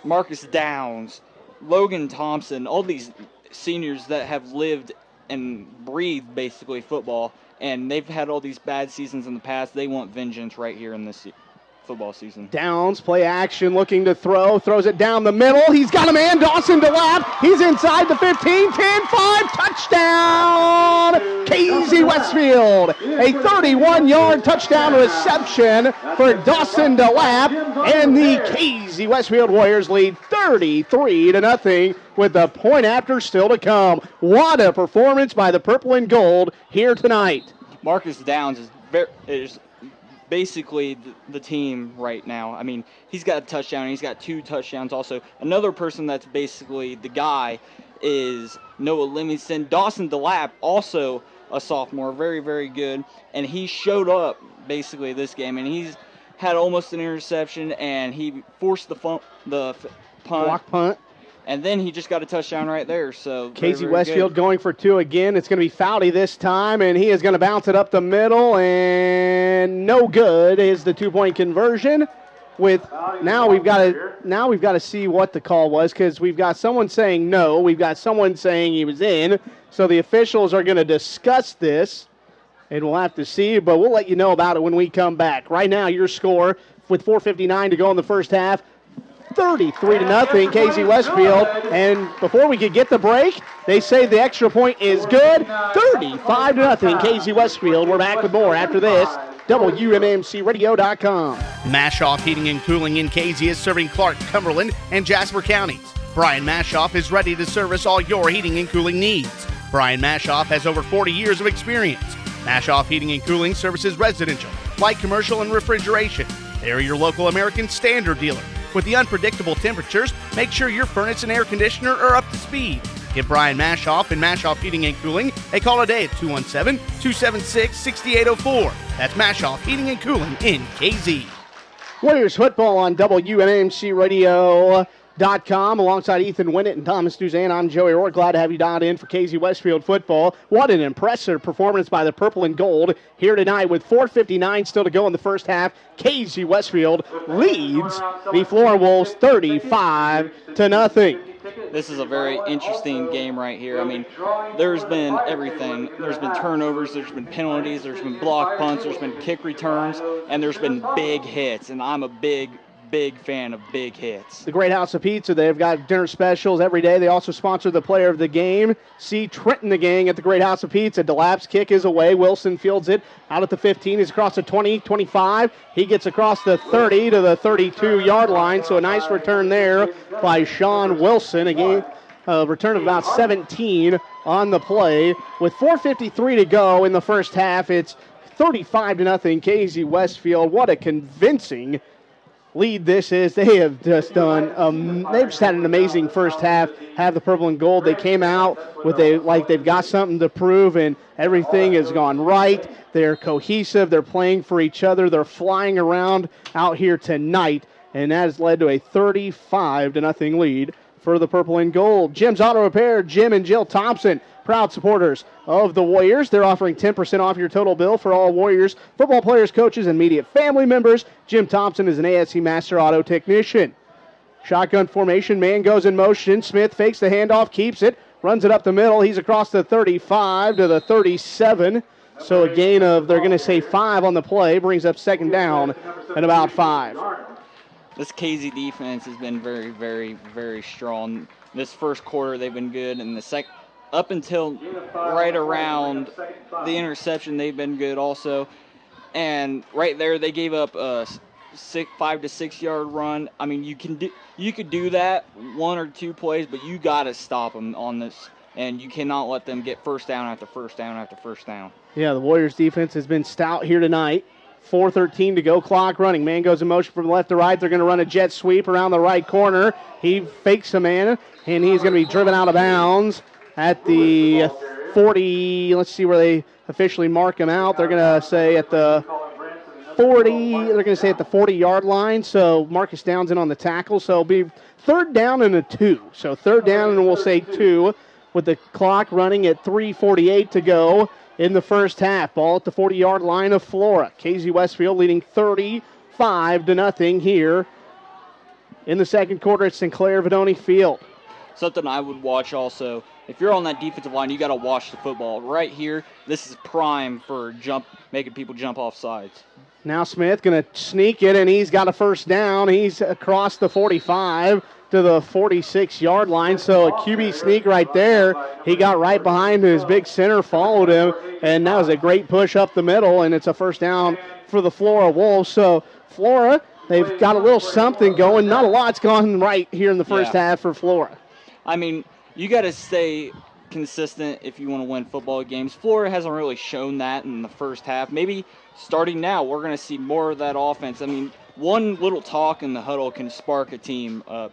Marcus Downs, Logan Thompson, all these seniors that have lived and breathed basically football, and they've had all these bad seasons in the past, they want vengeance right here in this football season. Downs, play action, looking to throws it down the middle. He's got a man, Dawson DeLapp. He's inside the 15, 10, 5, touchdown, KZ Westfield. A 31-yard touchdown reception for Dawson DeLapp, and the KZ Westfield Warriors lead 33-0 with the point after still to come. What a performance by the Purple and Gold here tonight. Marcus Downs is basically the team right now. I mean, he's got a touchdown, and he's got 2 touchdowns also. Another person that's basically the guy is Noah Livingston. Dawson DeLapp, also a sophomore, very, very good, and he showed up basically this game, and he's had almost an interception, and he forced the punt. Block punt. And then he just got a touchdown right there. So KZ Westfield going for 2 again. It's going to be Foudy this time, and he is going to bounce it up the middle, and no good is the 2-point conversion. Now we've got to see what the call was, because we've got someone saying no, we've got someone saying he was in. So the officials are going to discuss this, and we'll have to see, but we'll let you know about it when we come back. Right now, your score with 4:59 to go in the first half. 33-0 KZ Westfield, and before we could get the break, they say the extra point is good. 35-0 KZ Westfield. We're back with more after this. WMMCRadio.com. Mashoff Heating and Cooling in KZ is serving Clark, Cumberland, and Jasper counties. Brian Mashoff is ready to service all your heating and cooling needs. Brian Mashoff has over 40 years of experience. Mashoff Heating and Cooling services residential, light commercial, and refrigeration. They are your local American Standard dealer. With the unpredictable temperatures, make sure your furnace and air conditioner are up to speed. Give Brian Mashoff and Mashoff Heating and Cooling a call today at 217-276-6804. That's Mashoff Heating and Cooling in KZ. Warriors football on WMMCRadio.com. Alongside Ethan Winnett and Thomas Duzan, I'm Joey Rohr. Glad to have you dialed in for KZ Westfield football. What an impressive performance by the Purple and Gold here tonight with 4:59 still to go in the first half. KZ Westfield leads the Flora Wolves 35-0. This is a very interesting game right here. I mean, there's been everything. There's been turnovers, there's been penalties, there's been block punts, there's been kick returns, and there's been big hits, and I'm a big fan of big hits. The Great House of Pizza, they've got dinner specials every day. They also sponsor the player of the game. See Trenton the gang at the Great House of Pizza. DeLapp's kick is away. Wilson fields it out at the 15. He's across the 20, 25. He gets across the 30 to the 32-yard line, so a nice return there by Sean Wilson. Again, a return of about 17 on the play. With 4:53 to go in the first half, it's 35-0 KZ Westfield. What a convincing lead this is. They have just done, they've just had an amazing first half. Have the Purple and Gold. They came out with they've got something to prove, and everything has gone right. They're cohesive. They're playing for each other. They're flying around out here tonight, and that has led to a 35-0 lead for the Purple and Gold. Jim's Auto Repair, Jim and Jill Thompson, proud supporters of the Warriors. They're offering 10% off your total bill for all Warriors football players, coaches, and immediate family members. Jim Thompson is an ASC Master Auto Technician. Shotgun formation, man goes in motion. Smith fakes the handoff, keeps it, runs it up the middle. He's across the 35 to the 37. So a gain of, they're going to say 5 on the play, brings up second down and about 5. this KZ defense has been very, very, very strong. This first quarter, they've been good, and up until right around the interception, they've been good also. And right there, they gave up a 5 to 6 yard run. I mean, you could do that 1 or 2 plays, but you got to stop them on this, and you cannot let them get first down after first down after first down. Yeah, the Warriors defense has been stout here tonight. 4:13 to go, clock running. Man goes in motion from left to right. They're going to run a jet sweep around the right corner. He fakes a man, and he's going to be driven out of bounds at the 40. Let's see where they officially mark him out. They're going to say at the 40. They're going to say at the 40-yard line. So Marcus Downs in on the tackle. So it'll be 3rd down and a 2. So 3rd down and we'll say 2 with the clock running at 3:48 to go in the first half. Ball at the 40-yard line of Flora. KZ Westfield leading 35-0 here in the second quarter at Sinclair Vidoni Field. Something I would watch also, if you're on that defensive line, you got to watch the football. Right here, this is prime for making people jump off sides. Now Smith going to sneak it, and he's got a first down. He's across the 45 to the 46-yard line, so a QB sneak right there. He got right behind his big center, followed him, and that was a great push up the middle, and it's a first down for the Flora Wolves. So Flora, they've got a little something going. Not a lot's gone right here in the first half for Flora. I mean, you got to stay consistent if you want to win football games. Flora hasn't really shown that in the first half. Maybe starting now, we're going to see more of that offense. I mean, one little talk in the huddle can spark a team up.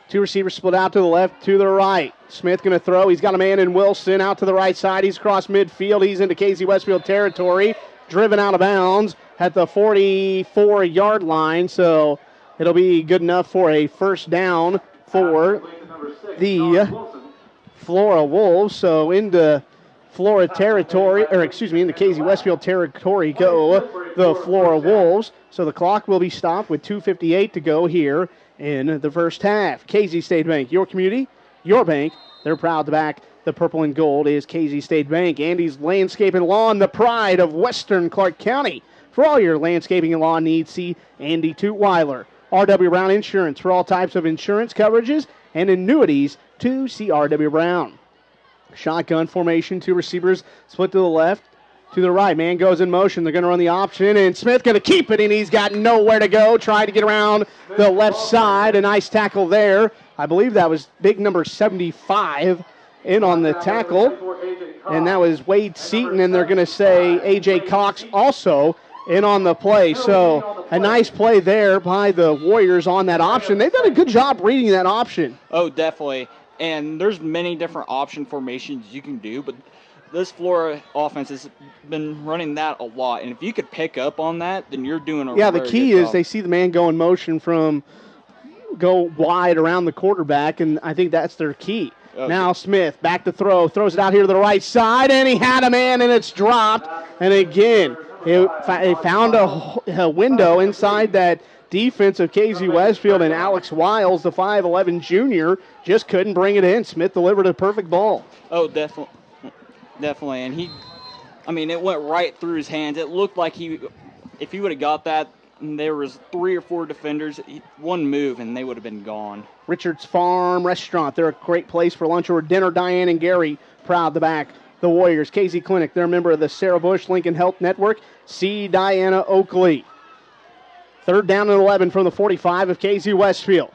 2 receivers split out to the left, to the right. Smith going to throw. He's got a man in Wilson out to the right side. He's across midfield. He's into KZ Westfield territory. Driven out of bounds at the 44-yard line. So it'll be good enough for a first down for the Flora Wolves. So into Flora territory, into KZ Westfield territory go the Flora Wolves. So the clock will be stopped with 2:58 to go here in the first half. KZ State Bank, your community, your bank. They're proud to back the purple and gold is KZ State Bank. Andy's Landscape and Lawn, the pride of Western Clark County. For all your landscaping and lawn needs, see Andy Tootweiler. R.W. Brown Insurance for all types of insurance coverages and annuities to see R.W. Brown. Shotgun formation, 2 receivers split to the left, to the right. Man goes in motion. They're going to run the option, and Smith going to keep it, and he's got nowhere to go. Trying to get around the left side. A nice tackle there. I believe that was big number 75 in on the tackle, and that was Wade Seaton, and they're going to say A.J. Cox also in on the play. So a nice play there by the Warriors on that option. They've done a good job reading that option. Oh, definitely. And there's many different option formations you can do, but this Flora offense has been running that a lot. And if you could pick up on that, then you're doing a the key is they see the man go in motion go wide around the quarterback, and I think that's their key. Okay. Now Smith back to throw, throws it out here to the right side, and he had a man, and it's dropped. And again, they found a window inside that defense of KZ Westfield, and Alex Wiles, the 5'11 junior, just couldn't bring it in. Smith delivered a perfect ball. Oh, definitely. And it went right through his hands. It looked like if he would have got that, there was 3 or 4 defenders, one move, and they would have been gone. Richards Farm Restaurant, they're a great place for lunch or dinner. Diane and Gary proud to back the Warriors. KZ Clinic, they're a member of the Sarah Bush Lincoln Health Network. See Diana Oakley. 3rd down and 11 from the 45 of KZ Westfield.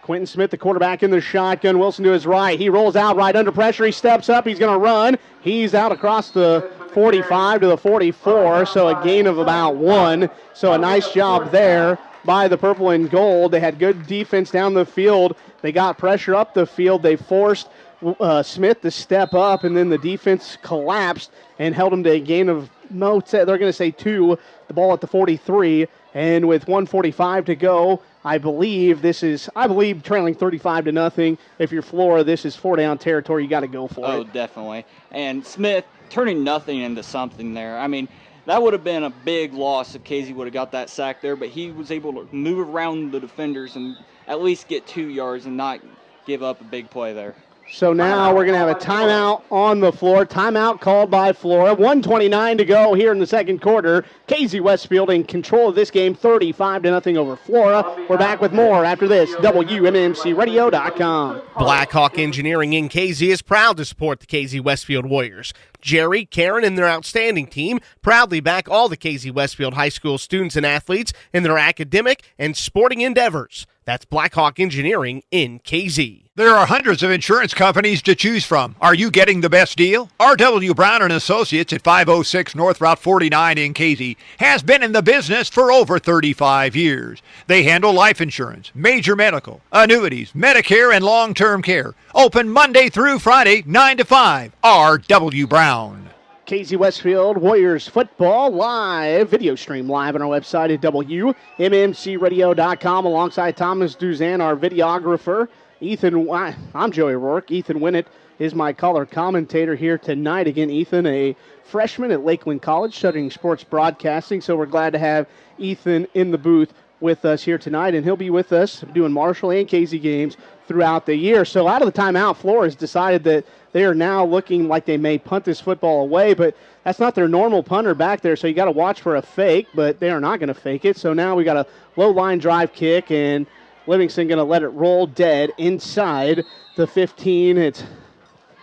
Quentin Smith, the quarterback, in the shotgun. Wilson to his right. He rolls out right under pressure. He steps up. He's going to run. He's out across the 45 to the 44, so a gain of about 1. So a nice job there by the purple and gold. They had good defense down the field. They got pressure up the field. They forced Smith to step up, and then the defense collapsed and held him to a gain of, they're going to say 2. The ball at the 43, and with 1:45 to go, I believe trailing 35-0. If you're Flora, this is 4-down territory. You got to go for it. Oh, definitely. And Smith turning nothing into something there. I mean, that would have been a big loss if KZ would have got that sack there, but he was able to move around the defenders and at least get 2 yards and not give up a big play there. So now we're going to have a timeout on the floor. Timeout called by Flora. 1:29 to go here in the second quarter. Casey Westfield in control of this game, 35-0 over Flora. We're back with more after this. WMMCRadio.com. Blackhawk Engineering in Casey is proud to support the Casey Westfield Warriors. Jerry, Karen, and their outstanding team proudly back all the Casey Westfield High School students and athletes in their academic and sporting endeavors. That's Blackhawk Engineering in KZ. There are hundreds of insurance companies to choose from. Are you getting the best deal? R.W. Brown & Associates at 506 North Route 49 in KZ has been in the business for over 35 years. They handle life insurance, major medical, annuities, Medicare, and long-term care. Open Monday through Friday, 9 to 5. R.W. Brown. Casey Westfield Warriors football live, video stream live on our website at WMMCRadio.com alongside Thomas Duzan, our videographer. I'm Joey Rourke. Ethan Winnett is my color commentator here tonight. Again, Ethan, a freshman at Lakeland College studying sports broadcasting, so we're glad to have Ethan in the booth with us here tonight, and he'll be with us doing Marshall and Casey games throughout the year. So out of the timeout, Flora has decided that they are now looking like they may punt this football away, but that's not their normal punter back there, so you got to watch for a fake, but they are not going to fake it. So now we got a low line drive kick, and Livingston going to let it roll dead inside the 15. It's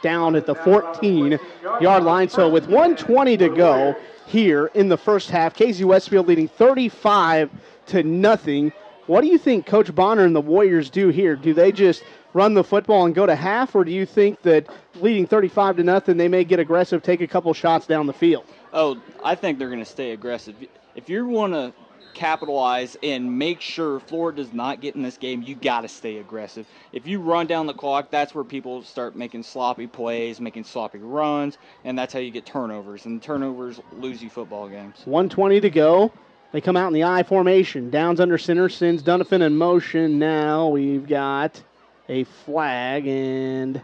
down at the 14-yard line. So with 1:20 to go here in the first half, Casey Westfield leading 35-0. What do you think Coach Bonner and the Warriors do here? Do they just run the football and go to half, or do you think that leading 35-0, they may get aggressive, take a couple shots down the field? Oh, I think they're going to stay aggressive. If you want to capitalize and make sure Florida does not get in this game, you got to stay aggressive. If you run down the clock, that's where people start making sloppy plays, making sloppy runs, and that's how you get turnovers, and turnovers lose you football games. 1:20 to go. They come out in the I formation. Downs under center, sends Dunafin in motion. Now we've got a flag, and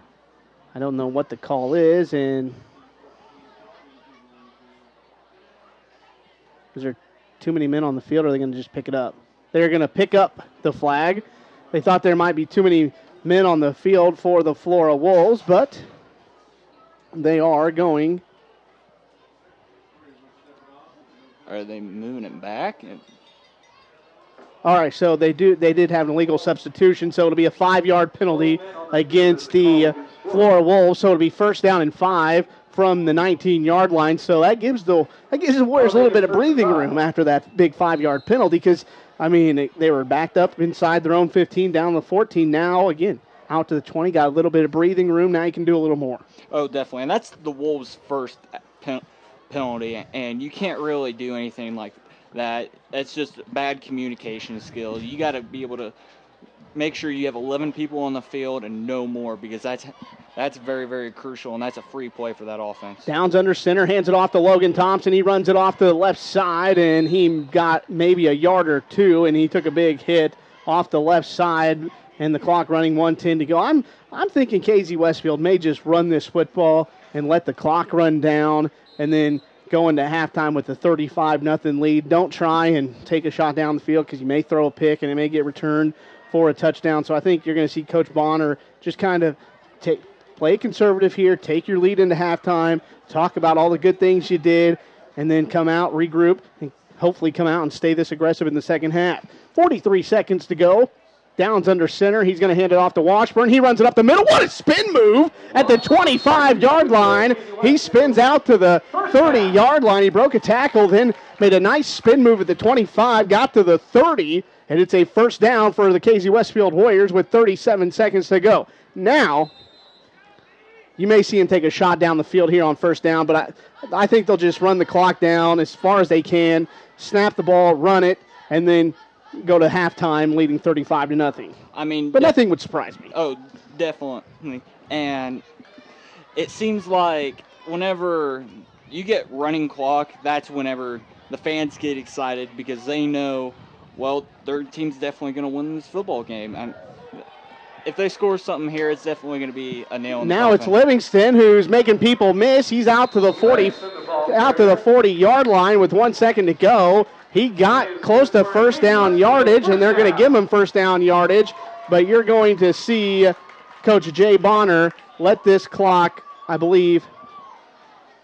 I don't know what the call is. And is there too many men on the field, or are they going to just pick it up? They're going to pick up the flag. They thought there might be too many men on the field for the Flora Wolves, but they are going. Are they moving it back? All right, so they did have an illegal substitution, so it'll be a 5-yard penalty against the Flora Wolves. So it'll be first down and 5 from the 19-yard line. So that gives the Warriors a little bit of breathing room after that big 5-yard penalty, because I mean they were backed up inside their own 15, down the 14. Now again out to the 20, got a little bit of breathing room. Now you can do a little more. Oh, definitely, and that's the Wolves' first penalty, and you can't really do anything like that. That's just bad communication skills. You got to be able to make sure you have 11 people on the field and no more, because that's very, very crucial, and that's a free play for that offense. Downs under center, hands it off to Logan Thompson. He runs it off to the left side, and he got maybe a yard or two, and he took a big hit off the left side, and the clock running 1:10 to go. I'm thinking Casey Westfield may just run this football and let the clock run down, and then go into halftime with a 35-0 lead. Don't try and take a shot down the field, because you may throw a pick and it may get returned for a touchdown. So I think you're going to see Coach Bonner just kind of play conservative here, take your lead into halftime, talk about all the good things you did, and then come out, regroup, and hopefully come out and stay this aggressive in the second half. 43 seconds to go. Downs under center. He's going to hand it off to Washburn. He runs it up the middle. What a spin move at the 25-yard line. He spins out to the 30-yard line. He broke a tackle, then made a nice spin move at the 25, got to the 30, and it's a first down for the Casey Westfield Warriors with 37 seconds to go. Now, you may see him take a shot down the field here on first down, but I think they'll just run the clock down as far as they can, snap the ball, run it, and then go to halftime leading 35-0. I mean, but nothing would surprise me. Oh, definitely. And it seems like whenever you get running clock, that's whenever the fans get excited, because they know, well, their team's definitely going to win this football game. And if they score something here, it's definitely going to be a nail in the coffin. Now it's Livingston who's making people miss. He's out to the 40-yard line with 1 second to go. He got close to first down yardage, and they're going to give him first down yardage. But you're going to see Coach Jay Bonner let this clock, I believe,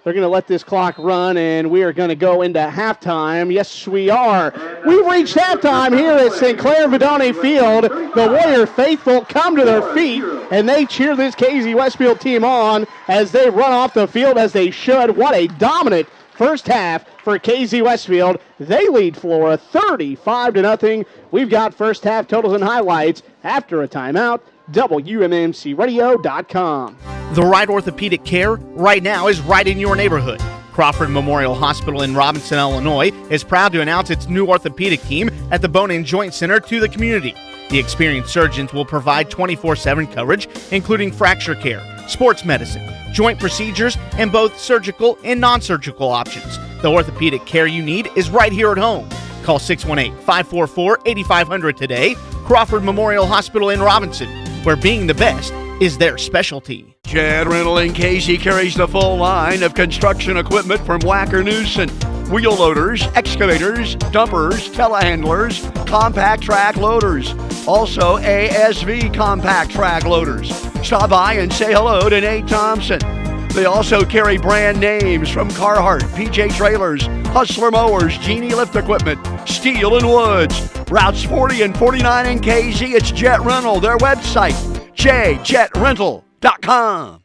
they're going to let this clock run, and we are going to go into halftime. Yes, we are. We've reached halftime here at St. Clair Vidoni Field. The Warrior faithful come to their feet, and they cheer this KZ Westfield team on as they run off the field as they should. What a dominant first half for KZ Westfield. They lead Flora 35-0. We've got first half totals and highlights after a timeout. WMMCRadio.com. The right orthopedic care right now is right in your neighborhood. Crawford Memorial Hospital in Robinson, Illinois is proud to announce its new orthopedic team at the Bone and Joint Center to the community. The experienced surgeons will provide 24/7 coverage, including fracture care, sports medicine, joint procedures, and both surgical and non-surgical options. The orthopedic care you need is right here at home. Call 618-544-8500 today. Crawford Memorial Hospital in Robinson, where being the best is their specialty. Jet Rental in Casey carries the full line of construction equipment from Wacker Newson. Wheel loaders, excavators, dumpers, telehandlers, compact track loaders. Also ASV compact track loaders. Stop by and say hello to Nate Thompson. They also carry brand names from Carhartt, PJ Trailers, Hustler Mowers, Genie Lift Equipment, Steel and Woods. Routes 40 and 49 in KZ, it's Jet Rental. Their website, jjetrental.com.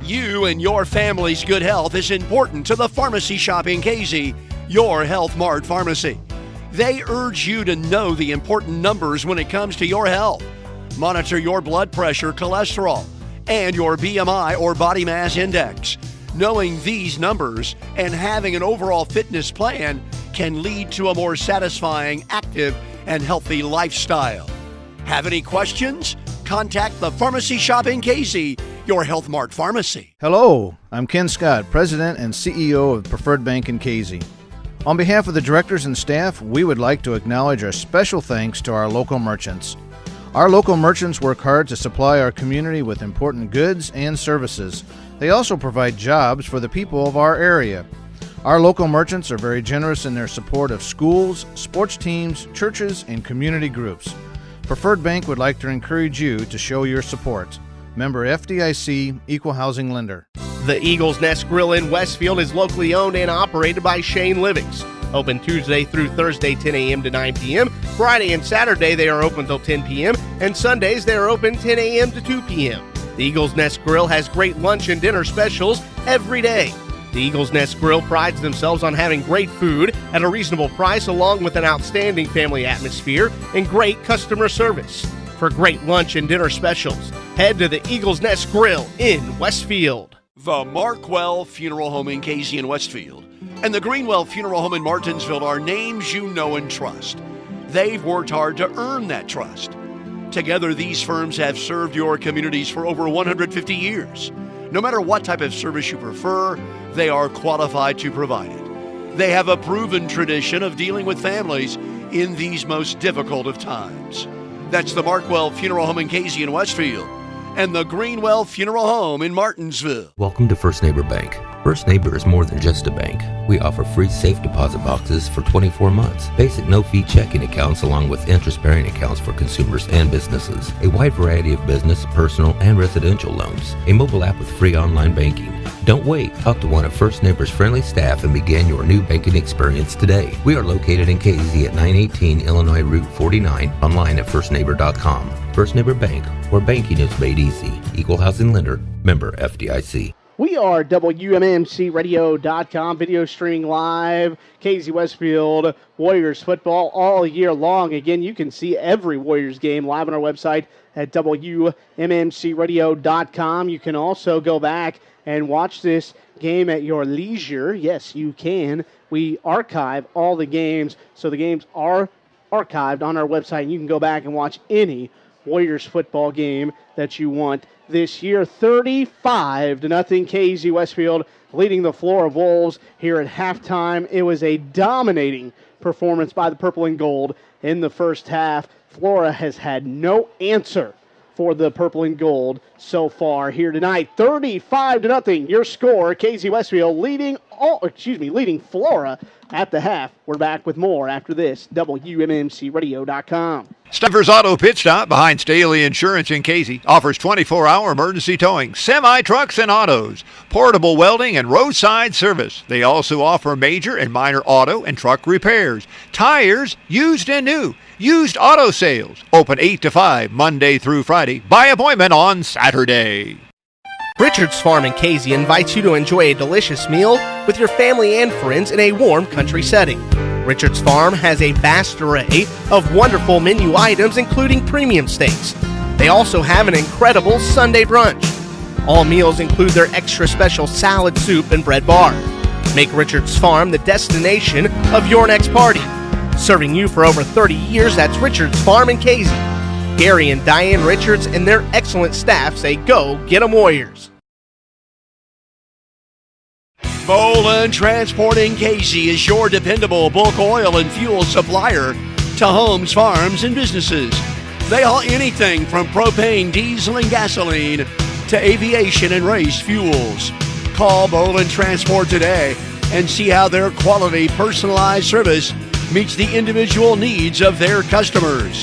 You and your family's good health is important to the Pharmacy Shop in KZ, your Health Mart Pharmacy. They urge you to know the important numbers when it comes to your health. Monitor your blood pressure, cholesterol, and your BMI or body mass index. Knowing these numbers and having an overall fitness plan can lead to a more satisfying, active, and healthy lifestyle. Have any questions? Contact the Pharmacy Shop in KZ, your Health Mart Pharmacy. Hello, I'm Ken Scott, President and CEO of Preferred Bank in KZ. On behalf of the directors and staff, we would like to acknowledge our special thanks to our local merchants. Our local merchants work hard to supply our community with important goods and services. They also provide jobs for the people of our area. Our local merchants are very generous in their support of schools, sports teams, churches, and community groups. Preferred Bank would like to encourage you to show your support. Member FDIC, Equal Housing Lender. The Eagles Nest Grill in Westfield is locally owned and operated by Shane Livings. Open Tuesday through Thursday, 10 a.m. to 9 p.m. Friday and Saturday, they are open till 10 p.m. And Sundays, they are open 10 a.m. to 2 p.m. The Eagles Nest Grill has great lunch and dinner specials every day. The Eagles Nest Grill prides themselves on having great food at a reasonable price, along with an outstanding family atmosphere and great customer service. For great lunch and dinner specials, head to the Eagles Nest Grill in Westfield. The Markwell Funeral Home in KZ and Westfield and the Greenwell Funeral Home in Martinsville are names you know and trust. They've worked hard to earn that trust. Together, these firms have served your communities for over 150 years. No matter what type of service you prefer, they are qualified to provide it. They have a proven tradition of dealing with families in these most difficult of times. That's the Markwell Funeral Home in KZ and Westfield and the Greenwell Funeral Home in Martinsville. Welcome to First Neighbor Bank. First Neighbor is more than just a bank. We offer free safe deposit boxes for 24 months, basic no-fee checking accounts along with interest-bearing accounts for consumers and businesses, a wide variety of business, personal, and residential loans, a mobile app with free online banking. Don't wait. Talk to one of First Neighbor's friendly staff and begin your new banking experience today. We are located in KZ at 918 Illinois Route 49, online at firstneighbor.com. First Neighbor Bank, where banking is made easy. Equal Housing Lender, member FDIC. We are WMMCRadio.com, video streaming live, KZ Westfield Warriors football all year long. Again, you can see every Warriors game live on our website at WMMCRadio.com. You can also go back and watch this game at your leisure. Yes, you can. We archive all the games, so the games are archived on our website, and you can go back and watch any Warriors football game that you want this year. 35-0 KZ Westfield leading the Flora Wolves here at halftime. It was a dominating performance by the Purple and Gold in the first half. Flora has had no answer for the Purple and Gold so far here tonight. 35-0, your score. KZ Westfield leading Flora at the half. We're back with more after this. WMMCRadio.com. Stuffers Auto Pit Stop behind Staley Insurance in Casey offers 24-hour emergency towing, semi-trucks and autos, portable welding and roadside service. They also offer major and minor auto and truck repairs, tires, used and new, used auto sales. Open 8 to 5 Monday through Friday. By appointment on Saturday. Richard's Farm in Casey invites you to enjoy a delicious meal with your family and friends in a warm country setting. Richard's Farm has a vast array of wonderful menu items, including premium steaks. They also have an incredible Sunday brunch. All meals include their extra special salad, soup, and bread bar. Make Richard's Farm the destination of your next party. Serving you for over 30 years, that's Richard's Farm in Casey. Gary and Diane Richards and their excellent staff say, go get 'em Warriors. Bolin Transport in Casey is your dependable bulk oil and fuel supplier to homes, farms, and businesses. They haul anything from propane, diesel, and gasoline to aviation and race fuels. Call Bolin Transport today and see how their quality, personalized service meets the individual needs of their customers.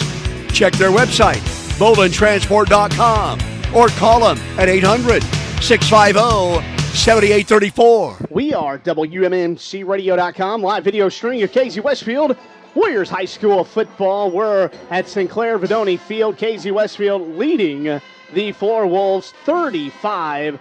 Check their website, bolintransport.com, or call them at 800-650-7834. We are WMMCRadio.com, live video streaming of KZ Westfield Warriors High School football. We're at Sinclair Vidoni Field. KZ Westfield leading the Flora Wolves 35-0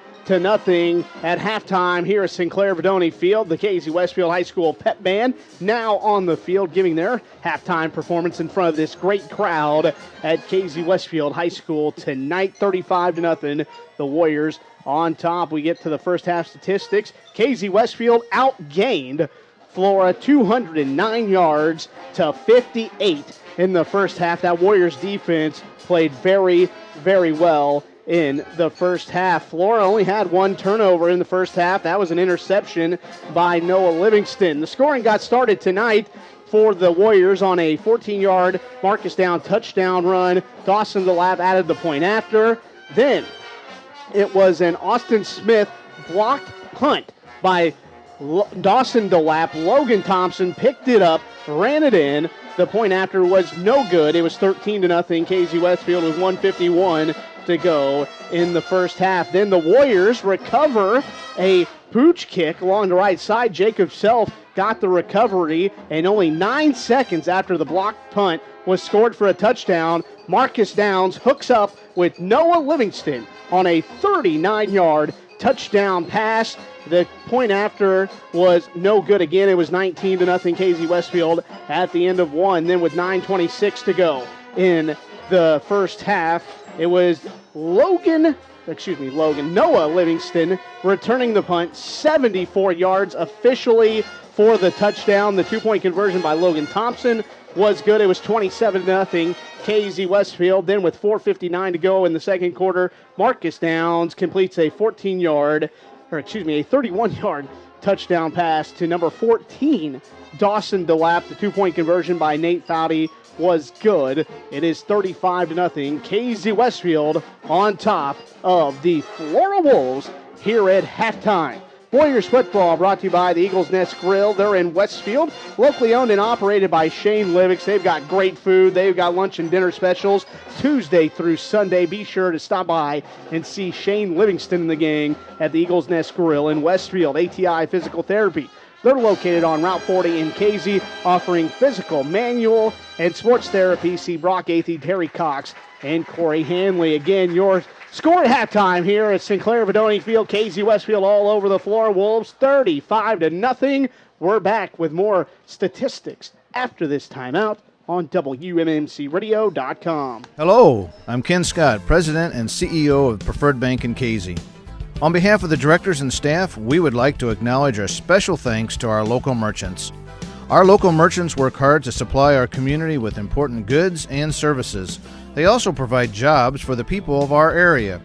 at halftime here at Sinclair Vidoni Field. The KZ Westfield High School pep band now on the field giving their halftime performance in front of this great crowd at KZ Westfield High School tonight. 35-0, the Warriors on top. We get to the first half statistics. KZ Westfield outgained Flora 209 yards to 58 in the first half. That Warriors defense played very, very well in the first half. Flora only had one turnover in the first half. That was an interception by Noah Livingston. The scoring got started tonight for the Warriors on a 14-yard Marcus Down touchdown run. Dawson DeLapp added the point after. Then it was an Austin Smith blocked punt by Dawson DeLapp. Logan Thompson picked it up, ran it in. The point after was no good. It was 13-0. KZ Westfield with 1:51 to go in the first half. Then the Warriors recover a pooch kick along the right side. Jacob Self got the recovery, and only 9 seconds after the blocked punt was scored for a touchdown. Marcus Downs hooks up with Noah Livingston on a 39-yard touchdown pass. The point after was no good again. It was 19-0 KZ Westfield at the end of one. Then with 9:26 to go in the first half, it was Noah Livingston returning the punt, 74 yards officially for the touchdown. The two-point conversion by Logan Thompson was good. It was 27-0 KZ Westfield. Then with 4:59 to go in the second quarter, Marcus Downs completes a 31-yard touchdown pass to number 14, Dawson DeLapp. The two-point conversion by Nate Foudy was good. It is 35-0. KZ Westfield on top of the Flora Wolves here at halftime. Warriors football brought to you by the Eagles Nest Grill. They're in Westfield, locally owned and operated by Shane Livix. They've got great food. They've got lunch and dinner specials Tuesday through Sunday. Be sure to stop by and see Shane Livingston and the gang at the Eagles Nest Grill in Westfield. ATI Physical Therapy. They're located on Route 40 in Casey, offering physical, manual, and sports therapy. See Brock Athey, Terry Cox, and Corey Hanley. Again, your score at halftime here at Sinclair Vidoni Field. KZ Westfield all over the Flora Wolves, 35-0. We're back with more statistics after this timeout on WMMCRadio.com. Hello, I'm Ken Scott, President and CEO of Preferred Bank in Casey. On behalf of the directors and staff, we would like to acknowledge our special thanks to our local merchants. Our local merchants work hard to supply our community with important goods and services. They also provide jobs for the people of our area.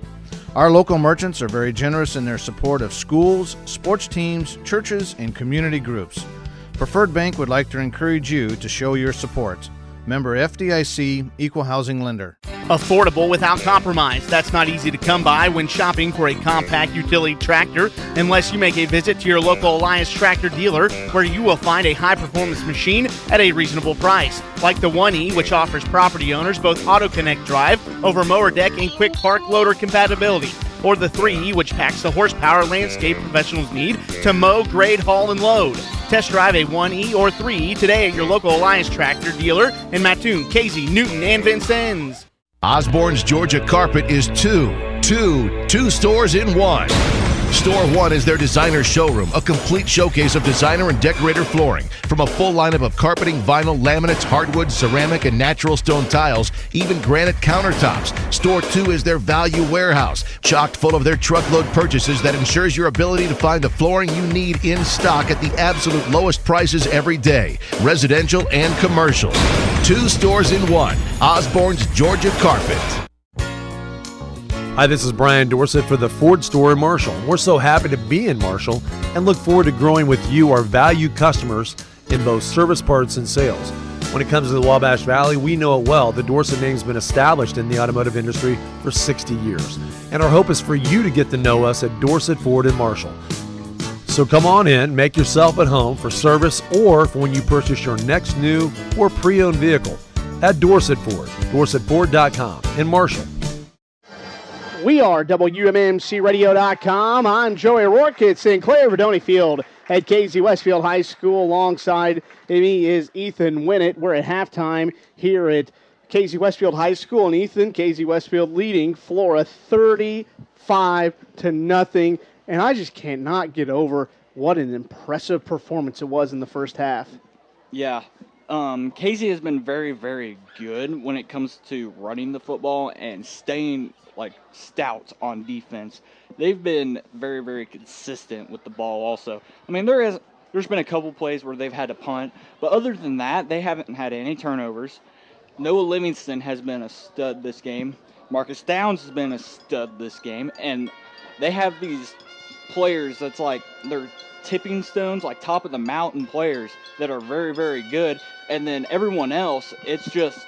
Our local merchants are very generous in their support of schools, sports teams, churches, and community groups. Preferred Bank would like to encourage you to show your support. Member FDIC, Equal Housing Lender. Affordable without compromise. That's not easy to come by when shopping for a compact utility tractor unless you make a visit to your local Elias Tractor dealer where you will find a high-performance machine at a reasonable price. Like the 1E, which offers property owners both auto-connect drive over mower deck and quick park loader compatibility. Or the 3E, which packs the horsepower landscape professionals need to mow, grade, haul, and load. Test drive a 1E or 3E today at your local Elias Tractor dealer in Mattoon, Casey, Newton, and Vincennes. Osborne's Georgia Carpet is two stores in one. Store 1 is their designer showroom, a complete showcase of designer and decorator flooring. From a full lineup of carpeting, vinyl, laminates, hardwood, ceramic, and natural stone tiles, even granite countertops. Store 2 is their value warehouse, chocked full of their truckload purchases that ensures your ability to find the flooring you need in stock at the absolute lowest prices every day, residential and commercial. 2 stores in one. Osborne's Georgia Carpet. Hi, this is Brian Dorsett for the Ford store in Marshall. We're so happy to be in Marshall and look forward to growing with you, our valued customers, in both service parts and sales. When it comes to the Wabash Valley, we know it well. The Dorsett name's been established in the automotive industry for 60 years. And our hope is for you to get to know us at Dorsett Ford in Marshall. So come on in, make yourself at home for service or for when you purchase your next new or pre-owned vehicle at Dorsett Ford, DorsettFord.com in Marshall. We are WMMCRadio.com. I'm Joey Rourke at Sinclair Verdoni Field at Casey Westfield High School. Alongside me is Ethan Winnett. We're at halftime here at Casey Westfield High School. And Ethan, Casey Westfield leading Flora 35-0. And I just cannot get over what an impressive performance it was in the first half. Yeah. Casey has been very, very good when it comes to running the football and staying stout on defense. They've been very, very consistent with the ball also. I mean, there's been a couple plays where they've had to punt, but other than that, they haven't had any turnovers. Noah Livingston has been a stud this game. Marcus Downs has been a stud this game, and they have these players that's they're tipping stones, top of the mountain players that are very, very good, and then everyone else, it's just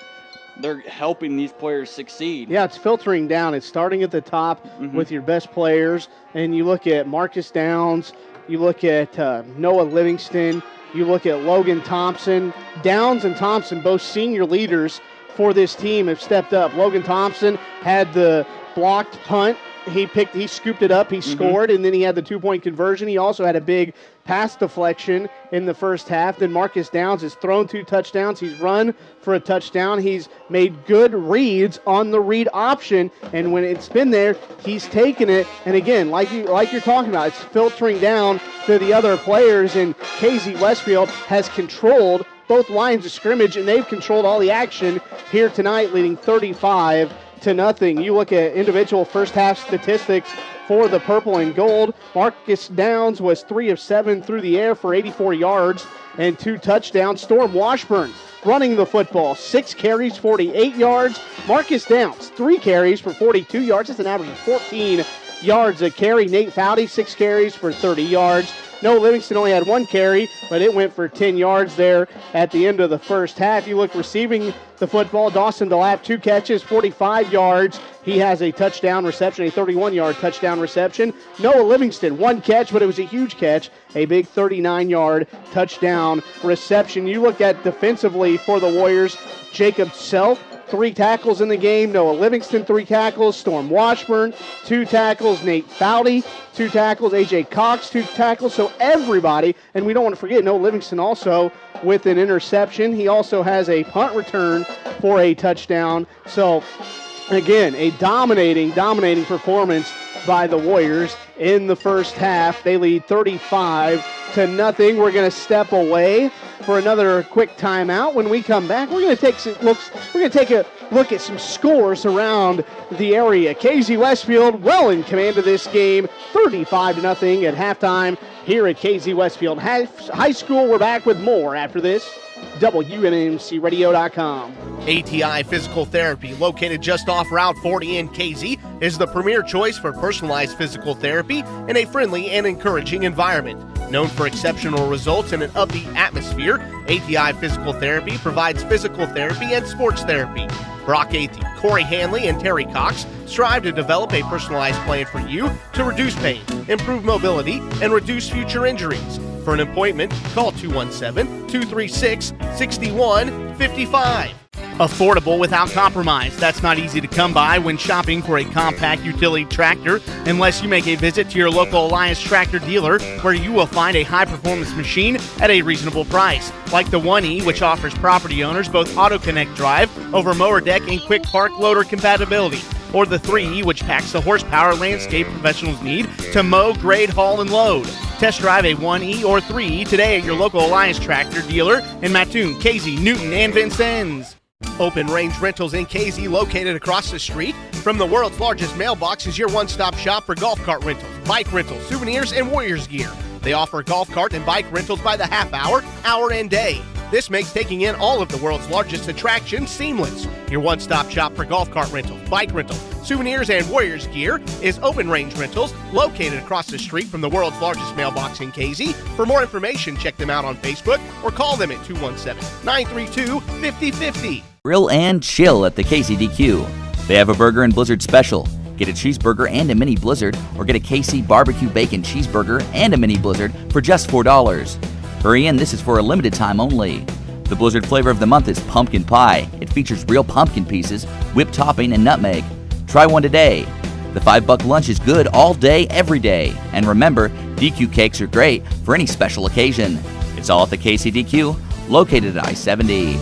they're helping these players succeed. Yeah, it's filtering down. It's starting at the top with your best players, and you look at Marcus Downs, you look at Noah Livingston, you look at Logan Thompson. Downs and Thompson, both senior leaders for this team, have stepped up. Logan Thompson had the blocked punt. He scooped it up, he scored, and then he had the 2-point conversion. He also had a big pass deflection in the first half. Then Marcus Downs has thrown 2 touchdowns. He's run for a touchdown. He's made good reads on the read option, and when it's been there, he's taken it. And again, like you're talking about, it's filtering down to the other players, and Casey Westfield has controlled both lines of scrimmage, and they've controlled all the action here tonight, leading 35-0. You look at individual first half statistics for the purple and gold. Marcus Downs was 3 of 7 through the air for 84 yards and 2 touchdowns. Storm Washburn running the football, 6 carries, 48 yards. Marcus Downs, 3 carries for 42 yards. That's an average of 14 yards a carry. Nate Foudy, 6 carries for 30 yards. Noah Livingston only had 1 carry, but it went for 10 yards there at the end of the first half. You look receiving the football, Dawson DeLapp, 2 catches, 45 yards. He has a touchdown reception, a 31-yard touchdown reception. Noah Livingston, 1 catch, but it was a huge catch, a big 39-yard touchdown reception. You look at defensively for the Warriors, Jacob Self, 3 tackles in the game. Noah Livingston, 3 tackles. Storm Washburn, 2 tackles. Nate Foudy, 2 tackles. A.J. Cox, 2 tackles. So everybody, and we don't want to forget Noah Livingston also with an interception. He also has a punt return for a touchdown. So, again, a dominating performance by the Warriors in the first half. They lead 35-0. We're going to step away for another quick timeout. When we come back, we're going to take a look at some scores around the area. Casey Westfield well in command of this game, 35-0 at halftime here at Casey Westfield High School. We're back with more after this. WMMCRadio.com. ATI Physical Therapy, located just off Route 40 in Casey, is the premier choice for personalized physical therapy in a friendly and encouraging environment. Known for exceptional results in an upbeat atmosphere, ATI Physical Therapy provides physical therapy and sports therapy. Brock Athey, Corey Hanley, and Terry Cox strive to develop a personalized plan for you to reduce pain, improve mobility, and reduce future injuries. For an appointment, call 217-236-6155. Affordable without compromise. That's not easy to come by when shopping for a compact utility tractor unless you make a visit to your local Alliance tractor dealer where you will find a high-performance machine at a reasonable price. Like the 1E, which offers property owners both Auto Connect drive, over mower deck, and quick park loader compatibility. Or the 3E, which packs the horsepower landscape professionals need to mow, grade, haul, and load. Test drive a 1E or 3E today at your local Alliance tractor dealer in Mattoon, Casey, Newton, and Vincennes. Open Range Rentals in Casey, located across the street from the world's largest mailbox, is your one-stop shop for golf cart rentals, bike rentals, souvenirs, and Warriors gear. They offer golf cart and bike rentals by the half hour, hour, and day. This makes taking in all of the world's largest attractions seamless. Your one-stop shop for golf cart rentals, bike rentals, souvenirs, and Warriors gear is Open Range Rentals, located across the street from the world's largest mailbox in Casey. For more information, check them out on Facebook or call them at 217-932-5050. Grill and chill at the KCDQ. They have a burger and blizzard special. Get a cheeseburger and a mini blizzard, or get a KC barbecue bacon cheeseburger and a mini blizzard for just $4. Hurry in, this is for a limited time only. The blizzard flavor of the month is pumpkin pie. It features real pumpkin pieces, whipped topping, and nutmeg. Try one today. The $5 lunch is good all day, every day. And remember, DQ cakes are great for any special occasion. It's all at the KCDQ, located at I-70.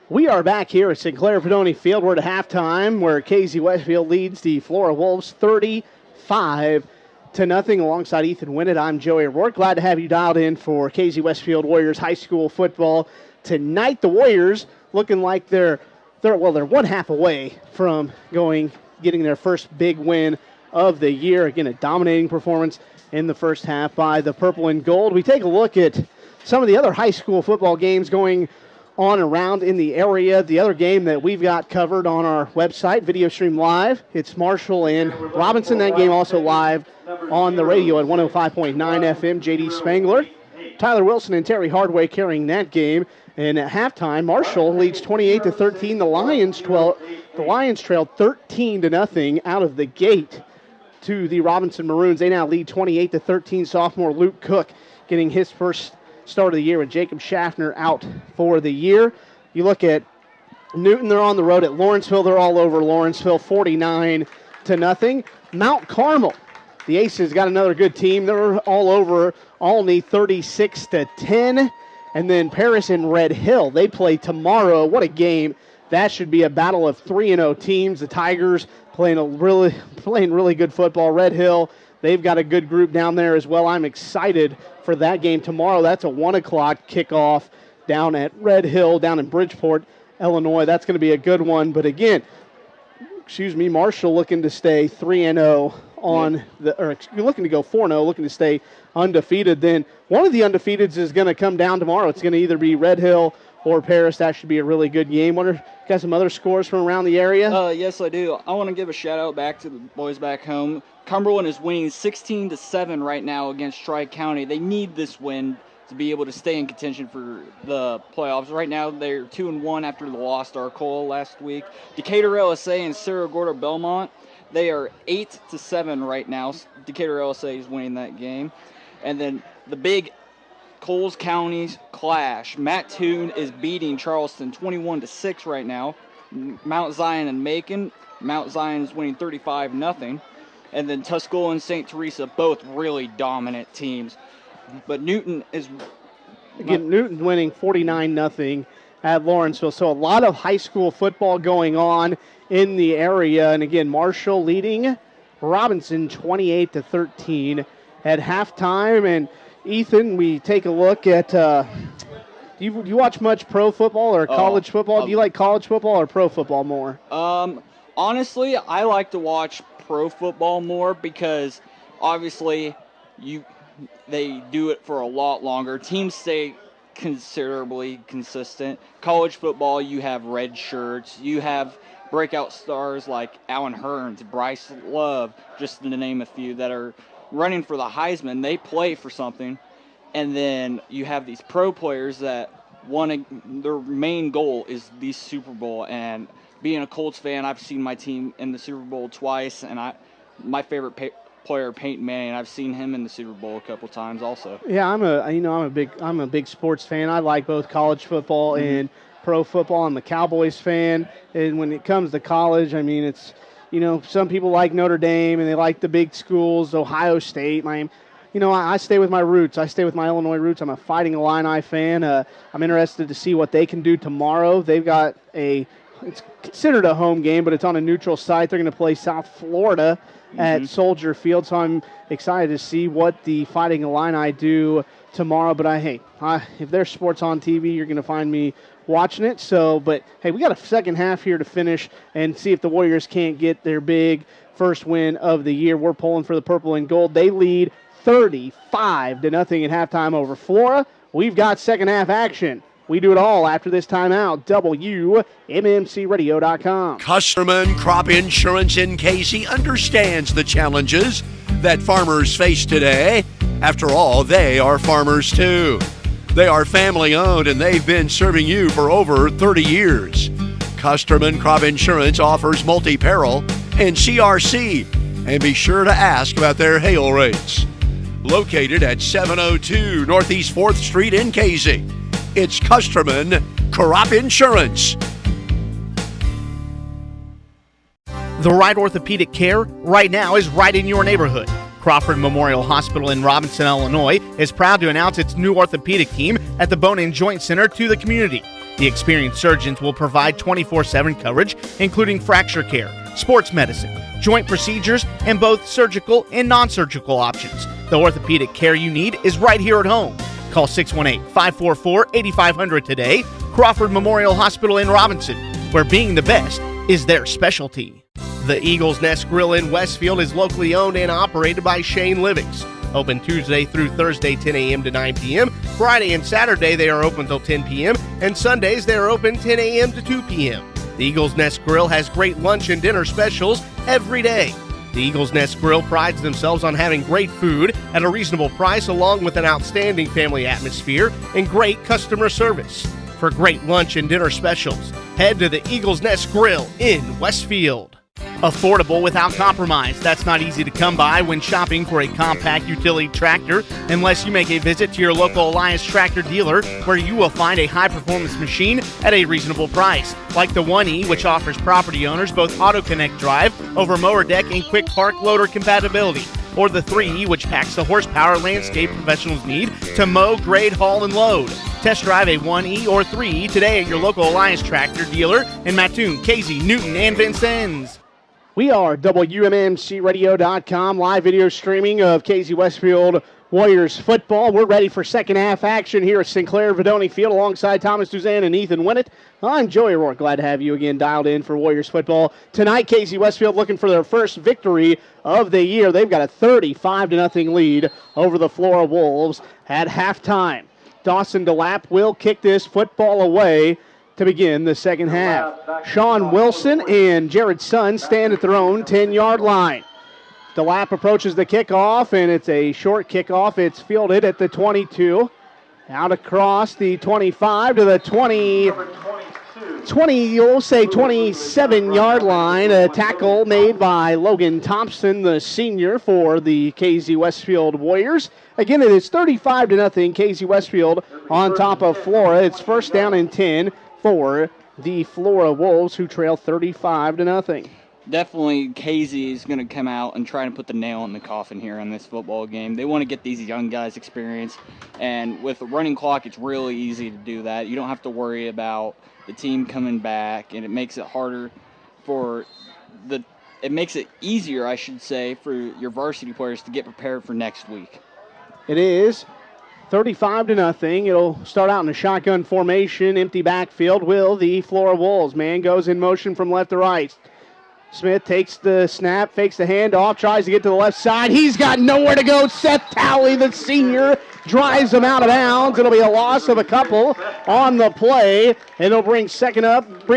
We are back here at Sinclair Pedoni Field. We're at halftime where KC Westfield leads the Flora Wolves 35-0. Alongside Ethan Winnett, I'm Joey O'Rourke. Glad to have you dialed in for KC Westfield Warriors high school football tonight. The Warriors looking like they're one half away from getting their first big win of the year. Again, a dominating performance in the first half by the Purple and Gold. We take a look at some of the other high school football games going on around in the area. The other game that we've got covered on our website, video stream live, it's Marshall and Robinson. That game also live on the radio at 105.9 FM. J.D. Spangler, Tyler Wilson, and Terry Hardway carrying that game. And at halftime, Marshall leads 28-13. The Lions trailed 13-0 out of the gate to the Robinson Maroons. They now lead 28-13. Sophomore Luke Cook getting his first start of the year with Jacob Schaffner out for the year. You look at Newton, they're on the road at Lawrenceville. They're all over Lawrenceville, 49-0. Mount Carmel, the Aces got another good team. They're all over Olney, 36-10. And then Paris and Red Hill, they play tomorrow. What a game. That should be a battle of 3-0 teams. The Tigers playing really good football. Red Hill, they've got a good group down there as well. I'm excited for that game tomorrow. That's a 1 o'clock kickoff down at Red Hill, down in Bridgeport, Illinois. That's going to be a good one. But again, Marshall looking to stay 3-0 looking to go 4-0, looking to stay undefeated. Then one of the undefeateds is going to come down tomorrow. It's going to either be Red Hill or Paris. That should be a really good game. Got some other scores from around the area? Yes, I do. I want to give a shout-out back to the boys back home. Cumberland is winning 16-7 right now against Tri-County. They need this win to be able to stay in contention for the playoffs. Right now, they're 2-1 after the loss to Arcola last week. Decatur LSA and Cerro Gordo Belmont, they are 8-7 right now. Decatur LSA is winning that game. And then the big Coles County's clash. Mattoon is beating Charleston 21-6 right now. Mount Zion and Macon. Mount Zion is winning 35-0. And then Tuscola and St. Teresa, both really dominant teams. But Newton is... Again, Newton's winning 49-0 at Lawrenceville. So a lot of high school football going on in the area. And again, Marshall leading Robinson 28-13 at halftime. And Ethan, we take a look at... do you watch much pro football or college football? Do you like college football or pro football more? Honestly, I like to watch pro football more because obviously they do it for a lot longer. Teams stay considerably consistent. College football, you have red shirts. You have breakout stars like Alan Hearns, Bryce Love, just to name a few, that are running for the Heisman. They play for something. And then you have these pro players that their main goal is the Super Bowl. And being a Colts fan, I've seen my team in the Super Bowl twice, and my favorite player, Peyton Manning, I've seen him in the Super Bowl a couple times also. Yeah, I'm a big sports fan. I like both college football and pro football. I'm a Cowboys fan, and when it comes to college, I mean, it's, some people like Notre Dame and they like the big schools, Ohio State, Miami. I stay with my roots. I stay with my Illinois roots. I'm a Fighting Illini fan. I'm interested to see what they can do tomorrow. They've got it's considered a home game, but it's on a neutral site. They're going to play South Florida at Soldier Field, so I'm excited to see what the Fighting Illini do tomorrow. But if there's sports on TV, you're going to find me watching it. But hey, we got a second half here to finish and see if the Warriors can't get their big first win of the year. We're pulling for the purple and gold. They lead 35-0 at halftime over Flora. We've got second half action. We do it all after this timeout. WMMCRadio.com. Custerman Crop Insurance in Casey understands the challenges that farmers face today. After all, they are farmers too. They are family owned and they've been serving you for over 30 years. Custerman Crop Insurance offers multi-peril and CRC. And be sure to ask about their hail rates. Located at 702 Northeast 4th Street in Casey. It's Custerman Crop Insurance. The right orthopedic care right now is right in your neighborhood. Crawford Memorial Hospital in Robinson, Illinois is proud to announce its new orthopedic team at the Bone and Joint Center to the community. The experienced surgeons will provide 24/7 coverage, including fracture care, sports medicine, joint procedures, and both surgical and non-surgical options. The orthopedic care you need is right here at home. Call 618-544-8500 today. Crawford Memorial Hospital in Robinson, where being the best is their specialty. The Eagles Nest Grill in Westfield is locally owned and operated by Shane Livings. Open Tuesday through Thursday, 10 a.m. to 9 p.m. Friday and Saturday, they are open till 10 p.m. And Sundays, they are open 10 a.m. to 2 p.m. The Eagles Nest Grill has great lunch and dinner specials every day. The Eagles Nest Grill prides themselves on having great food at a reasonable price, along with an outstanding family atmosphere and great customer service. For great lunch and dinner specials, head to the Eagles Nest Grill in Westfield. Affordable without compromise. That's not easy to come by when shopping for a compact utility tractor, unless you make a visit to your local Elias tractor dealer, where you will find a high-performance machine at a reasonable price, like the 1E, which offers property owners both Auto Connect drive, over mower deck, and quick park loader compatibility, or the 3E, which packs the horsepower landscape professionals need to mow, grade, haul, and load. Test drive a 1E or 3E today at your local Elias tractor dealer in Mattoon, Casey, Newton, and Vincennes. We are WMMCRadio.com, live video streaming of Casey Westfield Warriors football. We're ready for second half action here at Sinclair Vidoni Field alongside Thomas Duzan and Ethan Winnett. I'm Joey Rourke. Glad to have you again dialed in for Warriors football. Tonight, Casey Westfield looking for their first victory of the year. They've got a 35-0 lead over the Flora Wolves at halftime. Dawson DeLapp will kick this football away to begin the second half. Sean Wilson and Jared Sun stand at their own 10-yard line. DeLapp approaches the kickoff, and it's a short kickoff. It's fielded at the 22. Out across the 25 to the 27-yard line. A tackle made by Logan Thompson, the senior for the Casey Westfield Warriors. Again, it is 35-0. Casey Westfield on top of Flora. It's first down and 10 for the Flora Wolves, who trail 35-0. Definitely Casey is going to come out and try to put the nail in the coffin here in this football game. They want to get these young guys experience, and with the running clock, it's really easy to do that. You don't have to worry about the team coming back, and it makes it harder it makes it easier, I should say, for your varsity players to get prepared for next week. It is 35-0. It'll start out in a shotgun formation, empty backfield. Will the Flora Wolves. Man goes in motion from left to right. Smith takes the snap, fakes the handoff, tries to get to the left side. He's got nowhere to go. Seth Talley, the senior, drives him out of bounds. It'll be a loss of a couple on the play, and it'll bring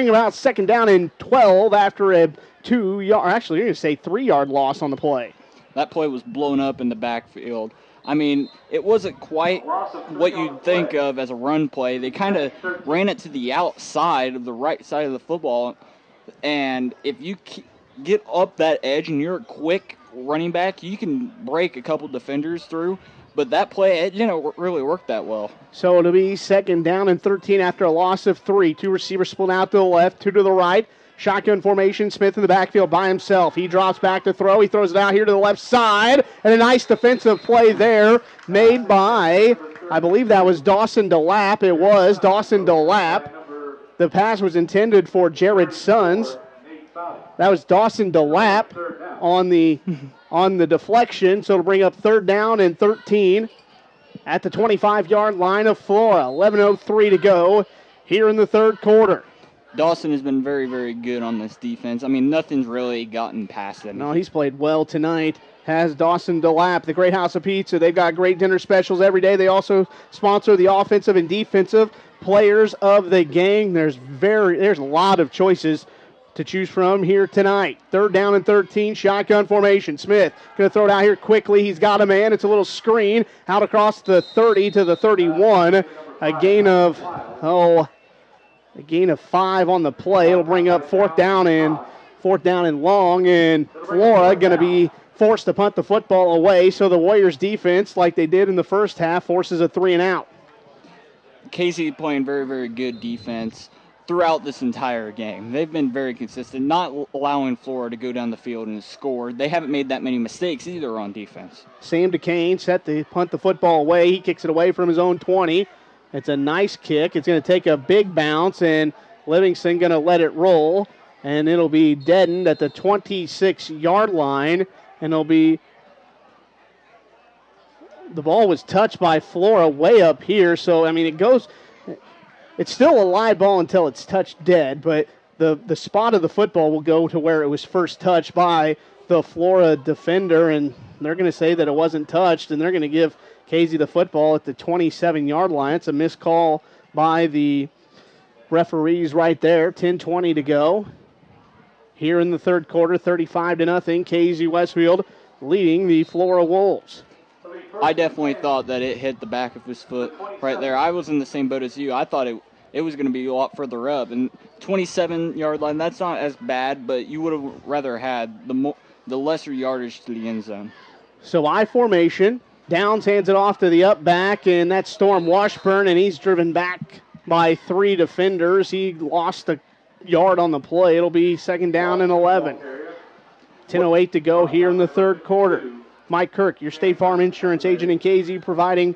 about second down and 12 after a 3-yard loss on the play. That play was blown up in the backfield. I mean, it wasn't quite what you'd think of as a run play. They kind of ran it to the outside of the right side of the football, and if you get up that edge and you're a quick running back, you can break a couple defenders through. But that play, it didn't really work that well. So it'll be 2nd down and 13 after a loss of 3. 2 receivers split out to the left, 2 to the right. Shotgun formation, Smith in the backfield by himself. He drops back to throw. He throws it out here to the left side. And a nice defensive play there made by, I believe that was Dawson DeLapp. It was Dawson DeLapp. The pass was intended for Jared Sons. That was Dawson DeLapp on the deflection. So it'll bring up 3rd down and 13 at the 25-yard line of Flora. 11:03 to go here in the 3rd quarter. Dawson has been very, very good on this defense. I mean, nothing's really gotten past him. No, he's played well tonight. Has Dawson DeLapp, the Great House of Pizza. They've got great dinner specials every day. They also sponsor the offensive and defensive players of the gang. There's a lot of choices to choose from here tonight. 3rd down and 13, shotgun formation. Smith going to throw it out here quickly. He's got a man. It's a little screen out across the 30 to the 31. A gain of 5 on the play. It'll bring up 4th down and long, and Flora going to be forced to punt the football away. So the Warriors defense, like they did in the first half, forces a 3 and out. Casey playing very, very good defense throughout this entire game. They've been very consistent, not allowing Flora to go down the field and score. They haven't made that many mistakes either on defense. Sam DeCane set to punt the football away. He kicks it away from his own 20. It's a nice kick. It's going to take a big bounce, and Livingston going to let it roll, and it'll be deadened at the 26-yard line, and the ball was touched by Flora way up here, so, I mean, it's still a live ball until it's touched dead, but the spot of the football will go to where it was first touched by the Flora defender, and they're going to say that it wasn't touched, and they're going to give Casey the football at the 27-yard line. It's a missed call by the referees right there. 10:20 to go. Here in the 3rd quarter, 35-0. Casey Westfield leading the Flora Wolves. I definitely thought that it hit the back of his foot right there. I was in the same boat as you. I thought it was going to be a lot further up. And 27-yard line, that's not as bad, but you would have rather had the lesser yardage to the end zone. So I formation. Downs hands it off to the up back, and that's Storm Washburn, and he's driven back by 3 defenders. He lost a yard on the play. It'll be 2nd down and 11. 10:08 to go here in the 3rd quarter. Mike Kirk, your State Farm Insurance agent in KZ, providing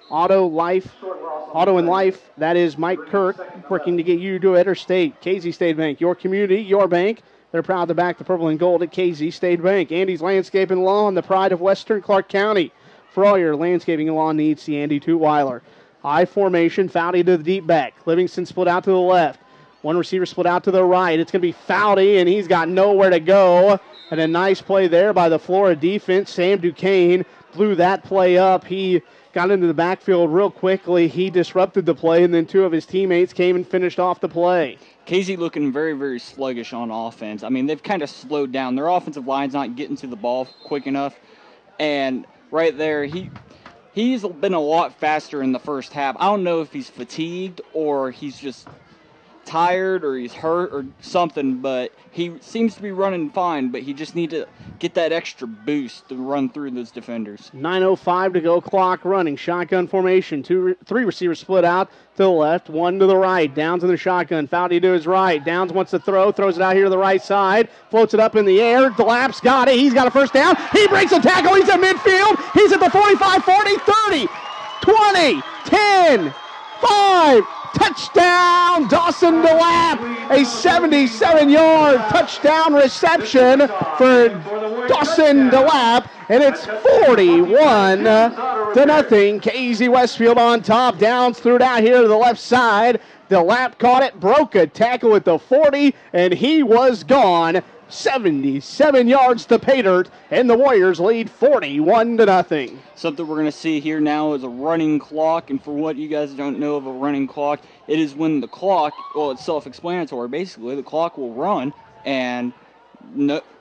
auto and life. That is Mike Kirk, working to get you to a better state. KZ State Bank, your community, your bank. They're proud to back the purple and gold at KZ State Bank. Andy's Landscape and Lawn, the pride of Western Clark County. For all your landscaping and lawn needs, see Andy Tutwiler. I formation, Foudy to the deep back. Livingston split out to the left. One receiver split out to the right. It's going to be Foudy, and he's got nowhere to go. And a nice play there by the Flora defense. Sam DeCane blew that play up. He got into the backfield real quickly. He disrupted the play, and then 2 of his teammates came and finished off the play. Casey looking very, very sluggish on offense. I mean, they've kind of slowed down. Their offensive line's not getting to the ball quick enough. And right there, he's been a lot faster in the first half. I don't know if he's fatigued or he's just tired or he's hurt or something, but he seems to be running fine, but he just need to get that extra boost to run through those defenders. 9:05 to go, clock running. Shotgun formation. 3 receivers split out to the left, 1 to the right. Downs in the shotgun. Foudy to his right. Downs wants to throw, throws it out here to the right side, floats it up in the air. DeLapp's got it. He's got a 1st down. He breaks a tackle. He's at midfield. He's at the 45, 40, 30, 20, 10, 5. Touchdown, Dawson DeLapp. A 77-yard touchdown reception for Dawson DeLapp, and it's 41-0. KZ Westfield on top. Downs threw it out here to the left side. DeLapp caught it, broke a tackle at the 40, and he was gone. 77 yards to pay dirt, and the Warriors lead 41-0. Something we're going to see here now is a running clock, and for what you guys don't know of a running clock, it is when the clock, well, it's self-explanatory. Basically, the clock will run, and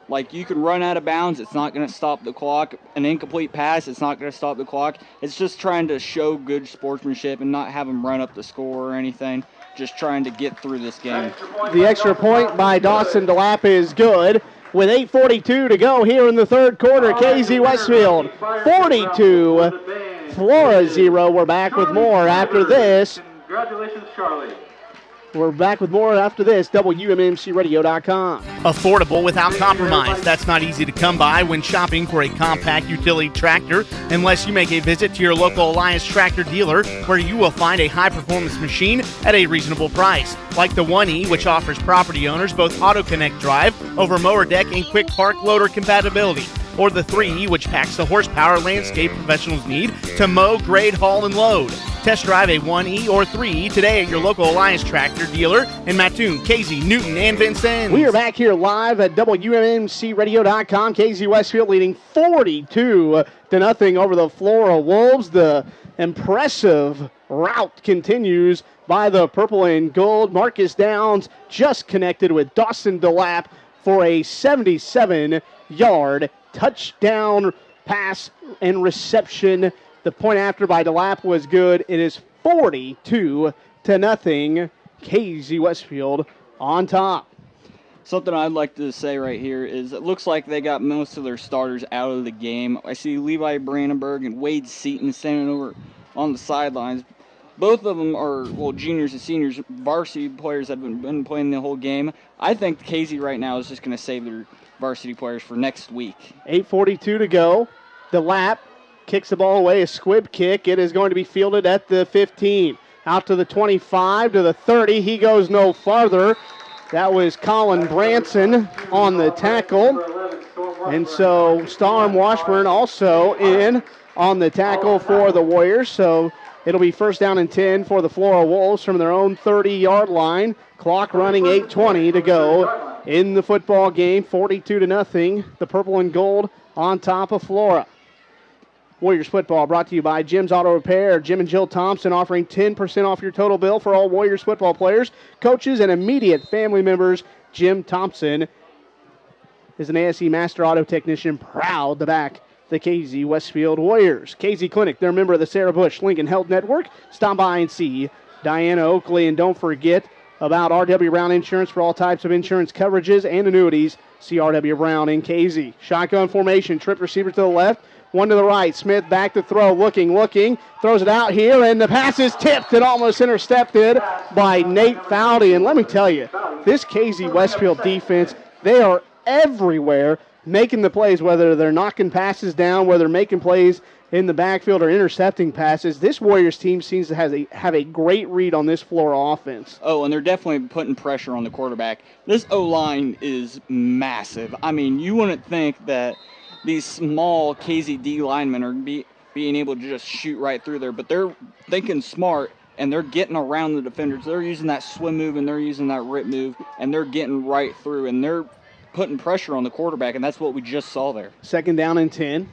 Like, you can run out of bounds, it's not going to stop the clock. An incomplete pass, it's not going to stop the clock. It's just trying to show good sportsmanship and not have them run up the score or anything. Just trying to get through this game. The extra point by Dawson DeLapp is good. With 8:42 to go here in the third quarter, KZ Westfield 42, Flora 0. We're back with more after this. Congratulations, Charlie. We're back with more after this, WMMCRadio.com. Affordable without compromise. That's not easy to come by when shopping for a compact utility tractor, unless you make a visit to your local Alliance tractor dealer, where you will find a high-performance machine at a reasonable price. Like the 1E, which offers property owners both Auto Connect drive, over mower deck, and quick park loader compatibility. Or the 3E, which packs the horsepower landscape professionals need to mow, grade, haul, and load. Test drive a 1E or 3E today at your local Alliance tractor dealer in Mattoon, Casey, Newton, and Vincennes. We are back here live at WMMCRadio.com. KZ Westfield leading 42-0 over the Flora Wolves. The impressive rout continues by the purple and gold. Marcus Downs just connected with Dawson DeLapp for a 77-yard touchdown pass and reception. The point after by DeLapp was good. It is 42-0. KZ Westfield on top. Something I'd like to say right here is it looks like they got most of their starters out of the game. I see Levi Brandenburg and Wade Seaton standing over on the sidelines. Both of them are, juniors and seniors, varsity players that have been playing the whole game. I think KZ right now is just going to save their varsity players for next week. 8:42 to go. DeLapp kicks the ball away, a squib kick. It is going to be fielded at the 15. Out to the 25, to the 30. He goes no farther. That was Colin Branson on the tackle. And so Storm Washburn also in on the tackle for the Warriors. So it'll be first down and 10 for the Flora Wolves from their own 30-yard line. Clock running, 8:20 to go in the football game. 42-0. The purple and gold on top of Flora. Warriors football brought to you by Jim's Auto Repair. Jim and Jill Thompson offering 10% off your total bill for all Warriors football players, coaches, and immediate family members. Jim Thompson is an ASE Master Auto Technician, proud to back the KZ Westfield Warriors. KZ Clinic, they're a member of the Sarah Bush Lincoln Health Network. Stop by and see Diana Oakley, and don't forget about R.W. Brown Insurance for all types of insurance coverages and annuities. See R.W. Brown in KZ. Shotgun formation, trip receiver to the left, one to the right. Smith back to throw, looking, throws it out here, and the pass is tipped and almost intercepted by Nate Foudy. And let me tell you, this KZ Westfield defense, they are everywhere making the plays, whether they're knocking passes down, whether they're making plays in the backfield or intercepting passes. This Warriors team seems to have a great read on this Flora offense. Oh, and they're definitely putting pressure on the quarterback. This O-line is massive. I mean, you wouldn't think that these small KZD linemen are being able to just shoot right through there, but they're thinking smart, and they're getting around the defenders. They're using that swim move, and they're using that rip move, and they're getting right through, and they're putting pressure on the quarterback, and that's what we just saw there. Second down and 10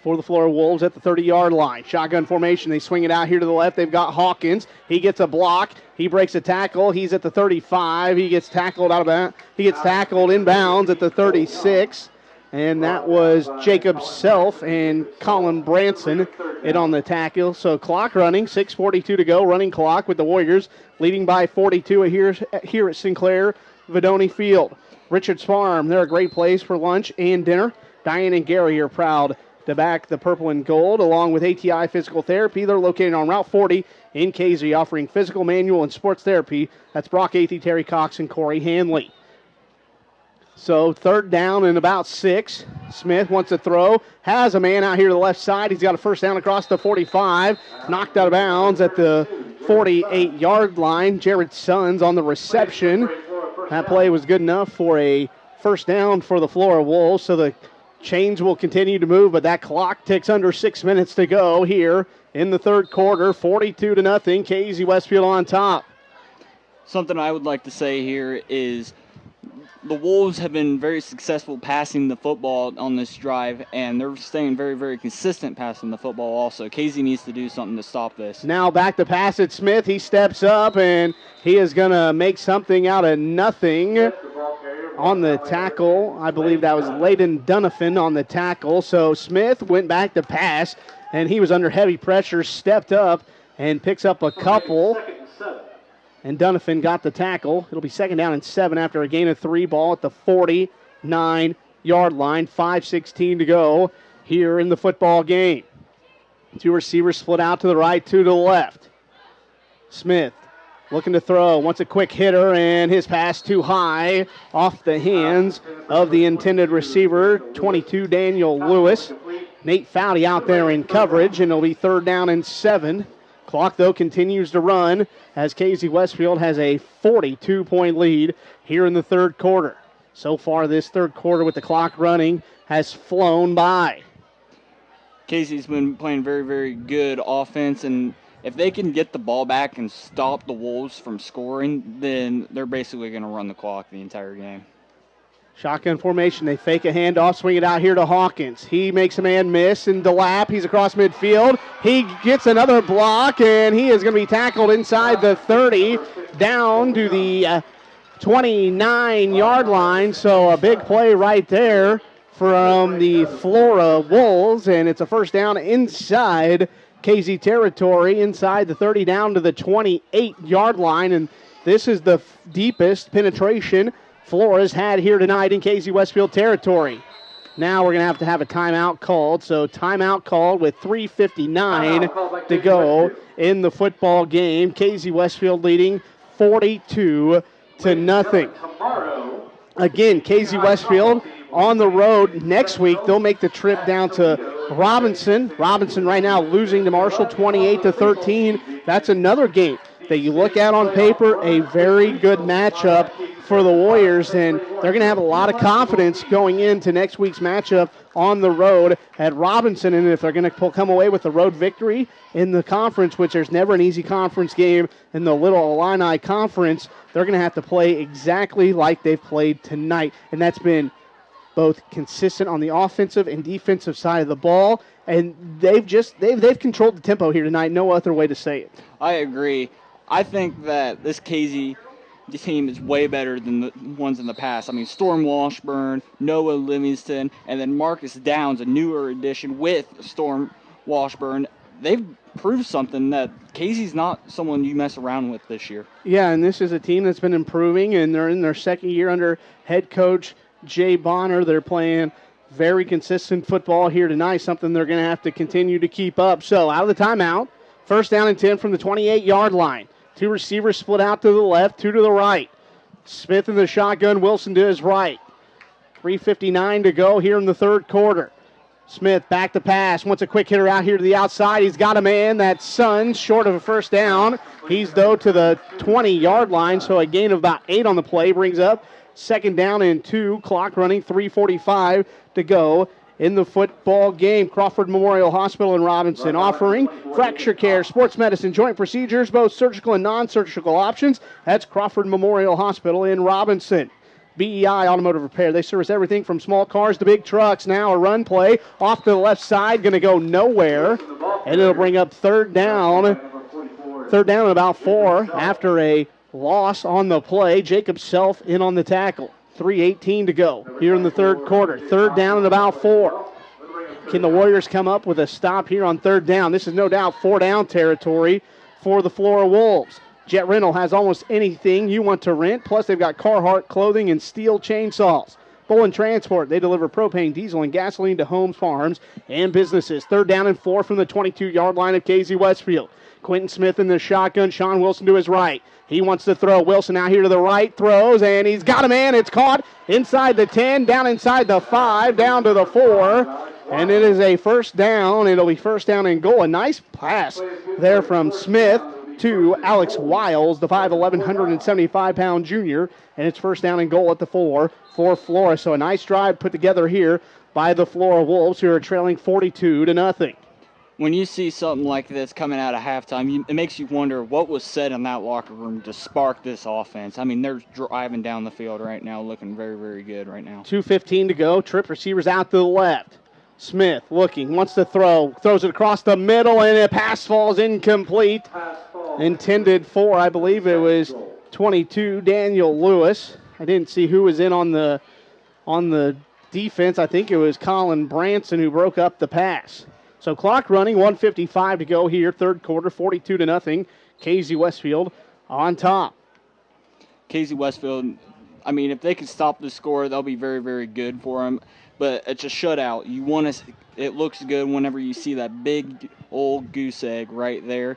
for the Flora Wolves at the 30-yard line. Shotgun formation. They swing it out here to the left. They've got Hawkins. He gets a block. He breaks a tackle. He's at the 35. He gets tackled out of bounds. He gets tackled inbounds at the 36. And that was Jacob Self and Colin Branson on the tackle. So clock running, 6:42 to go, running clock with the Warriors leading by 42 here at Sinclair Vidoni Field. Richards Farm, they're a great place for lunch and dinner. Diane and Gary are proud to back the purple and gold, along with ATI Physical Therapy. They're located on Route 40 in KZ, offering physical, manual, and sports therapy. That's Brock Athey, Terry Cox, and Corey Hanley. So third down and about 6. Smith wants to throw. Has a man out here to the left side. He's got a first down across the 45. Knocked out of bounds at the 48-yard line. Jared Sons on the reception. That play was good enough for a first down for the Flora Wolves. So the chains will continue to move, but that clock ticks under 6 minutes to go here in the third quarter. 42-0. KZ Westfield on top. Something I would like to say here is the Wolves have been very successful passing the football on this drive, and they're staying very, very consistent passing the football also. KZ needs to do something to stop this. Now back to pass at Smith. He steps up, and he is going to make something out of nothing. on the tackle. I believe that was Layden Donovan on the tackle. So Smith went back to pass, and he was under heavy pressure, stepped up, and picks up a couple. And Donovan got the tackle. It'll be 2nd down and 7 after a gain of 3. Ball at the 49-yard line. 5:16 to go here in the football game. 2 receivers split out to the right, 2 to the left. Smith looking to throw, wants a quick hitter, and his pass too high off the hands of the intended receiver, 22, Daniel Lewis. Nate Foudy out there in coverage, and it'll be 3rd down and 7. Clock, though, continues to run as Casey Westfield has a 42-point lead here in the 3rd quarter. So far, this 3rd quarter with the clock running has flown by. Casey's been playing very, very good offense, and if they can get the ball back and stop the Wolves from scoring, then they're basically going to run the clock the entire game. Shotgun formation. They fake a handoff, swing it out here to Hawkins. He makes a man miss, and DeLapp, he's across midfield. He gets another block, and he is going to be tackled inside the 30, down to the 29-yard line. So a big play right there from the Flora Wolves, and it's a 1st down inside KZ territory, inside the 30, down to the 28-yard line, and this is the deepest penetration Flora's had here tonight in KZ Westfield territory. Now we're going to have a timeout called, so timeout called with 3:59 to go in the football game. KZ Westfield leading 42-0. Again, KZ Westfield on the road next week. They'll make the trip down to Robinson. Robinson right now losing to Marshall 28-13. That's another game that you look at on paper, a very good matchup for the Warriors, and they're going to have a lot of confidence going into next week's matchup on the road at Robinson. And if they're going to come away with a road victory in the conference, which there's never an easy conference game in the Little Illini Conference, they're going to have to play exactly like they've played tonight. And that's been both consistent on the offensive and defensive side of the ball, and they've controlled the tempo here tonight. No other way to say it. I agree. I think that this KZ team is way better than the ones in the past. I mean, Storm Washburn, Noah Livingston, and then Marcus Downs, a newer addition with Storm Washburn. They've proved something that KZ's not someone you mess around with this year. Yeah, and this is a team that's been improving, and they're in their 2nd year under head coach Jay Bonner. They're playing very consistent football here tonight, something they're going to have to continue to keep up. So out of the timeout, 1st down and 10 from the 28-yard line. 2 receivers split out to the left, 2 to the right. Smith in the shotgun, Wilson to his right. 3:59 to go here in the 3rd quarter. Smith back to pass, wants a quick hitter out here to the outside. He's got a man, that's Sons, short of a 1st down. He's, though, to the 20-yard line, so a gain of about 8 on the play brings up 2nd down and 2. Clock running, 3:45 to go in the football game. Crawford Memorial Hospital in Robinson offering fracture care, sports medicine, joint procedures, both surgical and non-surgical options. That's Crawford Memorial Hospital in Robinson. BEI Automotive Repair. They service everything from small cars to big trucks. Now a run play off to the left side, going to go nowhere, and it'll bring up 3rd down. 3rd down and about 4 after a loss on the play. Jacob Self in on the tackle. 3:18 to go here in the 3rd quarter. 3rd down and about 4. Can the Warriors come up with a stop here on 3rd down? This is no doubt 4-down territory for the Flora Wolves. Jet Rental has almost anything you want to rent, plus they've got Carhartt clothing and steel chainsaws. Bolin Transport, they deliver propane, diesel, and gasoline to homes, farms, and businesses. 3rd down and 4 from the 22-yard line of KZ Westfield. Quentin Smith in the shotgun, Sean Wilson to his right. He wants to throw. Wilson out here to the right, throws, and he's got a man. It's caught inside the 10, down inside the 5, down to the 4, and it is a 1st down. It'll be 1st down and goal. A nice pass there from Smith to Alex Wiles, the 5'11", 175-pound junior, and it's 1st down and goal at the 4 for Flora. So a nice drive put together here by the Flora Wolves, who are trailing 42-0. When you see something like this coming out of halftime, it makes you wonder what was said in that locker room to spark this offense. I mean, they're driving down the field right now, looking very, very good right now. 2:15 to go. Trip receivers out to the left. Smith looking, wants to throw, throws it across the middle, and a pass falls incomplete. Intended for, I believe it was 22, Daniel Lewis. I didn't see who was in on the defense. I think it was Colin Branson who broke up the pass. So clock running, 1:55 to go here, third quarter, 42-0. Casey Westfield on top. Casey Westfield, I mean, if they can stop the score, that'll be very, very good for them. But it's a shutout. You want to. It looks good whenever you see that big old goose egg right there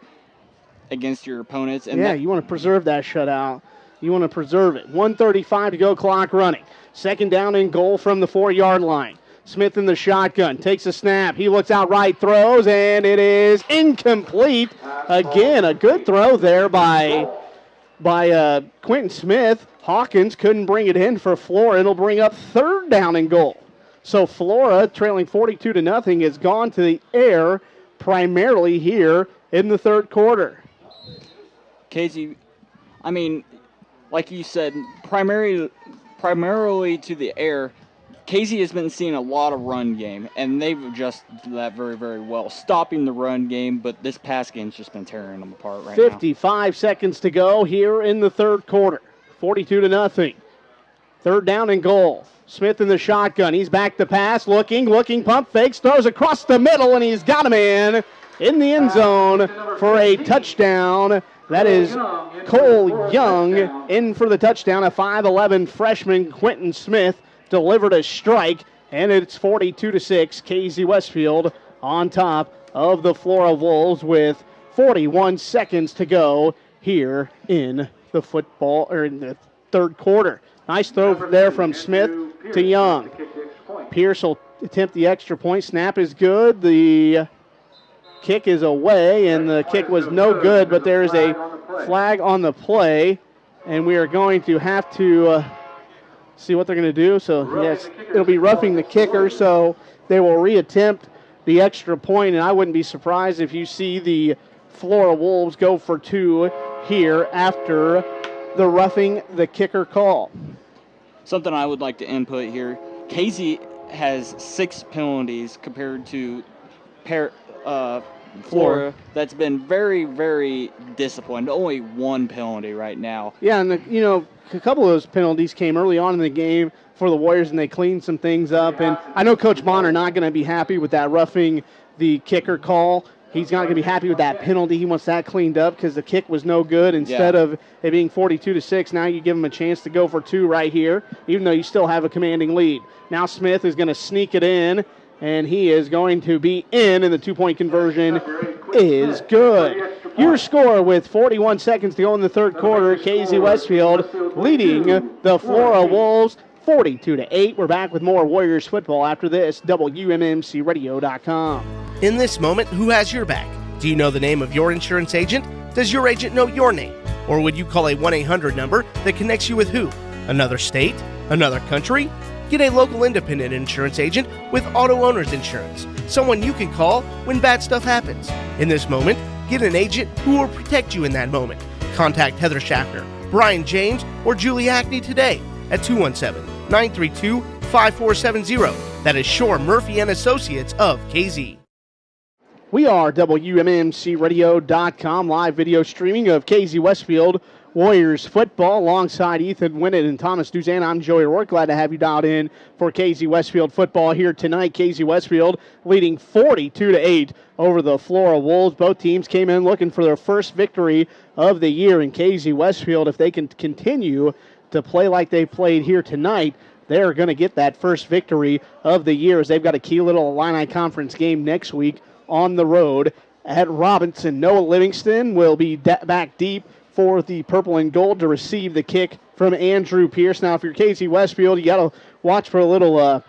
against your opponents. And yeah, you want to preserve that shutout. You want to preserve it. 1:35 to go, clock running. Second down and goal from the 4-yard line. Smith in the shotgun, takes a snap. He looks out right, throws, and it is incomplete. Again, a good throw there by Quentin Smith. Hawkins couldn't bring it in for Flora. It'll bring up third down and goal. So Flora, trailing 42-0, has gone to the air primarily here in the third quarter. Casey, I mean, like you said, primarily to the air. Casey has been seeing a lot of run game, and they've adjusted that very, very well, stopping the run game, but this pass game's just been tearing them apart right 55 seconds to go here in the third quarter. 42-0. Third down and goal. Smith in the shotgun. He's back to pass, looking, pump fakes, throws across the middle, and he's got a man in the end zone for a touchdown. That is Cole Young in for the touchdown. A 5'11 freshman, Quentin Smith, delivered a strike, and it's 42-6. Casey Westfield on top of the Flora Wolves with 41 seconds to go here in the third quarter. Nice throw there from Smith to Young. Pierce will attempt the extra point. Snap is good. The kick is away, and the kick was no good, but there is a flag on the play, and we are going to have to see what they're going to do. So, yes, it'll be roughing the kicker, so they will reattempt the extra point, and I wouldn't be surprised if you see the Flora Wolves go for two here after the roughing the kicker call. Something I would like to input here. Casey has 6 penalties compared to Flora. That's been very, very disciplined. Only 1 penalty right now. Yeah, and a couple of those penalties came early on in the game for the Warriors, and they cleaned some things up. And I know Coach Bonner not going to be happy with that roughing the kicker call. He's not going to be happy with that penalty. He wants that cleaned up because the kick was no good. Instead of it being 42-6, now you give him a chance to go for two right here, even though you still have a commanding lead. Now Smith is going to sneak it in, and he is going to be in, and the two-point conversion is good. Your score with 41 seconds to go in the third quarter, Casey Westfield leading the Flora Wolves 42-8. We're back with more Warriors football after this. WMMCRadio.com. In this moment, who has your back? Do you know the name of your insurance agent? Does your agent know your name? Or would you call a 1-800 number that connects you with who? Another state? Another country? Get a local independent insurance agent with auto owner's insurance. Someone you can call when bad stuff happens. In this moment, get an agent who will protect you in that moment. Contact Heather Schaffner, Brian James, or Julie Hackney today at 217-932-5470. That is Shore Murphy and Associates of KZ. We are WMMCRadio.com, live video streaming of KZ Westfield Warriors football alongside Ethan Winnett and Thomas Duzan. I'm Joey Rourke. Glad to have you dialed in for KZ Westfield football here tonight. KZ Westfield leading 42-8 over the Flora Wolves. Both teams came in looking for their first victory of the year. In KZ Westfield, if they can continue to play like they played here tonight, they're going to get that first victory of the year, as they've got a key little Illini Conference game next week on the road at Robinson. Noah Livingston will be back deep for the purple and gold to receive the kick from Andrew Pierce. Now, if you're KZ Westfield, you got to watch for a little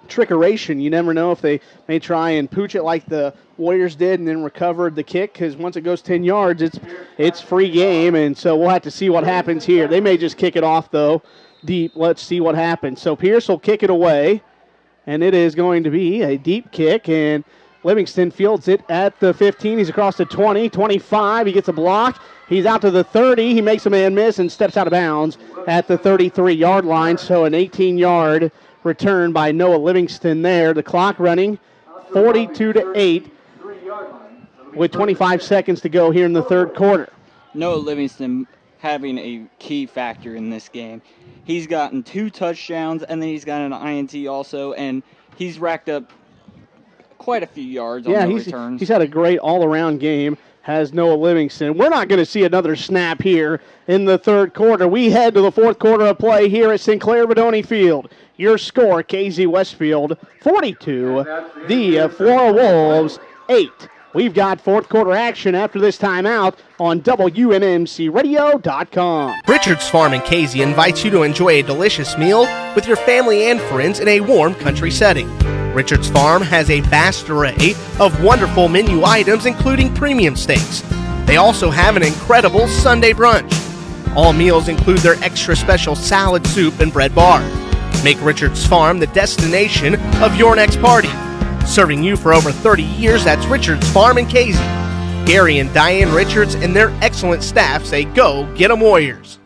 trickeration. You never know if they may try and pooch it like the Warriors did and then recovered the kick, because once it goes 10 yards, it's free game, and so we'll have to see what happens here. They may just kick it off, though, deep. Let's see what happens. So Pierce will kick it away, and it is going to be a deep kick, and Livingston fields it at the 15. He's across the 20, 25. He gets a block. He's out to the 30. He makes a man miss and steps out of bounds at the 33-yard line. So an 18-yard return by Noah Livingston there. The clock running 42-8 with 25 seconds to go here in the third quarter. Noah Livingston having a key factor in this game. He's gotten 2 touchdowns, and then he's got an INT also, and he's racked up quite a few yards on the returns. He's had a great all-around game, has Noah Livingston. We're not going to see another snap here in the third quarter. We head to the fourth quarter of play here at Sinclair Vidoni Field. Your score, KZ Westfield 42, the Flora Wolves 8. We've got fourth quarter action after this timeout on WMMCRadio.com. Richard's Farm in Casey invites you to enjoy a delicious meal with your family and friends in a warm country setting. Richard's Farm has a vast array of wonderful menu items, including premium steaks. They also have an incredible Sunday brunch. All meals include their extra special salad, soup, and bread bar. Make Richard's Farm the destination of your next party. Serving you for over 30 years, that's Richard's Farm in Casey. Gary and Diane Richards and their excellent staff say, go get 'em Warriors.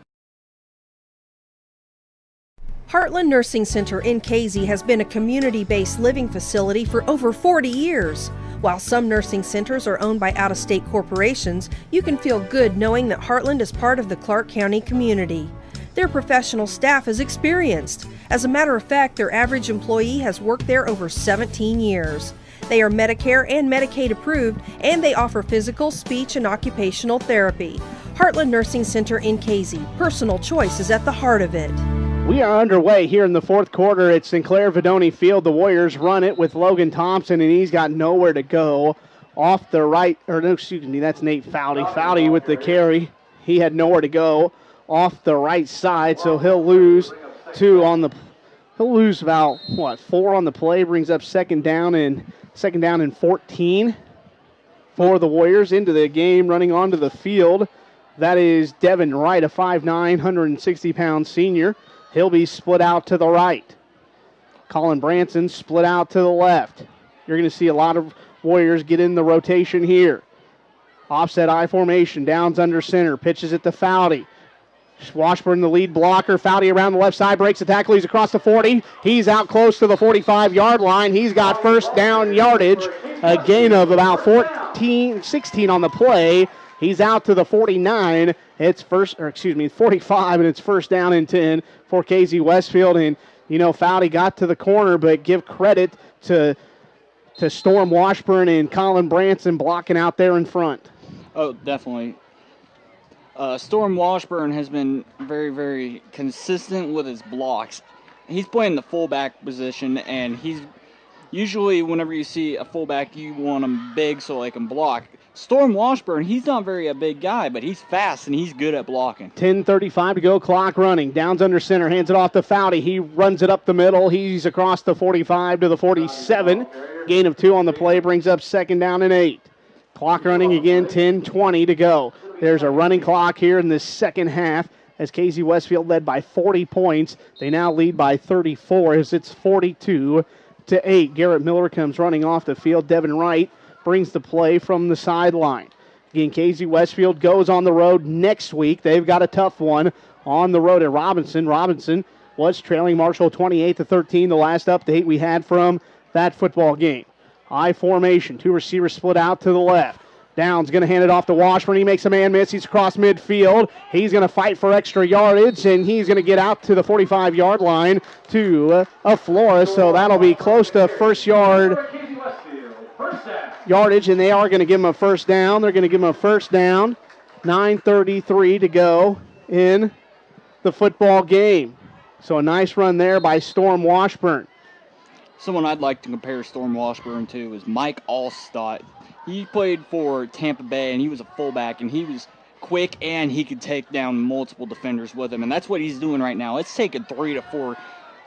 Heartland Nursing Center in Casey has been a community-based living facility for over 40 years. While some nursing centers are owned by out-of-state corporations, you can feel good knowing that Heartland is part of the Clark County community. Their professional staff is experienced. As a matter of fact, their average employee has worked there over 17 years. They are Medicare and Medicaid approved, and they offer physical, speech, and occupational therapy. Heartland Nursing Center in Casey. Personal choice is at the heart of it. We are underway here in the fourth quarter at Sinclair Vidoni Field. The Warriors run it with Logan Thompson, and he's got nowhere to go. Off the right, or no, excuse me, that's Nate Foudy. Foudy with the carry. He had nowhere to go off the right side, so he'll lose he'll lose about 4 on the play, brings up second down and 14 for the Warriors. Into the game, running onto the field, that is Devin Wright, a 5'9", 160-pound senior. He'll be split out to the right. Colin Branson split out to the left. You're going to see a lot of Warriors get in the rotation here. Offset I formation, Downs under center, pitches it to Foudy. Washburn, the lead blocker. Foudy around the left side, breaks the tackle. He's across the 40. He's out close to the 45-yard line. He's got first down yardage, a gain of about 16 on the play. He's out to the 49. It's 45, and it's first down and 10 for KZ Westfield. And, Foudy got to the corner, but give credit to Storm Washburn and Colin Branson blocking out there in front. Oh, definitely. Storm Washburn has been very, very consistent with his blocks. He's playing the fullback position, and he's usually whenever you see a fullback, you want them big so they can block. Storm Washburn, he's not very a big guy, but he's fast and he's good at blocking. 10:35 to go, clock running. Downs under center, hands it off to Foudy. He runs it up the middle. He's across the 45 to the 47. Gain of 2 on the play, brings up second down and 8. Clock running again, 10:20 to go. There's a running clock here in the second half as KZ Westfield led by 40 points. They now lead by 34 as it's 42-8. Garrett Miller comes running off the field. Devin Wright brings the play from the sideline. Again, KZ Westfield goes on the road next week. They've got a tough one on the road at Robinson. Robinson was trailing Marshall 28-13, the last update we had from that football game. I formation, 2 receivers split out to the left. Downs going to hand it off to Washburn. He makes a man miss. He's across midfield. He's going to fight for extra yardage, and he's going to get out to the 45-yard line to Flora. So that'll be close to first yardage, and they are going to give him a first down. They're going to give him a first down. 9:33 to go in the football game. So a nice run there by Storm Washburn. Someone I'd like to compare Storm Washburn to is Mike Allstott. He played for Tampa Bay, and he was a fullback, and he was quick, and he could take down multiple defenders with him, and that's what he's doing right now. It's taken 3 to 4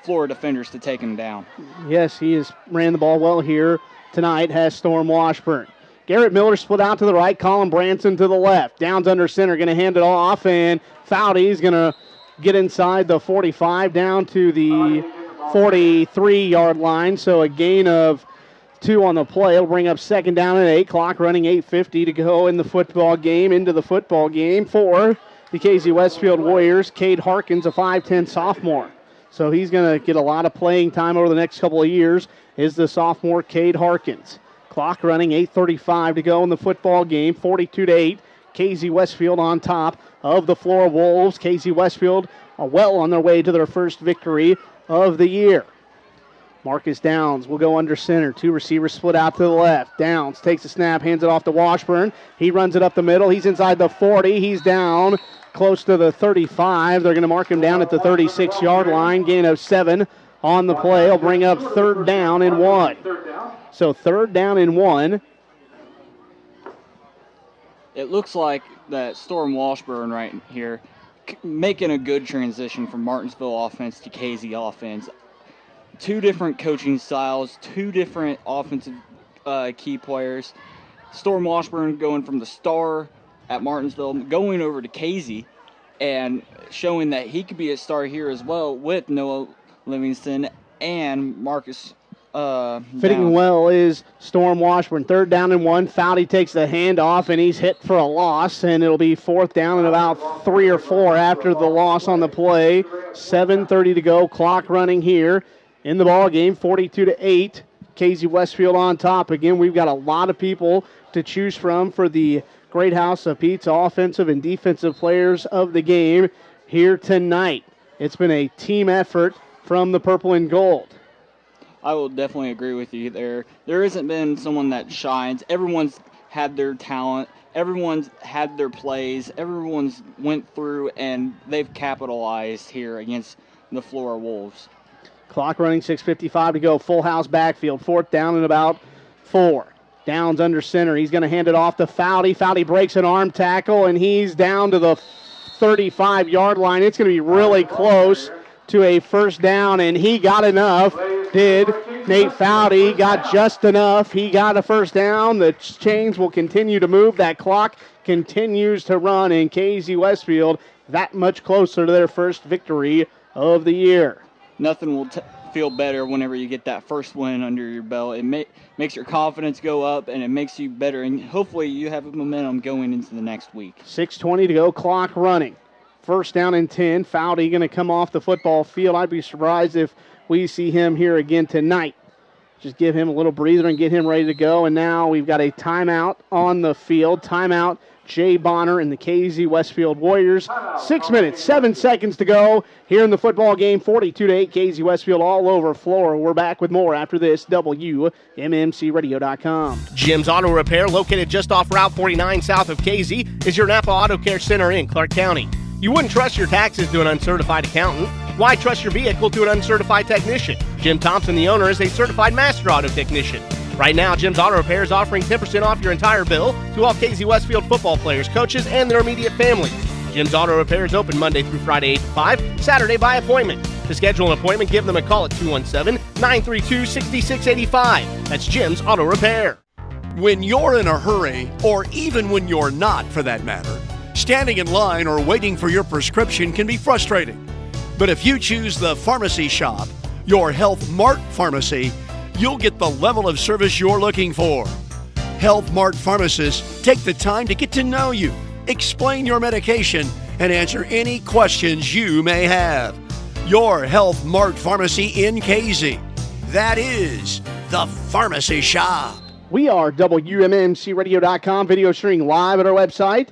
Florida defenders to take him down. Yes, he has ran the ball well here tonight, has Storm Washburn. Garrett Miller split out to the right, Colin Branson to the left. Downs under center, going to hand it off, and Foudy's going to get inside the 45 down to the 43-yard line, so a gain of 2 on the play. It'll bring up second down and 8. Clock running, 8:50 to go in the football game. Into the football game for the KZ Westfield Warriors. Cade Harkins, a 5'10 sophomore. So he's going to get a lot of playing time over the next couple of years, is the sophomore Cade Harkins. Clock running, 8:35 to go in the football game. 42-8. Casey Westfield on top of the Flora Wolves. Casey Westfield are well on their way to their first victory of the year. Marcus Downs will go under center. Two receivers split out to the left. Downs takes a snap, hands it off to Washburn. He runs it up the middle. He's inside the 40. He's down close to the 35. They're going to mark him down at the 36-yard line. Gain of 7 on the play. He'll bring up 3rd down and 1. So 3rd down and 1. It looks like that Storm Washburn right here making a good transition from Martinsville offense to Casey offense. 2 different coaching styles, 2 different offensive key players. Storm Washburn going from the star at Martinsville, going over to Casey, and showing that he could be a star here as well with Noah Livingston and Marcus. Fitting well is Storm Washburn. 3rd down and 1. Foudy takes the handoff, and he's hit for a loss, and it'll be 4th down and about 3 or 4 after the loss on the play. 7:30 to go. Clock running here in the ball game. 42-8. Casey Westfield on top. Again, we've got a lot of people to choose from for the Great House of Pizza offensive and defensive players of the game here tonight. It's been a team effort from the purple and gold. I will definitely agree with you there. There hasn't been someone that shines. Everyone's had their talent. Everyone's had their plays. Everyone's went through, and they've capitalized here against the Flora Wolves. Clock running, 6:55 to go. Full house backfield. 4th down and about 4. Downs under center. He's going to hand it off to Foudy. Foudy breaks an arm tackle, and he's down to the 35-yard line. It's going to be really close to a 1st down, and he got enough. Did Nate Foudy. Got just enough. He got a 1st down. The chains will continue to move. That clock continues to run, and Casey Westfield that much closer to their first victory of the year. Nothing will feel better whenever you get that first win under your belt. It makes your confidence go up, and it makes you better, and hopefully you have a momentum going into the next week. 6:20 to go, clock running. 1st down and 10. Foudy going to come off the football field. I'd be surprised if we see him here again tonight. Just give him a little breather and get him ready to go. And now we've got a timeout on the field. Timeout, Jay Bonner and the Casey Westfield Warriors. 6 minutes, 7 seconds to go here in the football game. 42-8, Casey Westfield all over Flora. We're back with more after this. WMMCRadio.com. Jim's Auto Repair, located just off Route 49 south of Casey, is your Napa Auto Care Center in Clark County. You wouldn't trust your taxes to an uncertified accountant. Why trust your vehicle to an uncertified technician? Jim Thompson, the owner, is a certified master auto technician. Right now, Jim's Auto Repair is offering 10% off your entire bill to all Casey Westfield football players, coaches, and their immediate families. Jim's Auto Repair is open Monday through Friday 8 to 5, Saturday by appointment. To schedule an appointment, give them a call at 217-932-6685. That's Jim's Auto Repair. When you're in a hurry, or even when you're not for that matter, standing in line or waiting for your prescription can be frustrating. But if you choose the Pharmacy Shop, your Health Mart pharmacy, you'll get the level of service you're looking for. Health Mart pharmacists take the time to get to know you, explain your medication, and answer any questions you may have. Your Health Mart pharmacy in Casey. That is the Pharmacy Shop. We are WMMCRadio.com, video streaming live at our website.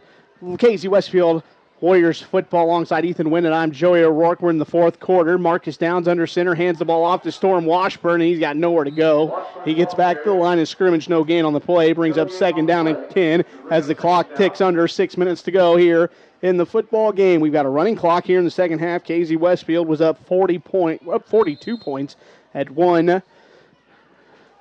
Casey Westfield Warriors football alongside Ethan Wynn, and I'm Joey O'Rourke. We're in the 4th quarter. Marcus Downs under center, hands the ball off to Storm Washburn, and he's got nowhere to go. He gets back to the line of scrimmage, no gain on the play, brings up 2nd down and 10 as the clock ticks under 6 minutes to go here in the football game. We've got a running clock here in the second half. Casey Westfield was up 42 points at one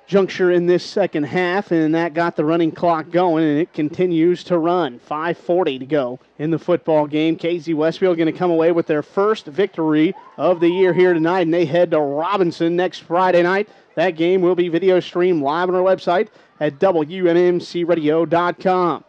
juncture in this second half, and that got the running clock going, and it continues to run. 5:40 to go in the football game. Casey Westfield going to come away with their first victory of the year here tonight, and they head to Robinson next Friday night. That game will be video streamed live on our website at WMMCRadio.com.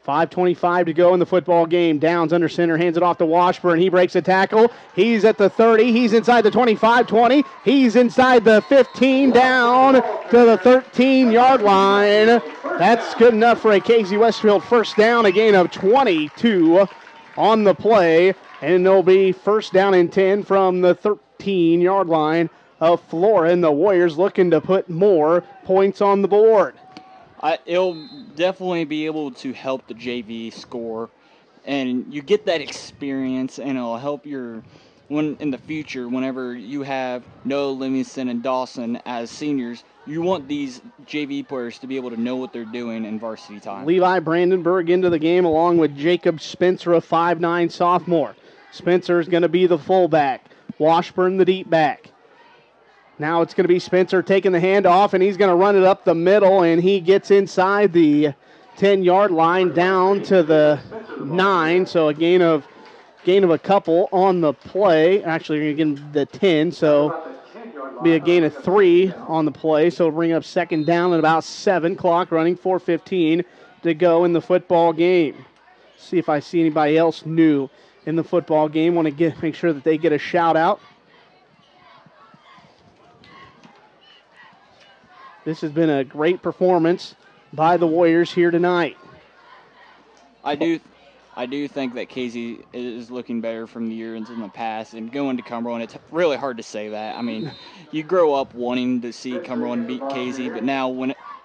5:25 to go in the football game. Downs under center, hands it off to Washburn. He breaks a tackle. He's at the 30. He's inside the 25, 20. He's inside the 15, down to the 13-yard line. That's good enough for a Casey Westfield first down, a gain of 22 on the play. And it'll be 1st down and 10 from the 13-yard line of Flora, and the Warriors looking to put more points on the board. It'll definitely be able to help the JV score, and you get that experience, and it'll help when in the future, whenever you have Noah, Livingston, and Dawson as seniors, you want these JV players to be able to know what they're doing in varsity time. Levi Brandenburg into the game along with Jacob Spencer, a 5'9 sophomore. Spencer's going to be the fullback. Washburn the deep back. Now it's going to be Spencer taking the handoff, and he's going to run it up the middle, and he gets inside the 10-yard line down to the 9, so a gain of a couple on the play. Actually, you're going to get the 10, so be a gain of 3 on the play, so it'll bring up second down at about 7. Clock running, 4:15 to go in the football game. See if I see anybody else new in the football game. Want to make sure that they get a shout out. This has been a great performance by the Warriors here tonight. I do think that Casey is looking better from the years in the past, and going to Cumberland, it's really hard to say that. I mean, you grow up wanting to see Cumberland beat Casey, but now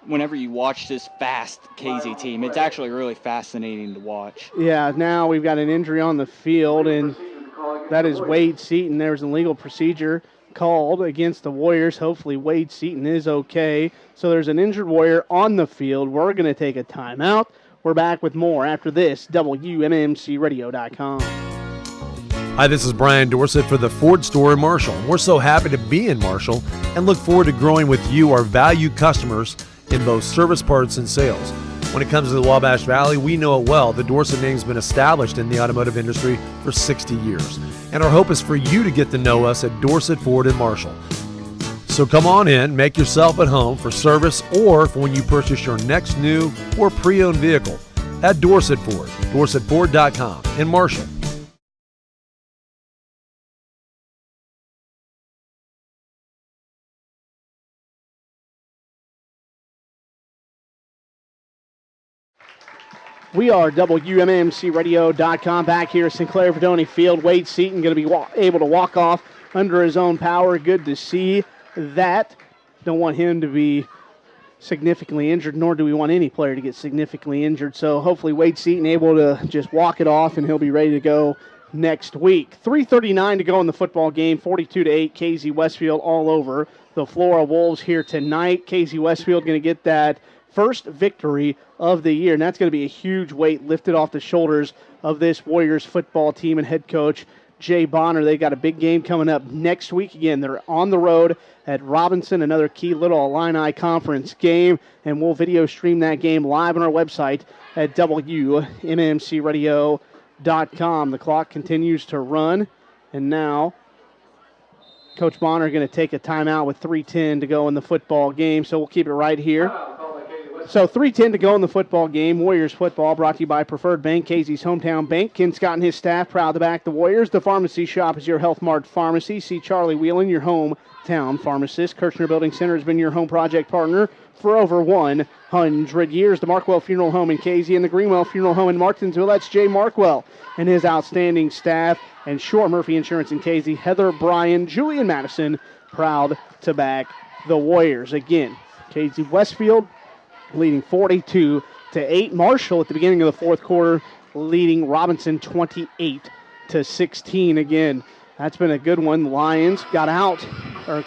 whenever you watch this fast Casey team, it's actually really fascinating to watch. Yeah, now we've got an injury on the field, and that is Wade Seaton. There's an illegal procedure called against the Warriors. Hopefully Wade Seaton is okay. So there's an injured Warrior on the field. We're going to take a timeout. We're back with more after this. WMMCRadio.com. Hi, this is Brian Dorsett for the Ford store in Marshall. We're so happy to be in Marshall and look forward to growing with you, our valued customers, in both service parts and sales. When it comes to the Wabash Valley, we know it well. The Dorsett name's been established in the automotive industry for 60 years. And our hope is for you to get to know us at Dorsett Ford in Marshall. So come on in, make yourself at home for service or for when you purchase your next new or pre-owned vehicle at Dorsett Ford, DorsettFord.com in Marshall. We are WMMCRadio.com back here at Sinclair Verdoni Field. Wade Seaton going to be able to walk off under his own power. Good to see that. Don't want him to be significantly injured, nor do we want any player to get significantly injured. So hopefully Wade Seaton able to just walk it off, and he'll be ready to go next week. 3:39 to go in the football game. 42-8. KZ Westfield all over the Flora Wolves here tonight. KZ Westfield going to get that first victory of the year, and that's going to be a huge weight lifted off the shoulders of this Warriors football team and head coach Jay Bonner. They got a big game coming up next week. Again, they're on the road at Robinson, another key Little Illini Conference game, and we'll video stream that game live on our website at WMMCRadio.com. The clock continues to run, and now Coach Bonner going to take a timeout with 3:10 to go in the football game, so we'll keep it right here. So 3:10 to go in the football game. Warriors football brought to you by Preferred Bank, Casey's hometown bank. Ken Scott and his staff proud to back the Warriors. The Pharmacy Shop is your Health Mart pharmacy. See Charlie Whelan, your hometown pharmacist. Kirshner Building Center has been your home project partner for over 100 years. The Markwell Funeral Home in Casey and the Greenwell Funeral Home in Martinsville. That's Jay Markwell and his outstanding staff. And Shore Murphy Insurance in Casey. Heather Bryan, Julian Madison, proud to back the Warriors. Again, Casey Westfield leading 42-8. Marshall at the beginning of the fourth quarter leading Robinson 28-16. Again, that's been a good one. The Lions got out, or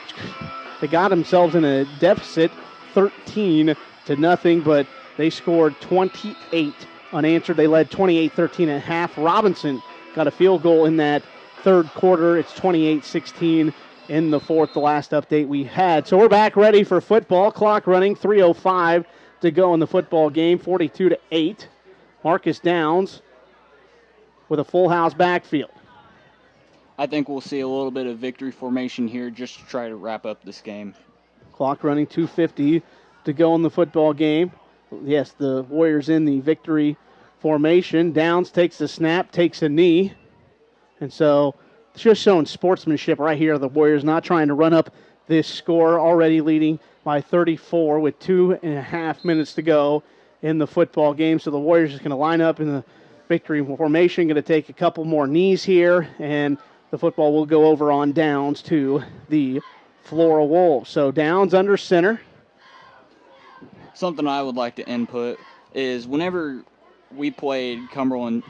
they got themselves in a deficit 13-0, but they scored 28 unanswered. They led 28-13 at half. Robinson got a field goal in that third quarter. It's 28-16 in the fourth, the last update we had. So we're back ready for football. Clock running, 3:05 to go in the football game, 42-8. Marcus Downs with a full house backfield. I think we'll see a little bit of victory formation here just to try to wrap up this game. Clock running, 2:50 to go in the football game. Yes, the Warriors in the victory formation. Downs takes the snap, takes a knee. And so it's just showing sportsmanship right here. The Warriors not trying to run up this score, already leading by 34 with 2.5 minutes to go in the football game. So the Warriors is going to line up in the victory formation, going to take a couple more knees here, and the football will go over on downs to the Flora Wolves. So Downs under center. something I would like to input is whenever we played Cumberland,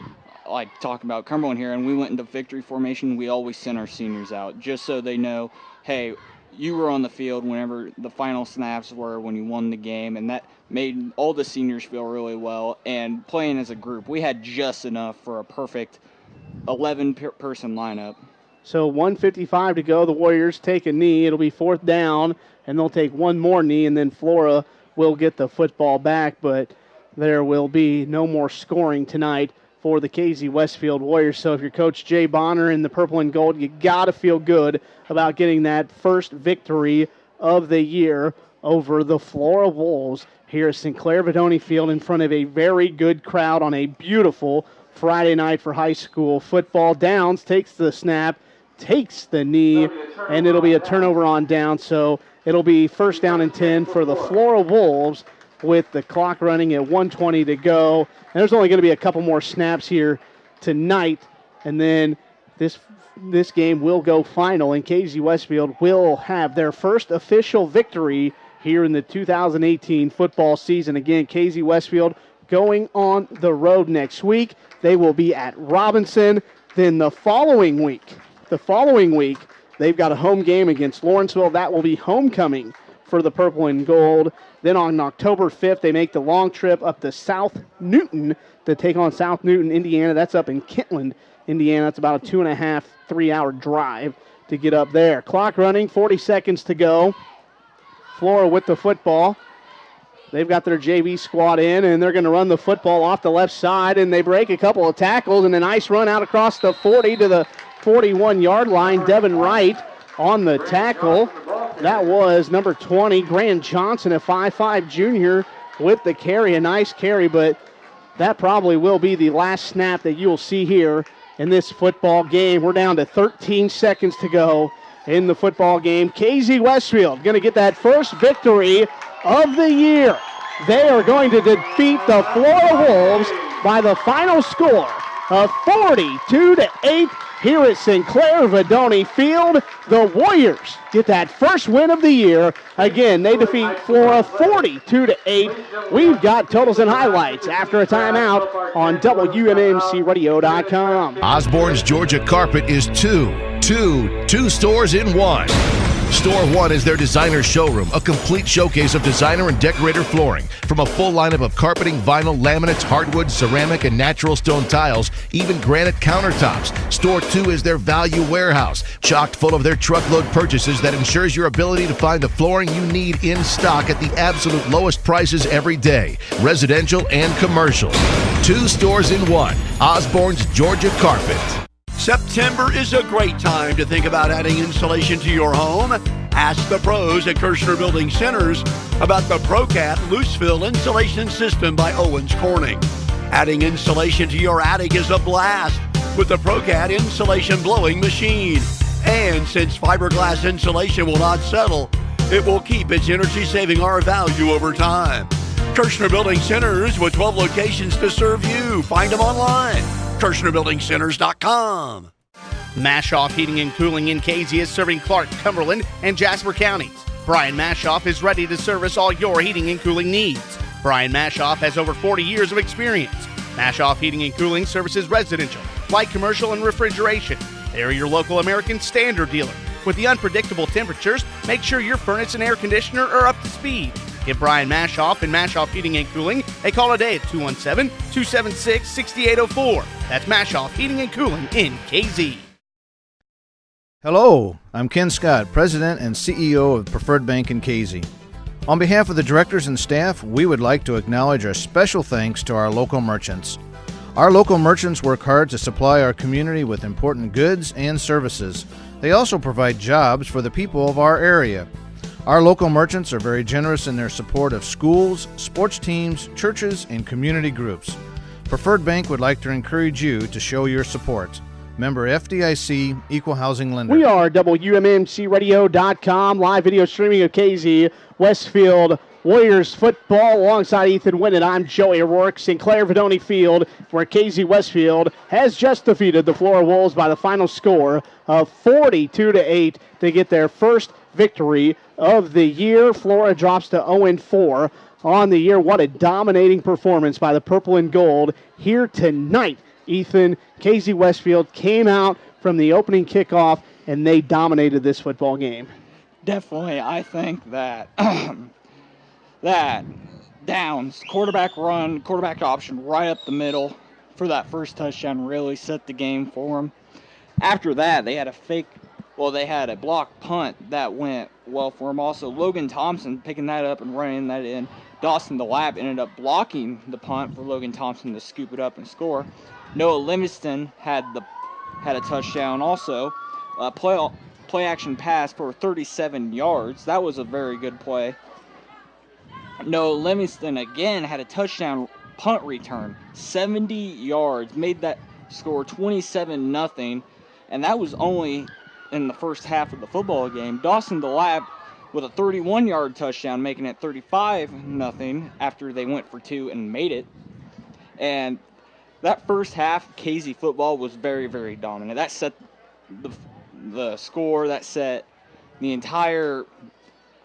like talking about Cumberland here, and we went into victory formation, we always sent our seniors out just so they know, hey, you were on the field whenever the final snaps were when you won the game, and that made all the seniors feel really well. And playing as a group, we had just enough for a perfect 11-person lineup. So 1:55 to go. The Warriors take a knee. It'll be 4th down, and they'll take one more knee, and then Flora will get the football back. But there will be no more scoring tonight for the KZ Westfield Warriors. So if you're Coach Jay Bonner in the purple and gold, you got to feel good about getting that first victory of the year over the Flora Wolves here at Sinclair Vidoni Field in front of a very good crowd on a beautiful Friday night for high school football. Downs takes the snap, takes the knee, and it'll be a turnover on down. So it'll be 1st down and 10 for the Flora Wolves with the clock running at 1:20 to go. And there's only going to be a couple more snaps here tonight, and then this game will go final, and KZ Westfield will have their first official victory here in the 2018 football season. Again, KZ Westfield going on the road next week. They will be at Robinson. Then the following week, they've got a home game against Lawrenceville. That will be homecoming for the purple and gold. Then on October 5th, they make the long trip up to South Newton to take on South Newton, Indiana. That's up in Kentland, Indiana. It's about a 2.5, 3-hour drive to get up there. Clock running, 40 seconds to go. Flora with the football. They've got their JV squad in, and they're going to run the football off the left side, and they break a couple of tackles, and a nice run out across the 40 to the 41-yard line. Devin Wright on the tackle. That was number 20, Grant Johnson, a 5'5 junior, with the carry. A nice carry, but that probably will be the last snap that you'll see here in this football game. We're down to 13 seconds to go in the football game. KZ Westfield going to get that first victory of the year. They are going to defeat the Flora Wolves by the final score of 42-8 here at Sinclair Vidoni Field. The Warriors get that first win of the year. Again, they defeat Flora 42-8. We've got totals and highlights after a timeout on WMMCRadio.com. Osborne's Georgia Carpet is two stores in one. Store 1 is their designer showroom, a complete showcase of designer and decorator flooring. From a full lineup of carpeting, vinyl, laminates, hardwood, ceramic, and natural stone tiles, even granite countertops. Store 2 is their value warehouse, chocked full of their truckload purchases that ensures your ability to find the flooring you need in stock at the absolute lowest prices every day, residential and commercial. 2 stores in one. Osborne's Georgia Carpet. September is a great time to think about adding insulation to your home. Ask the pros at Kirshner Building Centers about the ProCat loose-fill insulation system by Owens Corning. Adding insulation to your attic is a blast with the ProCat insulation blowing machine. And since fiberglass insulation will not settle, it will keep its energy-saving R value over time. Kirshner Building Centers with 12 locations to serve you. Find them online. KirshnerBuildingCenters.com. Mashoff Heating and Cooling in KZ is serving Clark, Cumberland, and Jasper counties. Brian Mashoff is ready to service all your heating and cooling needs. Brian Mashoff has over 40 years of experience. Mashoff Heating and Cooling services residential, light commercial, and refrigeration. They are your local American Standard dealer. With the unpredictable temperatures, make sure your furnace and air conditioner are up to speed. Give Brian Mashoff and Mashoff Heating and Cooling a call today at 217-276-6804. That's Mashoff Heating and Cooling in KZ. Hello, I'm Ken Scott, President and CEO of Preferred Bank in KZ. On behalf of the directors and staff, we would like to acknowledge our special thanks to our local merchants. Our local merchants work hard to supply our community with important goods and services. They also provide jobs for the people of our area. Our local merchants are very generous in their support of schools, sports teams, churches, and community groups. Preferred Bank would like to encourage you to show your support. Member FDIC, Equal Housing Lender. We are WMMCRadio.com, live video streaming of KZ Westfield Warriors football alongside Ethan Winnett. I'm Joey O'Rourke, Sinclair Vidoni Field, where KZ Westfield has just defeated the Flora Wolves by the final score of 42-8 to get their first victory of the year. Flora drops to 0-4 on the year. What a dominating performance by the Purple and Gold here tonight. Ethan, Casey Westfield came out from the opening kickoff, and they dominated this football game. Definitely, I think that that downs, quarterback run, quarterback option right up the middle for that first touchdown really set the game for them. After that, they had a block punt that went well for them. Also, Logan Thompson picking that up and running that in. Dawson DeLapp ended up blocking the punt for Logan Thompson to scoop it up and score. Noah Livingston had a touchdown also. Play action pass for 37 yards. That was a very good play. Noah Livingston again had a touchdown punt return. 70 yards. Made that score 27-0. And that was only in the first half of the football game. Dawson DeLapp with a 31-yard touchdown, making it 35-0 after they went for two and made it. And that first half, Casey football was very, very dominant. That set the score, that set the entire,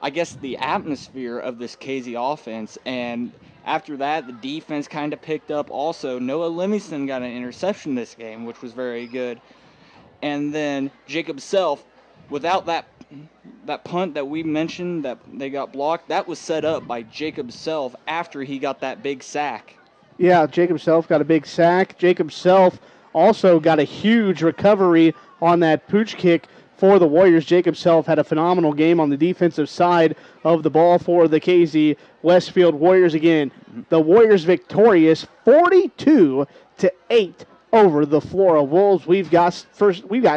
I guess, the atmosphere of this Casey offense. And after that, the defense kind of picked up also. Noah Livingston got an interception this game, which was very good. And then Jacob Self, without that punt that we mentioned that they got blocked, that was set up by Jacob Self after he got that big sack. Yeah, Jacob Self got a big sack. Jacob Self also got a huge recovery on that pooch kick for the Warriors. Jacob Self had a phenomenal game on the defensive side of the ball for the Casey Westfield Warriors. Again, the Warriors victorious 42-8 over the Flora Wolves. We've got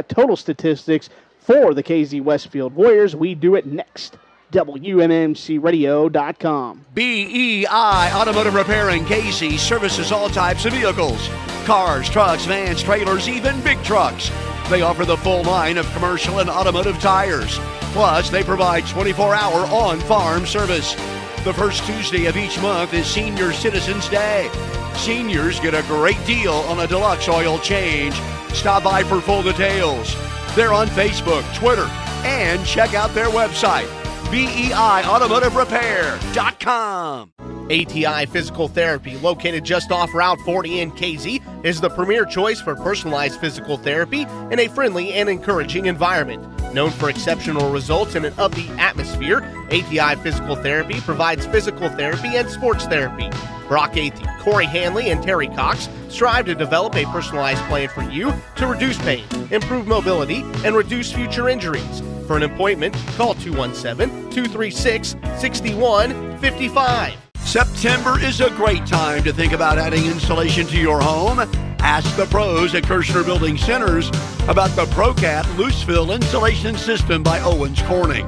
total statistics for the Casey Westfield Warriors. We do it next. WMMCRadio.com. BEI Automotive Repair in Casey services all types of vehicles. Cars, trucks, vans, trailers, even big trucks. They offer the full line of commercial and automotive tires. Plus, they provide 24-hour on-farm service. The first Tuesday of each month is Senior Citizens Day. Seniors get a great deal on a deluxe oil change. Stop by for full details. They're on Facebook, Twitter, and check out their website, BEIAutomotiveRepair.com. ATI Physical Therapy, located just off Route 40 in KZ, is the premier choice for personalized physical therapy in a friendly and encouraging environment. Known for exceptional results in an upbeat atmosphere, ATI Physical Therapy provides physical therapy and sports therapy. Brock Athey, Corey Hanley, and Terry Cox strive to develop a personalized plan for you to reduce pain, improve mobility, and reduce future injuries. For an appointment, call 217-236-6155. September is a great time to think about adding insulation to your home. Ask the pros at Kirshner Building Centers about the ProCat Loose-Fill Insulation System by Owens Corning.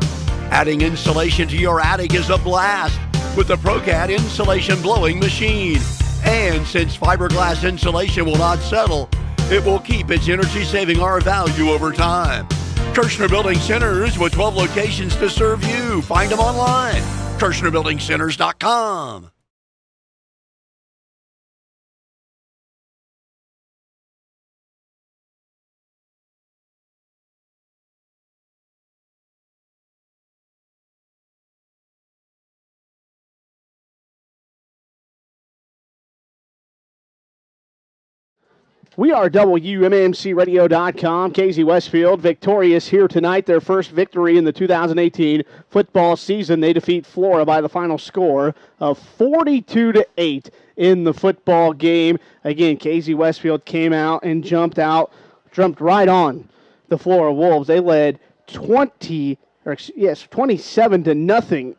Adding insulation to your attic is a blast with the ProCat Insulation Blowing Machine. And since fiberglass insulation will not settle, it will keep its energy-saving R value over time. Kirshner Building Centers with 12 locations to serve you. Find them online. KirshnerBuildingCenters.com. We are WMMCRadio.com. Casey Westfield victorious here tonight. Their first victory in the 2018 football season. They defeat Flora by the final score of 42-8 in the football game. Again, Casey Westfield came out and jumped right on the Flora Wolves. They led 27-0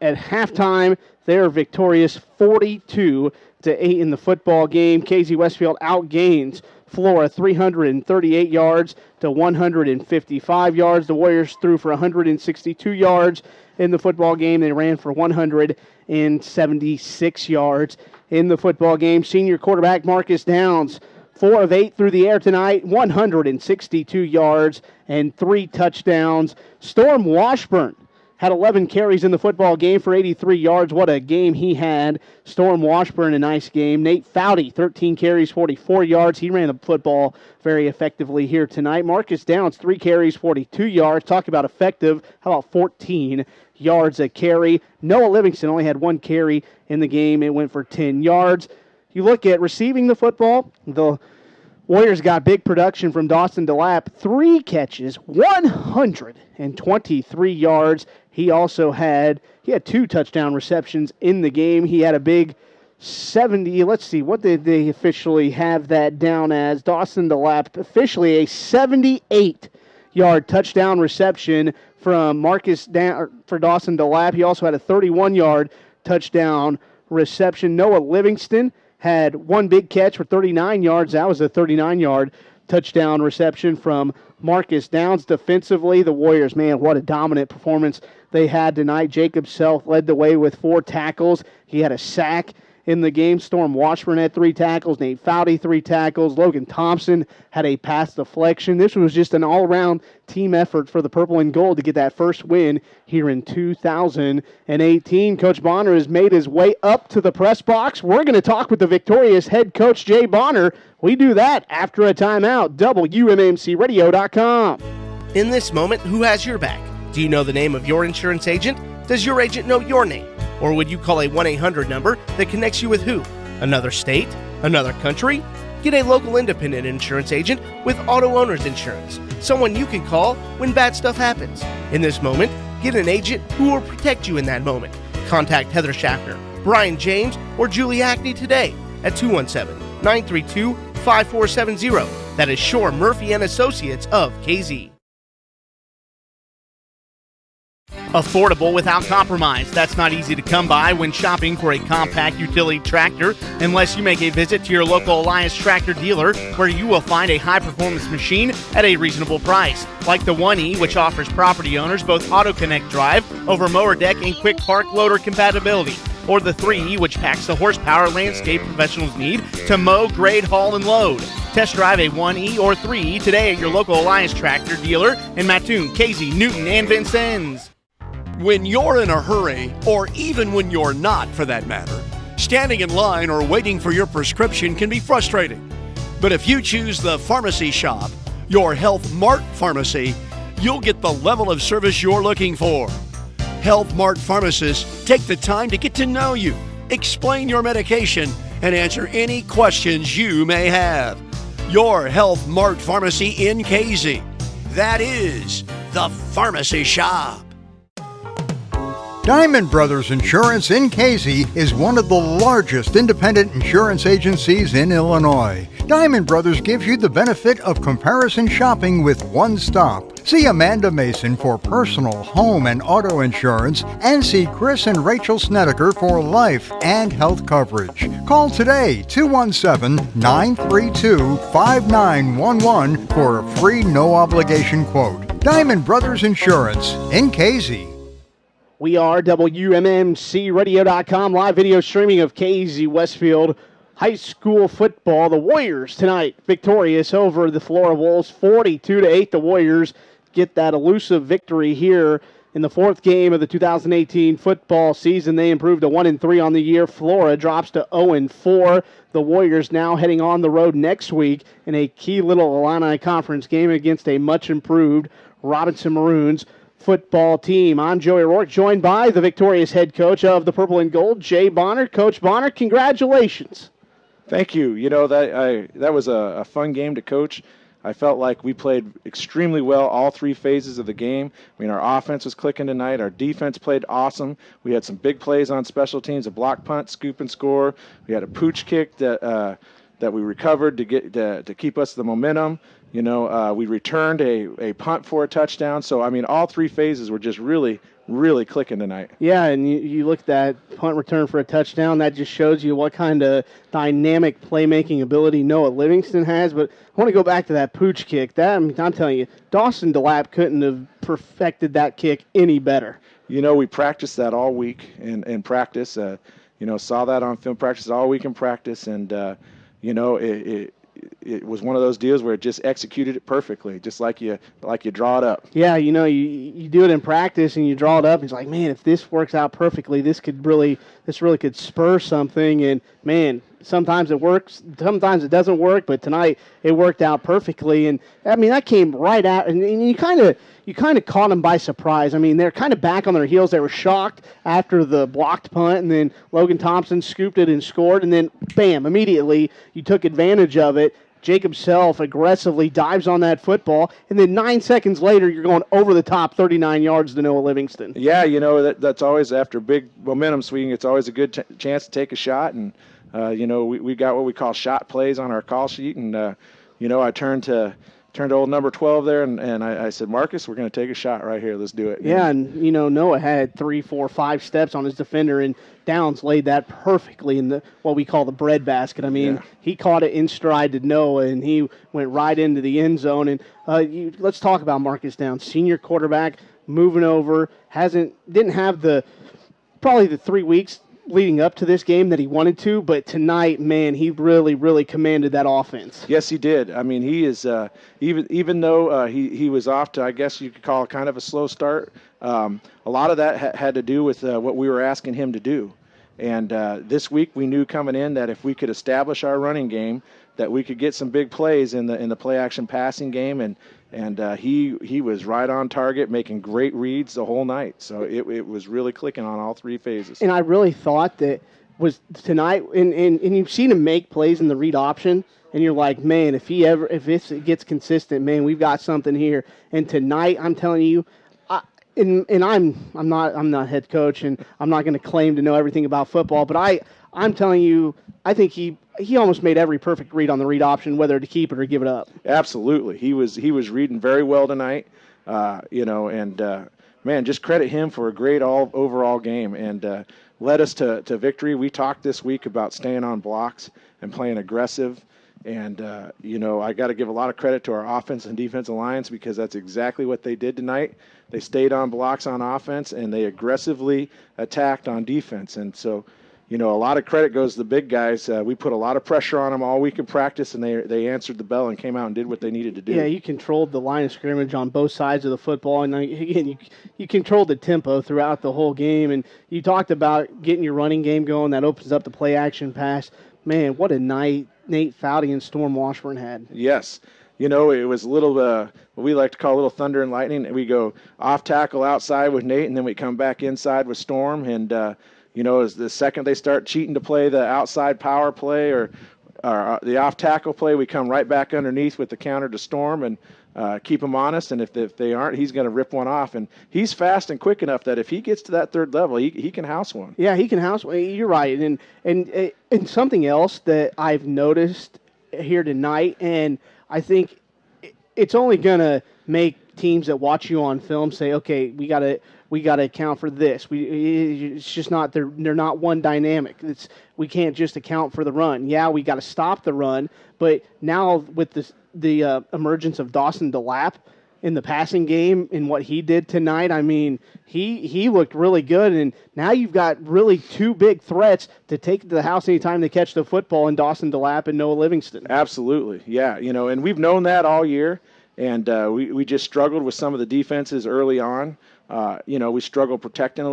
at halftime. They are victorious 42-8 in the football game. Casey Westfield outgains Flora 338 yards to 155 yards. The Warriors threw for 162 yards in the football game. They ran for 176 yards in the football game. Senior quarterback Marcus Downs, 4 of 8 through the air tonight, 162 yards and 3 touchdowns. Storm Washburn had 11 carries in the football game for 83 yards. What a game he had. Storm Washburn, a nice game. Nate Foudy, 13 carries, 44 yards. He ran the football very effectively here tonight. Marcus Downs, 3 carries, 42 yards. Talk about effective. How about 14 yards a carry? Noah Livingston only had 1 carry in the game. It went for 10 yards. You look at receiving the football, the Warriors got big production from Dawson DeLapp. 3 catches, 123 yards. He had 2 touchdown receptions in the game. He had a big 70. Let's see, what did they officially have that down as? Dawson DeLapp, officially a 78-yard touchdown reception from for Dawson DeLapp. He also had a 31-yard touchdown reception. Noah Livingston had 1 big catch for 39 yards. That was a 39-yard touchdown reception from Marcus Downs. Defensively, the Warriors, man, what a dominant performance they had tonight. Jacob Self led the way with 4 tackles. He had a sack in the game. Storm Washburn had 3 tackles. Nate Foudy, 3 tackles. Logan Thompson had a pass deflection. This was just an all-around team effort for the Purple and Gold to get that first win here in 2018. Coach Bonner has made his way up to the press box. We're going to talk with the victorious head coach, Jay Bonner. We do that after a timeout. WMMCRadio.com. In this moment, who has your back? Do you know the name of your insurance agent? Does your agent know your name? Or would you call a 1-800 number that connects you with who? Another state? Another country? Get a local independent insurance agent with auto owner's insurance. Someone you can call when bad stuff happens. In this moment, get an agent who will protect you in that moment. Contact Heather Schaffner, Brian James, or Julie Ackley today at 217-932-5470. That is Shore Murphy and Associates of KZ. Affordable without compromise. That's not easy to come by when shopping for a compact utility tractor unless you make a visit to your local Elias tractor dealer where you will find a high-performance machine at a reasonable price. Like the 1E, which offers property owners both AutoConnect drive over mower deck and quick park loader compatibility. Or the 3E, which packs the horsepower landscape professionals need to mow, grade, haul, and load. Test drive a 1E or 3E today at your local Elias tractor dealer in Mattoon, Casey, Newton, and Vincennes. When you're in a hurry, or even when you're not for that matter, standing in line or waiting for your prescription can be frustrating. But if you choose the Pharmacy Shop, your Health Mart pharmacy, you'll get the level of service you're looking for. Health Mart pharmacists take the time to get to know you, explain your medication, and answer any questions you may have. Your Health Mart pharmacy in KZ. That is the Pharmacy Shop. Diamond Brothers Insurance in Casey is one of the largest independent insurance agencies in Illinois. Diamond Brothers gives you the benefit of comparison shopping with one stop. See Amanda Mason for personal, home, and auto insurance, and see Chris and Rachel Snedeker for life and health coverage. Call today, 217-932-5911 for a free no-obligation quote. Diamond Brothers Insurance in Casey. We are WMMCRadio.com, live video streaming of KZ Westfield High School football. The Warriors tonight victorious over the Flora Wolves, 42-8. The Warriors get that elusive victory here in the 4th game of the 2018 football season. They improved to 1-3 on the year. Flora drops to 0-4. The Warriors now heading on the road next week in a key Little Illini Conference game against a much improved Robinson Maroons football team. I'm Joey Rourke, joined by the victorious head coach of the Purple and Gold, Jay Bonner. Coach Bonner, congratulations. Thank you. You know, that was a fun game to coach. I felt like we played extremely well all 3 phases of the game. I mean, our offense was clicking tonight. Our defense played awesome. We had some big plays on special teams, a block punt, scoop and score. We had a pooch kick that we recovered to keep us the momentum. You know, we returned a punt for a touchdown. So, I mean, all 3 phases were just really, really clicking tonight. Yeah, and you look at that punt return for a touchdown. That just shows you what kind of dynamic playmaking ability Noah Livingston has. But I want to go back to that pooch kick. I'm telling you, Dawson DeLapp couldn't have perfected that kick any better. You know, we practiced that all week in practice. You know, saw that on film, practice all week in practice. And, you know, it was one of those deals where it just executed it perfectly, just like you draw it up. Yeah, you do it in practice and you draw it up. And it's like, man, if this works out perfectly, this really could spur something. And man, sometimes it works, sometimes it doesn't work. But tonight it worked out perfectly. And I mean, that came right out, and you kind of caught them by surprise. I mean, they're kind of back on their heels. They were shocked after the blocked punt, and then Logan Thompson scooped it and scored, and then bam, immediately you took advantage of it. Jacob Self aggressively dives on that football, and then 9 seconds later, you're going over the top 39 yards to Noah Livingston. Yeah, that's always after big momentum swing. It's always a good chance to take a shot, and we got what we call shot plays on our call sheet, and I turned to old number 12 there, and I said, Marcus, we're going to take a shot right here. Let's do it. Yeah, and Noah had 3, 4, 5 steps on his defender, and Downs laid that perfectly in what we call the breadbasket. I mean, he caught it in stride to Noah, and he went right into the end zone. And let's talk about Marcus Downs, senior quarterback, moving over, didn't have probably the 3 weeks leading up to this game that he wanted to, but tonight, man, he really, really commanded that offense. Yes, he did. I mean, he is even though he was off to, I guess you could call it kind of a slow start. A lot of that had to do with what we were asking him to do. And this week we knew coming in that if we could establish our running game, that we could get some big plays in the play action passing game, and he was right on target, making great reads the whole night. So it was really clicking on all 3 phases. And I really thought that was tonight, and you've seen him make plays in the read option, and you're like, man, if this gets consistent, man, we've got something here. And tonight, I'm telling you, I'm not head coach, and I'm not going to claim to know everything about football, but I'm telling you, I think he almost made every perfect read on the read option, whether to keep it or give it up. Absolutely, he was reading very well tonight, man, just credit him for a great overall game, and led us to victory. We talked this week about staying on blocks and playing aggressive. And, I got to give a lot of credit to our offense and defensive lines, because that's exactly what they did tonight. They stayed on blocks on offense, and they aggressively attacked on defense. And so, a lot of credit goes to the big guys. We put a lot of pressure on them all week in practice, and they answered the bell and came out and did what they needed to do. Yeah, you controlled the line of scrimmage on both sides of the football. And, again, you controlled the tempo throughout the whole game. And you talked about getting your running game going. That opens up the play-action pass. Man, what a night Nate Foudy and Storm Washburn had. Yes. It was a little, what we like to call a little thunder and lightning. We go off tackle outside with Nate, and then we come back inside with Storm. And, as the second they start cheating to play the outside power play or the off tackle play, we come right back underneath with the counter to Storm and keep them honest. And if they aren't, he's going to rip one off. And he's fast and quick enough that if he gets to that third level, he can house one. Yeah, he can house one. You're right. And something else that I've noticed here tonight, and I think it's only going to make teams that watch you on film say, okay, we got to account for this. It's just not they're not one dynamic. We can't just account for the run. Yeah, we got to stop the run, but now with the emergence of Dawson DeLapp in the passing game and what he did tonight, I mean, he looked really good, and now you've got really 2 big threats to take to the house anytime they catch the football in Dawson DeLapp and Noah Livingston. Absolutely, yeah. And we've known that all year, and we just struggled with some of the defenses early on. We struggled protecting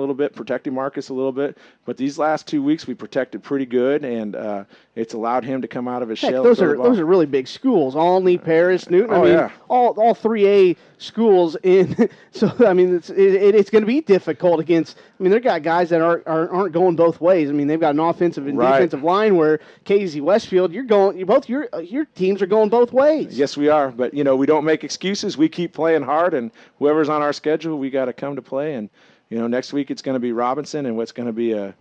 Marcus a little bit, but these last 2 weeks we protected pretty good, and it's allowed him to come out of his shell. Those are really big schools. Olney, Paris, Newton. All 3A schools in. So I mean, it's going to be difficult against. I mean, they've got guys that aren't going both ways. I mean, they've got an offensive and defensive line where KZ Westfield, your teams are going both ways. Yes, we are. But we don't make excuses. We keep playing hard, and whoever's on our schedule, we got to come to play. And next week it's going to be Robinson, and what's going to be a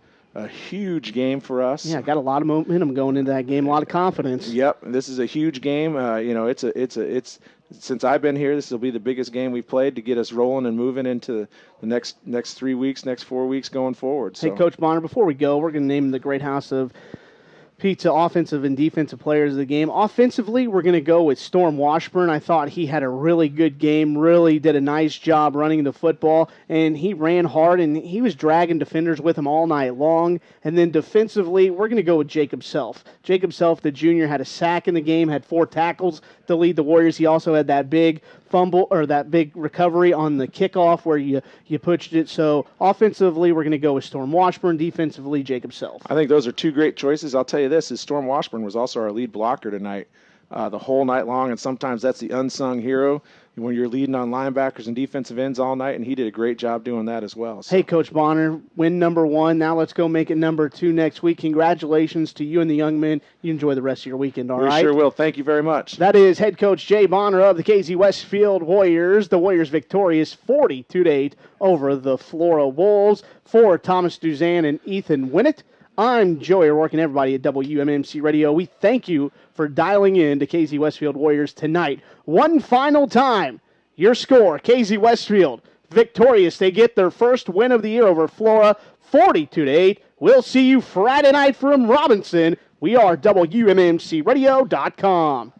huge game for us. Yeah, got a lot of momentum going into that game, a lot of confidence. Yep, this is a huge game. It's since I've been here, this will be the biggest game we've played to get us rolling and moving into the next 3 weeks, next 4 weeks going forward. So. Hey, Coach Bonner, before we go, we're going to name the Great House of Pizza offensive and defensive players of the game. Offensively, we're going to go with Storm Washburn. I thought he had a really good game, really did a nice job running the football, and he ran hard, and he was dragging defenders with him all night long. And then defensively, we're going to go with Jacob Self. Jacob Self, the junior, had a sack in the game, had 4 tackles to lead the Warriors. He also had that big fumble or that big recovery on the kickoff where you pushed it. So offensively, we're going to go with Storm Washburn. Defensively, Jacob Self. I think those are 2 great choices. I'll tell you this, is Storm Washburn was also our lead blocker tonight the whole night long, and sometimes that's the unsung hero when you're leading on linebackers and defensive ends all night, and he did a great job doing that as well. So. Hey, Coach Bonner, win number 1. Now let's go make it number 2 next week. Congratulations to you and the young men. You enjoy the rest of your weekend, all right? We sure will. Thank you very much. That is head coach Jay Bonner of the KZ Westfield Warriors. The Warriors victorious 42-8 over the Flora Wolves. For Thomas Duzan and Ethan Winnett, I'm Joey O'Rourke, and everybody at WMMC Radio. We thank you for dialing in to KZ Westfield Warriors tonight. One final time, your score, KZ Westfield victorious. They get their first win of the year over Flora, 42-8. We'll see you Friday night from Robinson. We are WMMCRadio.com.